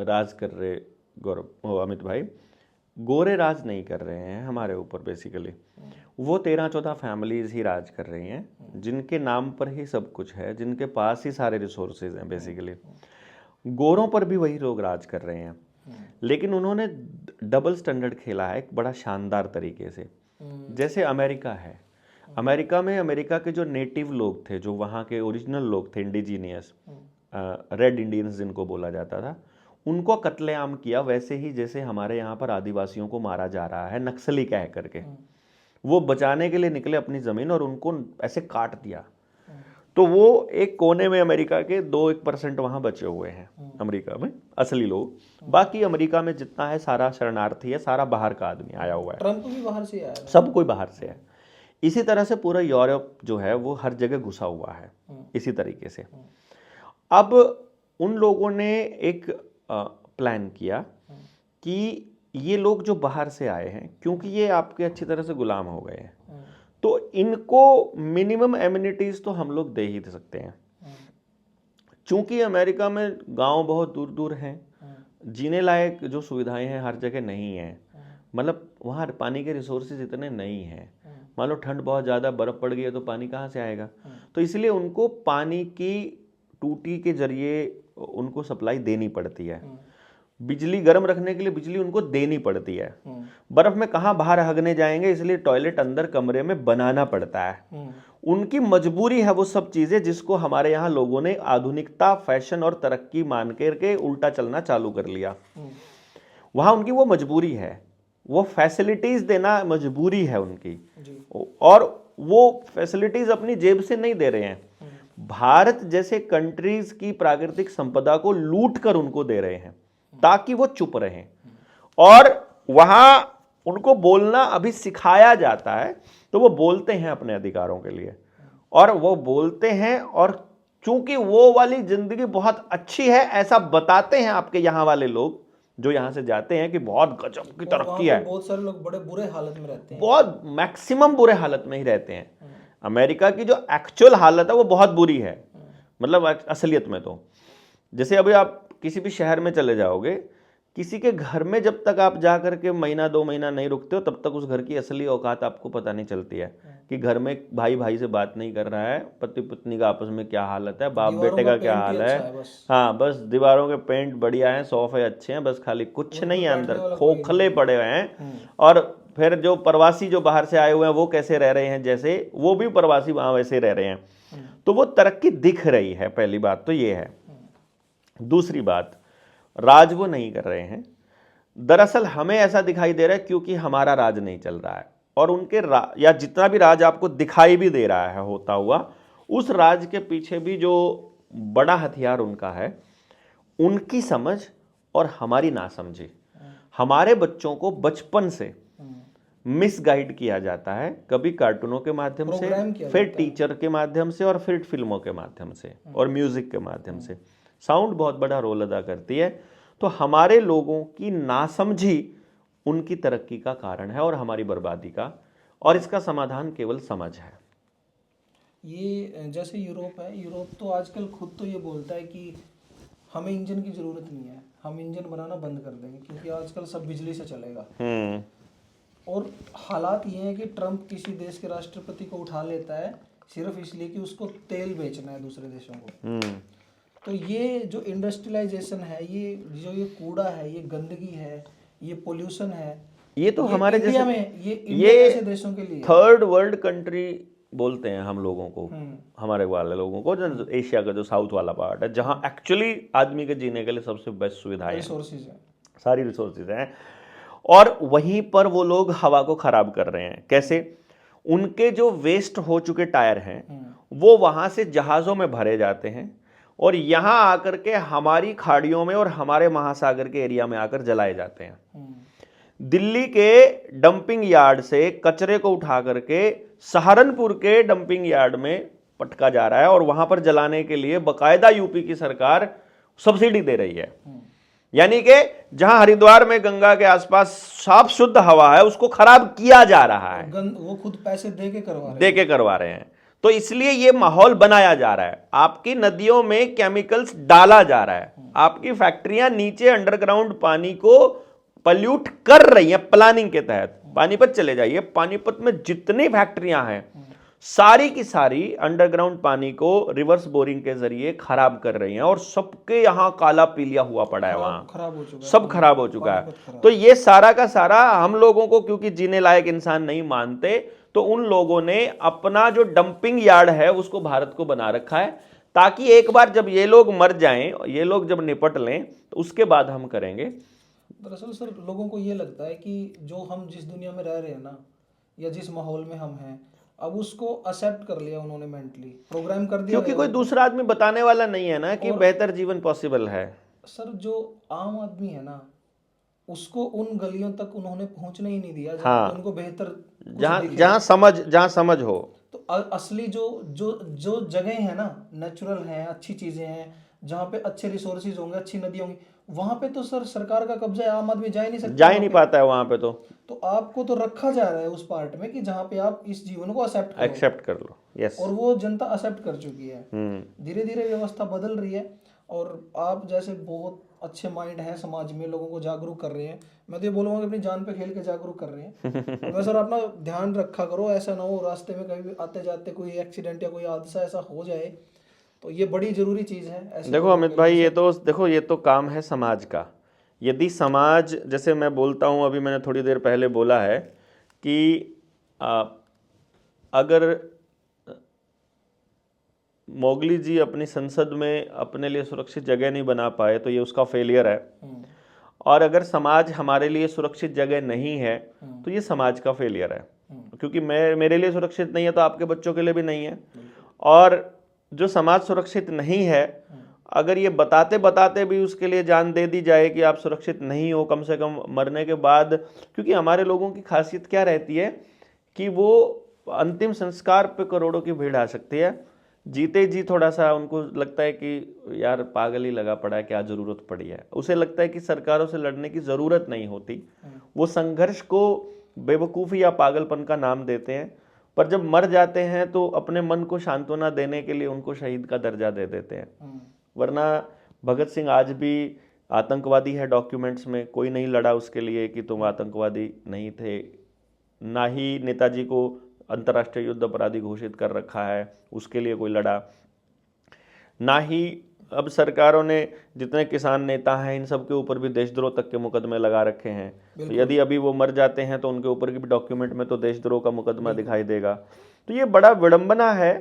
राज कर रहे गौरव, अमित भाई, गोरे राज नहीं कर रहे हैं हमारे ऊपर। बेसिकली वो 13-14 फैमिलीज ही राज कर रही हैं, जिनके नाम पर ही सब कुछ है, जिनके पास ही सारे रिसोर्सेज हैं। बेसिकली गोरों पर भी वही लोग राज कर रहे हैं, लेकिन उन्होंने डबल स्टैंडर्ड खेला है एक बड़ा शानदार तरीके से। जैसे अमेरिका है, अमेरिका में अमेरिका के जो नेटिव लोग थे, जो वहाँ के ओरिजिनल लोग थे, इंडिजीनियस रेड इंडियंस जिनको बोला जाता था, उनको कत्लेआम किया, वैसे ही जैसे हमारे यहाँ पर आदिवासियों को मारा जा रहा है नक्सली कह करके। वो बचाने के लिए निकले अपनी ज़मीन और उनको ऐसे काट दिया। तो वो एक कोने में अमेरिका के 2-1% वहाँ बचे हुए हैं अमेरिका में असली लोग। बाकी अमेरिका में जितना है सारा शरणार्थी है, सारा बाहर का आदमी आया हुआ है। ट्रंप भी बाहर से आया है, सब कोई बाहर से है। इसी तरह से पूरा यूरोप जो है वो हर जगह घुसा हुआ है इसी तरीके से। अब उन लोगों ने एक प्लान किया कि ये लोग जो बाहर से आए हैं, क्योंकि ये आपके अच्छी तरह से गुलाम हो गए हैं, तो इनको मिनिमम एमिनिटीज तो हम लोग दे ही सकते हैं। चूंकि अमेरिका में गांव बहुत दूर दूर हैं, जीने लायक जो सुविधाएं हैं हर जगह नहीं है। मतलब वहाँ पानी के रिसोर्सेज इतने नहीं हैं। मान लो ठंड बहुत ज़्यादा, बर्फ़ पड़ गई है तो पानी कहाँ से आएगा? तो इसलिए उनको पानी की टूटी के जरिए उनको सप्लाई देनी पड़ती है। बिजली गर्म रखने के लिए बिजली उनको देनी पड़ती है। बर्फ़ में कहाँ बाहर हगने जाएंगे, इसलिए टॉयलेट अंदर कमरे में बनाना पड़ता है। उनकी मजबूरी है वो सब चीज़ें जिसको हमारे यहाँ लोगों ने आधुनिकता, फैशन और तरक्की मान करके उल्टा चलना चालू कर लिया। वहाँ उनकी वो मजबूरी है, वो फैसिलिटीज़ देना मजबूरी है उनकी, और वो फैसिलिटीज़ अपनी जेब से नहीं दे रहे हैं, भारत जैसे कंट्रीज की प्राकृतिक संपदा को लूट कर उनको दे रहे हैं ताकि वो चुप रहें। और वहां उनको बोलना अभी सिखाया जाता है, तो वो बोलते हैं अपने अधिकारों के लिए, और वो बोलते हैं, और चूंकि वो वाली जिंदगी बहुत अच्छी है ऐसा बताते हैं आपके यहाँ वाले लोग जो यहाँ से जाते हैं कि बहुत गजब की तरक्की है। बहुत सारे लोग बड़े बुरे हालत में रहते हैं, बहुत मैक्सिमम बुरे हालत में ही रहते हैं। अमेरिका की जो एक्चुअल हालत है वो बहुत बुरी है, मतलब असलियत में तो। जैसे अभी आप किसी भी शहर में चले जाओगे, किसी के घर में जब तक आप जा करके महीना 2 महीना नहीं रुकते हो तब तक उस घर की असली औकात आपको पता नहीं चलती है कि घर में भाई भाई से बात नहीं कर रहा है, पति पत्नी का आपस में क्या हालत है, बाप बेटे का क्या हाल है। हाँ, बस दीवारों के पेंट बढ़िया हैं, सोफे अच्छे हैं, बस खाली कुछ नहीं है, अंदर खोखले पड़े हुए हैं। और फिर जो प्रवासी जो बाहर से आए हुए हैं वो कैसे रह रहे हैं, जैसे वो भी प्रवासी वहाँ वैसे रह रहे हैं। तो वो तरक्की दिख रही है, पहली बात तो ये है। दूसरी बात, राज वो नहीं कर रहे हैं। दरअसल हमें ऐसा दिखाई दे रहा है क्योंकि हमारा राज नहीं चल रहा है, और उनके या जितना भी राज आपको दिखाई भी दे रहा है होता हुआ, उस राज के पीछे भी जो बड़ा हथियार उनका है, उनकी समझ और हमारी नासमझी। हमारे बच्चों को बचपन से मिसगाइड किया जाता है, कभी कार्टूनों के माध्यम से, फिर टीचर के माध्यम से, और फिर फिल्मों के माध्यम से, और म्यूजिक के माध्यम से। साउंड बहुत बड़ा रोल अदा करती है। तो हमारे लोगों की नासमझी उनकी तरक्की का कारण है और हमारी बर्बादी का, और इसका समाधान केवल समझ है। ये जैसे यूरोप है, यूरोप तो आजकल खुद तो ये बोलता है कि हमें इंजन की ज़रूरत नहीं है, हम इंजन बनाना बंद कर देंगे क्योंकि आजकल सब बिजली से चलेगा। और हालात ये हैं कि ट्रम्प किसी देश के राष्ट्रपति को उठा लेता है सिर्फ इसलिए कि उसको तेल बेचना है दूसरे देशों को। तो ये जो इंडस्ट्रियलाइजेशन है, ये जो ये कूड़ा है, ये गंदगी है, ये पोल्यूशन है, ये तो हमारे इंडिया में, ये इंडिया जैसे देशों के लिए थर्ड वर्ल्ड कंट्री बोलते हैं हम लोगों को, हमारे वाले लोगों को, जो एशिया का जो साउथ वाला पार्ट है, जहाँ एक्चुअली आदमी के जीने के लिए सबसे बेस्ट सुविधाएं हैं, सारी रिसोर्सेज हैं, और वहीं पर वो लोग हवा को खराब कर रहे हैं। कैसे? उनके जो वेस्ट हो चुके टायर हैं वो वहां से जहाजों में भरे जाते हैं और यहां आकर के हमारी खाड़ियों में और हमारे महासागर के एरिया में आकर जलाए जाते हैं। दिल्ली के डंपिंग यार्ड से कचरे को उठा करके सहारनपुर के डंपिंग यार्ड में पटका जा रहा है, और वहां पर जलाने के लिए बकायदा यूपी की सरकार सब्सिडी दे रही है। यानी कि जहां हरिद्वार में गंगा के आसपास साफ शुद्ध हवा है उसको खराब किया जा रहा है, वो खुद पैसे दे के करवा रहे हैं। तो इसलिए ये माहौल बनाया जा रहा है, आपकी नदियों में केमिकल्स डाला जा रहा है, आपकी फैक्ट्रियां नीचे अंडरग्राउंड पानी को पल्यूट कर रही हैं प्लानिंग के तहत। पानीपत चले जाइए, पानीपत में जितनी फैक्ट्रियां हैं सारी की सारी अंडरग्राउंड पानी को रिवर्स बोरिंग के जरिए खराब कर रही हैं, और सबके यहां काला पीलिया हुआ पड़ा है, वहां खराब हो चुका है, सब खराब हो चुका है। तो ये सारा का सारा हम लोगों को, क्योंकि जीने लायक इंसान नहीं मानते, तो उन लोगों ने अपना जो डंपिंग यार्ड है उसको भारत को बना रखा है, ताकि एक बार जब ये लोग मर जाएं, ये लोग जब निपट लें, तो उसके बाद हम करेंगे। दरअसल सर, लोगों को ये लगता है कि जो हम जिस दुनिया में रह रहे हैं ना, या जिस माहौल में हम हैं, अब उसको एक्सेप्ट कर लिया उन्होंने, मेंटली प्रोग्राम कर दिया, क्योंकि कोई दूसरा आदमी बताने वाला नहीं है ना कि बेहतर जीवन पॉसिबल है। सर, जो आम आदमी है ना, उसको उन गलियों तक उन्होंने पहुंचने ही नहीं दिया जहाँ हाँ, उनको बेहतर जहाँ समझ हो। तो असली जो जो जो जगह है ना, नेचुरल है, अच्छी चीजें हैं, जहाँ पे अच्छे रिसोर्सेज होंगे, अच्छी नदी होंगी, वहां पे तो सर सरकार का कब्जा है, आम आदमी जा ही नहीं सकता जा ही वहाँ नहीं पे। पाता है वहां पे, तो आपको तो रखा जा रहा है उस पार्ट में कि जहाँ पे आप इस जीवन को एक्सेप्ट करो, एक्सेप्ट कर लो। यस। और वो जनता एक्सेप्ट कर चुकी है। हम्म। धीरे धीरे व्यवस्था बदल रही है, और आप जैसे बहुत अच्छे माइंड हैं समाज में, लोगों को जागरूक कर रहे हैं। मैं तो ये बोलूँगा कि अपनी जान पे खेल के जागरूक कर रहे हैं। और मैं सर अपना ध्यान रखा करो, ऐसा ना हो रास्ते में कभी भी आते जाते कोई एक्सीडेंट या कोई हादसा ऐसा हो जाए, तो ये बड़ी जरूरी चीज़ है ऐसे देखो लोगों अमित के भाई, लिए ये सर। तो देखो, ये तो काम है समाज का। यदि समाज, जैसे मैं बोलता हूँ, अभी मैंने थोड़ी देर पहले बोला है कि आ, अगर मोगली जी अपनी संसद में अपने लिए सुरक्षित जगह नहीं बना पाए तो ये उसका फेलियर है। हम्म, और अगर समाज हमारे लिए सुरक्षित जगह नहीं है हम्म, तो ये समाज का फेलियर है। हम्म, क्योंकि मेरे लिए सुरक्षित नहीं है तो आपके बच्चों के लिए भी नहीं है। बिल्कुल। और जो समाज सुरक्षित नहीं है, हम्म, अगर ये बताते बताते भी उसके लिए जान दे दी जाए कि आप सुरक्षित नहीं हो, कम से कम मरने के बाद, क्योंकि हमारे लोगों की खासियत क्या रहती है कि वो अंतिम संस्कार पे करोड़ों की भीड़ आ सकती है, जीते जी थोड़ा सा उनको लगता है कि यार पागल ही लगा पड़ा है, क्या जरूरत पड़ी है। उसे लगता है कि सरकारों से लड़ने की जरूरत नहीं होती। वो संघर्ष को बेवकूफ़ी या पागलपन का नाम देते हैं, पर जब मर जाते हैं तो अपने मन को सांत्वना देने के लिए उनको शहीद का दर्जा दे देते हैं। हम्म, वरना भगत सिंह आज भी आतंकवादी है, डॉक्यूमेंट्स में कोई नहीं लड़ा उसके लिए कि तुम आतंकवादी नहीं थे। ना ही नेताजी को अंतर्राष्ट्रीय युद्ध अपराधी घोषित कर रखा है, उसके लिए कोई लड़ा। ना ही अब सरकारों ने जितने किसान नेता हैं इन सब के ऊपर भी देशद्रोह तक के मुकदमे लगा रखे हैं। तो यदि अभी वो मर जाते हैं तो उनके ऊपर के भी डॉक्यूमेंट में तो देशद्रोह का मुकदमा दिखाई देगा। तो ये बड़ा विडंबना है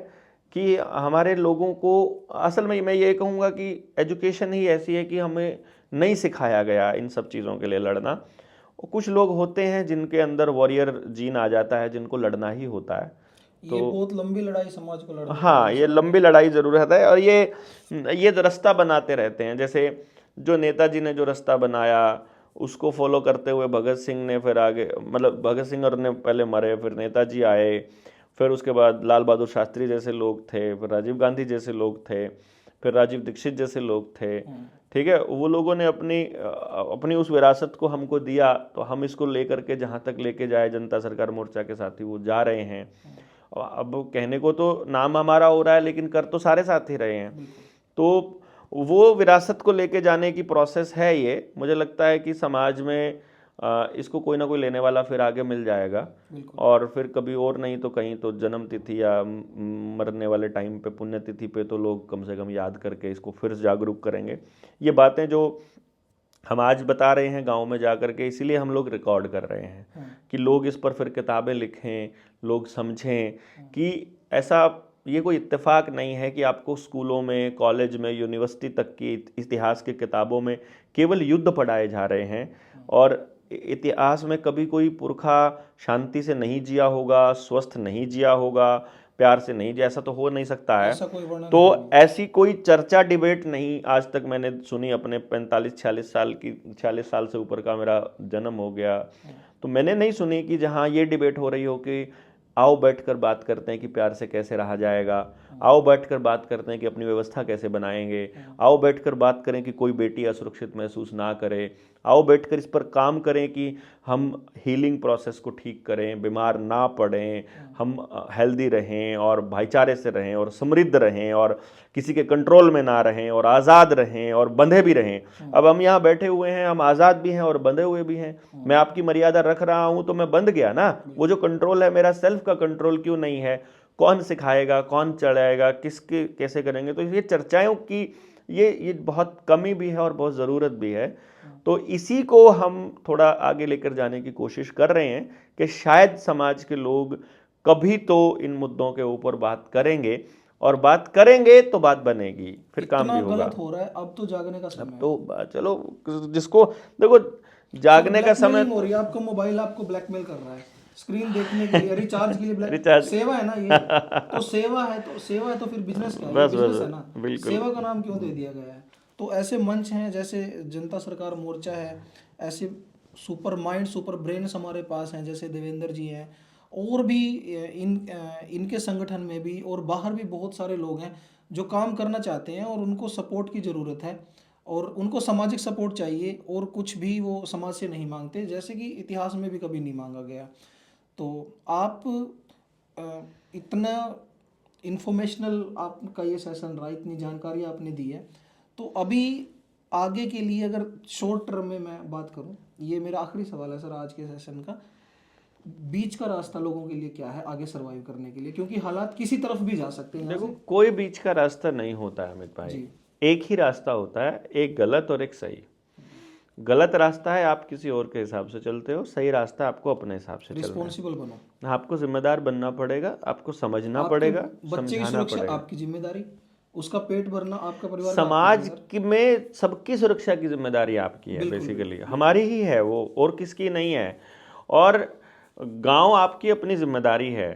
कि हमारे लोगों को, असल में मैं ये कहूँगा कि एजुकेशन ही ऐसी है कि हमें नहीं सिखाया गया इन सब चीज़ों के लिए लड़ना। और कुछ लोग होते हैं जिनके अंदर वॉरियर जीन आ जाता है, जिनको लड़ना ही होता है। ये बहुत लंबी लड़ाई समाज को लड़नी हाँ, पड़ेगी ये सर लंबी अभी। लड़ाई जरूर है। और ये रास्ता बनाते रहते हैं। जैसे जो नेताजी ने जो रास्ता बनाया उसको फॉलो करते हुए भगत सिंह ने फिर आगे, मतलब भगत सिंह और ने पहले मरे, फिर नेताजी आए, फिर उसके बाद लाल बहादुर शास्त्री जैसे लोग थे, फिर राजीव गांधी जैसे लोग थे, फिर राजीव दीक्षित जैसे लोग थे। ठीक है, वो लोगों ने अपनी उस विरासत को हमको दिया, तो हम इसको लेकर के जहाँ तक लेके जाए जनता सरकार मोर्चा के साथी वो जा रहे हैं। अब कहने को तो नाम हमारा हो रहा है लेकिन कर तो सारे साथ ही रहे हैं। बिल्कुल। तो वो विरासत को लेके जाने की प्रोसेस है ये। मुझे लगता है कि समाज में इसको कोई ना कोई लेने वाला फिर आगे मिल जाएगा। बिल्कुल। और फिर कभी और नहीं तो कहीं तो जन्म तिथि या मरने वाले टाइम पे, पुण्य तिथि पे तो लोग कम से कम याद करके इसको फिर जागरूक करेंगे। ये बातें जो हम आज बता रहे हैं गांव में जा कर के, इसीलिए हम लोग रिकॉर्ड कर रहे हैं कि लोग इस पर फिर किताबें लिखें, लोग समझें कि ऐसा, ये कोई इत्तेफाक नहीं है कि आपको स्कूलों में, कॉलेज में, यूनिवर्सिटी तक की इतिहास की किताबों में केवल युद्ध पढ़ाए जा रहे हैं। और इतिहास में कभी कोई पुरखा शांति से नहीं जिया होगा, स्वस्थ नहीं जिया होगा, प्यार से नहीं जिया, ऐसा तो हो नहीं सकता है। ऐसा कोई वर्णन है तो नहीं। ऐसी कोई चर्चा, डिबेट नहीं आज तक मैंने सुनी। अपने 45-46 साल की, 46 साल से ऊपर का मेरा जन्म हो गया, तो मैंने नहीं सुनी कि जहाँ ये डिबेट हो रही हो कि आओ बैठकर बात करते हैं कि प्यार से कैसे रहा जाएगा, आओ बैठकर बात करते हैं कि अपनी व्यवस्था कैसे बनाएंगे, आओ बैठकर बात करें कि कोई बेटी असुरक्षित महसूस ना करे, आओ बैठकर इस पर काम करें कि हम हीलिंग प्रोसेस को ठीक करें, बीमार ना पड़ें, हम हेल्दी रहें और भाईचारे से रहें और समृद्ध रहें और किसी के कंट्रोल में ना रहें और आज़ाद रहें और बंधे भी रहें। अब हम यहाँ बैठे हुए हैं, हम आज़ाद भी हैं और बंधे हुए भी हैं। मैं आपकी मर्यादा रख रहा हूँ तो मैं बंध गया ना। वो जो कंट्रोल है मेरा सेल्फ का कंट्रोल क्यों नहीं है? कौन सिखाएगा, कौन चलाएगा, किसके कैसे करेंगे? तो ये चर्चाओं की ये बहुत कमी भी है और बहुत ज़रूरत भी है। तो इसी को हम थोड़ा आगे लेकर जाने की कोशिश कर रहे हैं कि शायद समाज के लोग कभी तो इन मुद्दों के ऊपर बात करेंगे, और बात करेंगे तो बात बनेगी, फिर काम भी इतना होगा। गलत हो रहा है, अब तो जागने का समय अब है। तो चलो, जिसको देखो जागने का समय, ब्लैकमेलिंग हो रही है, आपका मोबाइल आपको ब्लैकमेल कर रहा है स्क्रीन देखने के लिए, रिचार्ज के लिए रिचार्ज सेवा है ना ये। तो सेवा है तो फिर बिजनेस क्या है? ये बस बिजनेस बस है ना। बिल्कुल। सेवा का नाम क्यों दे दिया गया है? तो ऐसे मंच हैं जैसे जनता सरकार मोर्चा है, ऐसे सुपर माइंड, सुपर ब्रेन्स हमारे पास हैं जैसे देवेंद्र जी हैं, और भी इनके संगठन में भी और बाहर भी बहुत सारे लोग हैं जो काम करना चाहते हैं और उनको सपोर्ट की ज़रूरत है। और उनको सामाजिक सपोर्ट चाहिए और कुछ भी वो समाज से नहीं मांगते, जैसे कि इतिहास में भी कभी नहीं मांगा गया। तो आप इतना इंफॉर्मेशनल आपका ये सेशन रहा, इतनी जानकारी आपने दी है, तो अभी आगे के लिए अगर शॉर्ट टर्म में मैं बात करूं, ये मेरा आखिरी सवाल है सर आज के सेशन का, बीच का रास्ता लोगों के लिए क्या है आगे सरवाइव करने के लिए, क्योंकि हालात किसी तरफ भी जा सकते हैं यहाँ देखो, कोई बीच का रास्ता नहीं होता है अमित भाई। जी। एक ही रास्ता होता है, एक गलत और एक सही। गलत रास्ता है आप किसी और के हिसाब से चलते हो, सही रास्ता आपको अपने हिसाब से चलना है। रिस्पॉन्सिबल बनो, आपको जिम्मेदार बनना पड़ेगा, आपको समझना आपके पड़ेगा, बच्चे की समझाना सुरक्षा पड़ेगा। आपकी जिम्मेदारी, उसका पेट भरना आपका परिवार का समाज में सबकी सुरक्षा की जिम्मेदारी आपकी है, बिल्कुल, बेसिकली हमारी ही है वो, और किसकी नहीं है। और गांव आपकी अपनी जिम्मेदारी है।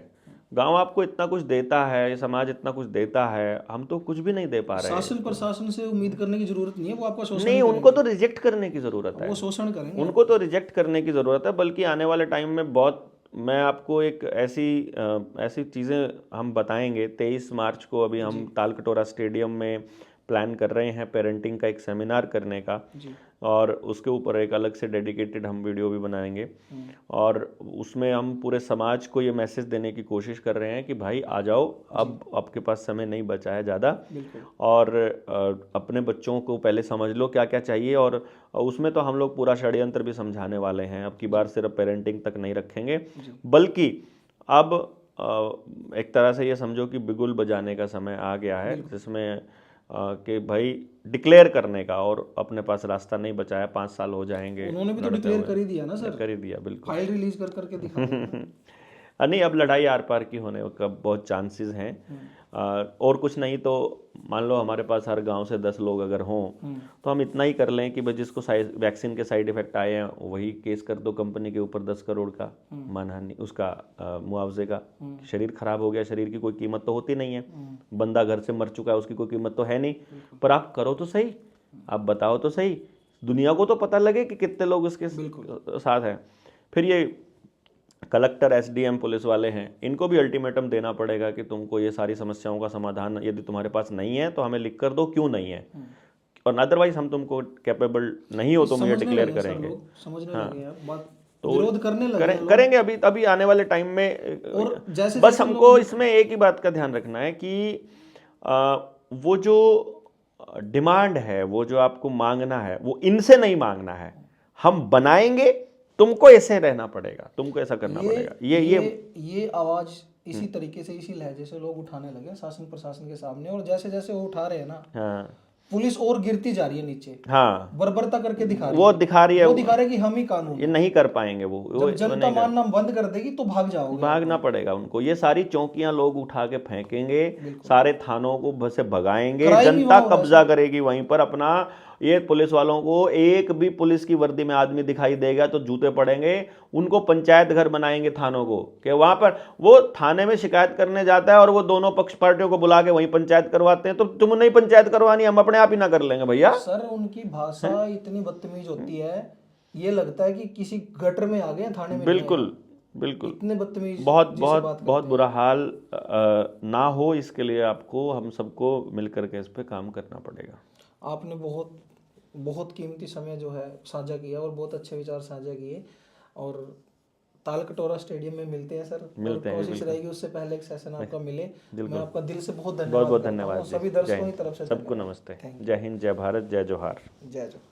गांव आपको इतना कुछ देता है, ये समाज इतना कुछ देता है, हम तो कुछ भी नहीं दे पा रहे हैं। शासन प्रशासन से उम्मीद करने की जरूरत नहीं है, वो आपका शोषण नहीं, उनको तो रिजेक्ट करने की जरूरत है, वो शोषण करेंगे। उनको तो रिजेक्ट करने की ज़रूरत है। बल्कि आने वाले टाइम में बहुत, मैं आपको एक ऐसी चीज़ें हम बताएंगे। 23 मार्च को अभी हम तालकटोरा स्टेडियम में प्लान कर रहे हैं पेरेंटिंग का एक सेमिनार करने का, जी। और उसके ऊपर एक अलग से डेडिकेटेड हम वीडियो भी बनाएंगे। और उसमें हम पूरे समाज को ये मैसेज देने की कोशिश कर रहे हैं कि भाई आ जाओ, अब आपके पास समय नहीं बचा है ज़्यादा, और अपने बच्चों को पहले समझ लो क्या क्या चाहिए। और उसमें तो हम लोग पूरा षड्यंत्र भी समझाने वाले हैं। अब की बार सिर्फ पेरेंटिंग तक नहीं रखेंगे, बल्कि अब एक तरह से ये समझो कि बिगुल बजाने का समय आ गया है, जिसमें कि भाई डिक्लेयर करने का, और अपने पास रास्ता नहीं बचा है, 5 साल हो जाएंगे। उन्होंने भी तो डिक्लेयर कर ही दिया ना सर, कर ही दिया, बिल्कुल। फाइल रिलीज कर करके दिखा नहीं, अब लड़ाई आर पार की होने का बहुत चांसेस हैं। और कुछ नहीं तो मान लो हमारे पास हर गांव से 10 लोग अगर हों, तो हम इतना ही कर लें कि भाई जिसको वैक्सीन के साइड इफेक्ट आए हैं वही केस कर दो कंपनी के ऊपर 10 करोड़ का मानहानि, उसका मुआवजे का। शरीर खराब हो गया, शरीर की कोई कीमत तो होती नहीं है। बंदा घर से मर चुका है, उसकी कोई कीमत तो है नहीं। पर आप करो तो सही, आप बताओ तो सही, दुनिया को तो पता लगे कि कितने लोग उसके साथ हैं। फिर ये कलेक्टर, एसडीएम, पुलिस वाले हैं, इनको भी अल्टीमेटम देना पड़ेगा कि तुमको ये सारी समस्याओं का समाधान यदि तुम्हारे पास नहीं है तो हमें लिख कर दो क्यों नहीं है, और अदरवाइज हम तुमको कैपेबल नहीं हो तुम ये डिक्लेयर करेंगे। समझने लगे आप बात, तो विरोध करने लगे करेंगे अभी आने वाले टाइम में। और जैसे बस हमको इसमें एक ही बात का ध्यान रखना है कि वो जो डिमांड है, वो जो आपको मांगना है, वो इनसे नहीं मांगना है। हम बनाएंगे, तुमको ऐसे रहना पड़ेगा, तुमको ऐसा करना पड़ेगा। ये आवाज इसी तरीके से, इसी लहजे से लोग उठाने लगे शासन प्रशासन के सामने, और जैसे जैसे वो उठा रहे हैं ना, हाँ, पुलिस और गिरती जा रही है नीचे। हाँ, बर्बरता करके दिखा रही है, वो दिखा रही है, वो दिखा रहे कि हम ही कानून, ये नहीं कर पाएंगे। वो जब जनता मानना बंद कर देगी तो भाग जाओगे, भागना पड़ेगा उनको। ये सारी चौकियां लोग उठा के फेंकेंगे, सारे थानों को बस से भगाएंगे, जनता कब्जा करेगी वहीं पर अपना। ये पुलिस वालों को एक भी पुलिस की वर्दी में आदमी दिखाई देगा तो जूते पड़ेंगे। उनको पंचायत घर बनाएंगे थानों को, कि वहां पर वो थाने में शिकायत करने जाता है और वो दोनों पक्ष पार्टियों को बुला के वहीं पंचायत करवाते हैं। तो तुम नहीं पंचायत करवानी, हम अपने आप ही ना कर लेंगे भैया। सर उनकी भाषा इतनी बदतमीज होती है, ये लगता है कि किसी गटर में आ गए थाने में। बिल्कुल बिल्कुल, इतने बदतमीज, बहुत बुरा हाल ना हो, इसके लिए आपको, हम सबको मिलकर के इस पे काम करना पड़ेगा। आपने बहुत कीमती समय जो है साझा किया, और बहुत अच्छे विचार साझा किए। और तालकटोरा स्टेडियम में मिलते हैं सर, कोशिश रहेगी उससे पहले एक सेशन आपका मिले। मैं आपका दिल से बहुत धन्यवाद, बहुत धन्यवाद। सभी दर्शकों की तरफ से सबको नमस्ते। जय हिंद, जय भारत, जय जोहार। जय जोहार।